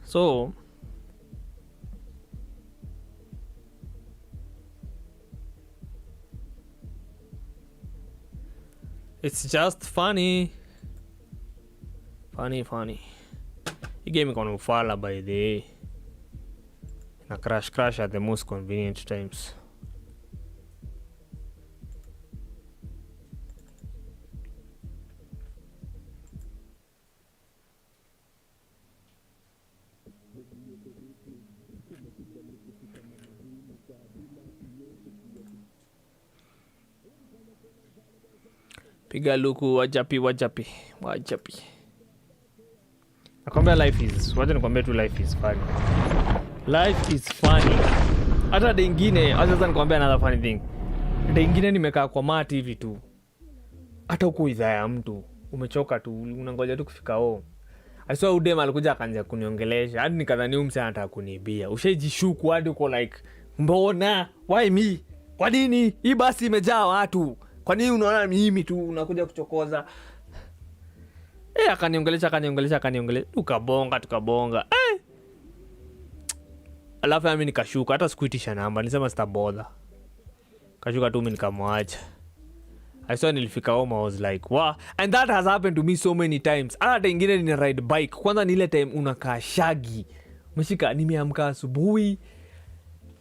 So it's just funny. Hii game iko na ufala by the way. Na crash at the most convenient times. Piga luku wajapi. Nakwambia life is funny. Life is funny. Hata dengine, sasa nikwambia another funny thing. Dengine nimekaa kwa mat hivi tu. Hata uko idhaa ya mtu, umechoka tu, unangoja tu kufika home. I saw udem alikuja akaanza kuniongelesha, hadi nikadhani umse anataka kunibia. Ushajishuku hadi uko like, mbona? Why me? Kwa nini? Hii basi imejaa watu. Kwa nini unaona mimi tu unakuja kuchokoza? Akaniongelesha. Tukabonga. Alafu mimi nikashuka, hata sikuitisha namba, nilisema sitabother. Kashuka tu mimi nikamwacha. I saw nilifika home, I was like, wow. And that has happened to me so many times. Hata ingine ni ride bike. Kwanza ni ile time unakaa shagi. Umeshika, nimeamka asubuhi,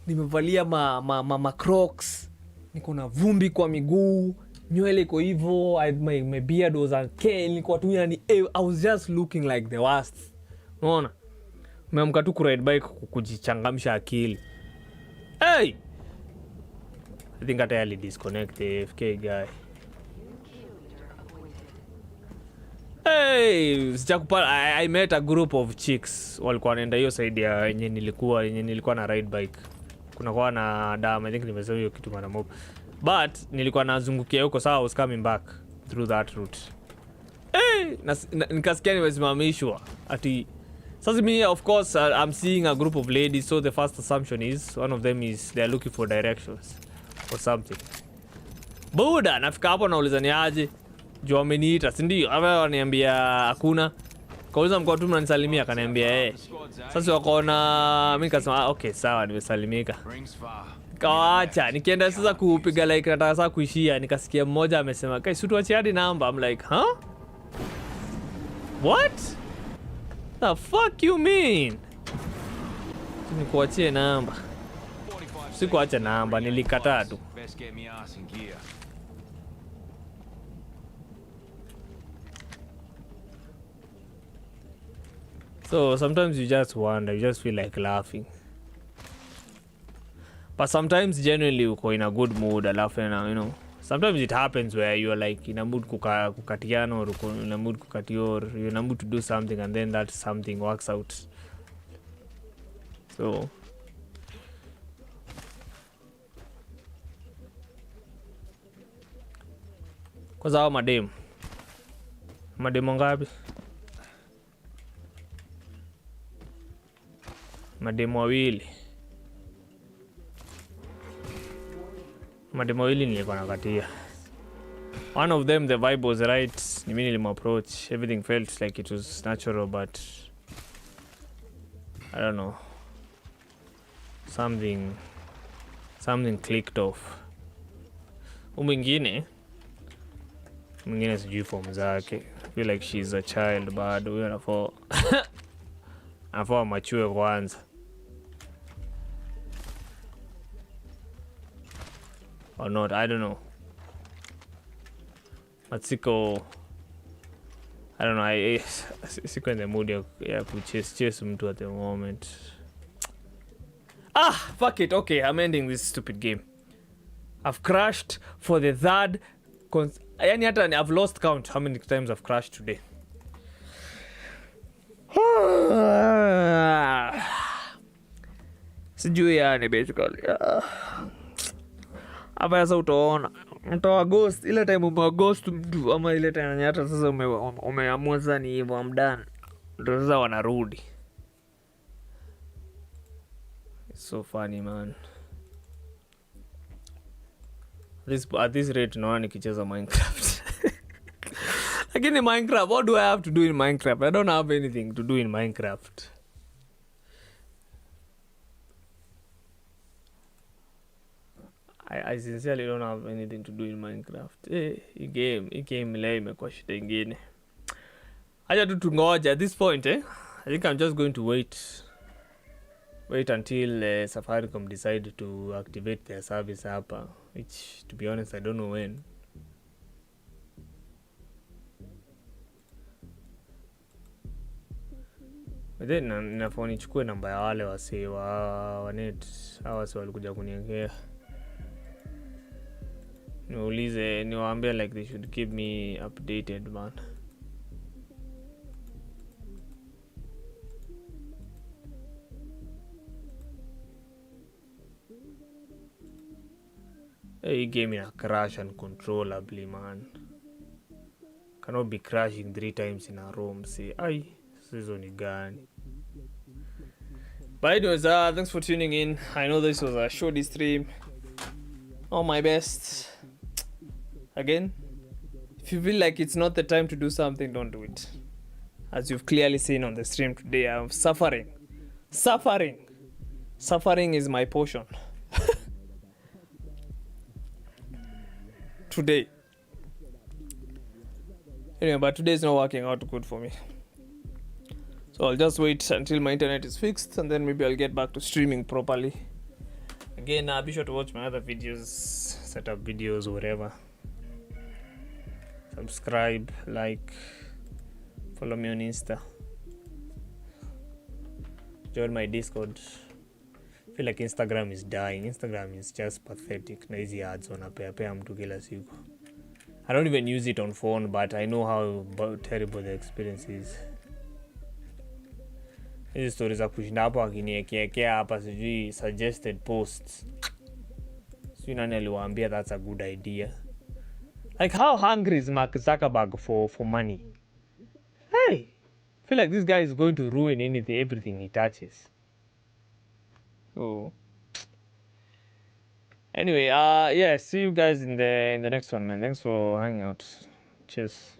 nimevalia ma Crocs. Niko na vumbi kwa miguu, nywele iko hivyo, my beard was unkempt, nilikuwa tu yani I was just looking like the worst. Unaona? Nimeamka tu ku ride bike kujichangamsha akili. I think I really disconnect the AFK guy. I met a group of chicks. Walikuwa wanaenda hiyo side ya yenye nilikuwa na ride bike. Kuna kwa na dam, I think nimesema hiyo kitu mara moja. But nilikuwa nazungukia huko, so I was coming back through that route. Nikasikia nimesimamishwa. Ati sasa mimi of course I'm seeing a group of ladies, so the first assumption is one of them is they're looking for directions or something. Buda, nafika hapo nauliza ni aje? Juu ameniita, si ndio? Aba waniambia hakuna. Kauliza mko tu mnanisalimia, akaniambia sasa wakaona, mimi nikasema okay sawa nimesalimika. Kawaacha nikienda sasa kupiga like nataka sasa kuishia, nikasikia mmoja amesema kai si tuachie hadi namba. I'm like huh? What the fuck you mean? Nikuachie namba? Sikuacha namba, nilikataa tu. So sometimes you just wonder, you just feel like laughing. But sometimes genuinely uko in a good mood, alafu you know. Sometimes it happens where you are like in a mood kukatiana, or in a mood kukatio, or you're in a mood to do something and then that something works out. So kwanza hao mademu ngapi? Mademu wawili nilikuwa nakatia. One of them the vibe was right, ni mimi nilimapproach, everything felt like it was natural, but I don't know, something clicked off. Mwingine sijui form zake, I feel like she's a child bado, huyo anafaa machue kwanza. Or not, I don't know. But siko, I don't know, siko in the mood ya kuchase mtu at the moment. Fuck it, okay, I'm ending this stupid game. I've crashed for the third yani hata I've lost count how many times I've crashed today. Sijui yani basically. Hapa sasa utaona mtoa ghost ile time umewa ghost mtu, ama ile time hata sasa umeamua sasa ni hivyo I'm done, ndio sasa wanarudi. It's so funny man. At this rate naona nikicheza Minecraft. Lakini Minecraft, what do I have to do in Minecraft? I don't have anything to do in Minecraft. I sincerely don't have anything to do in Minecraft. Hii game leo imekuwa shida ingine. Acha tu tungoja at this point I think I'm just going to wait until Safaricom decide to activate their service hapa, which to be honest I don't know when. But then nafaa nichukue namba ya wale wase wa net, hawa wase walikuja kuniongea. Niulize, niwaambie like they should keep me updated man. Hey, game in a crash uncontrollably man. Cannot be crashing 3 times in a row. See, season gani. But anyways, thanks for tuning in. I know this was a short stream. All my best. Again, if you feel like it's not the time to do something, don't do it. As you've clearly seen on the stream today, I'm suffering. Suffering is my portion. Today. Anyway, but today is not working out good for me. So I'll just wait until my internet is fixed, and then maybe I'll get back to streaming properly. Again, be sure to watch my other videos, setup videos, whatever. Subscribe, like, follow me on Insta. Join my Discord. I feel like Instagram is dying. Instagram is just pathetic. Na hizi ads wanapea mtu kila siku. I don't even use it on phone, but I know how terrible the experience is. Hizi stories za kushinda hapo akiniekea hapa sijui suggested posts. Sijui nani aliwaambia that's a good idea. Like how hungry is Mark Zuckerberg for money? Hey, I feel like this guy is going to ruin everything he touches. So anyway, see you guys in the next one, man. Thanks for hanging out. Cheers.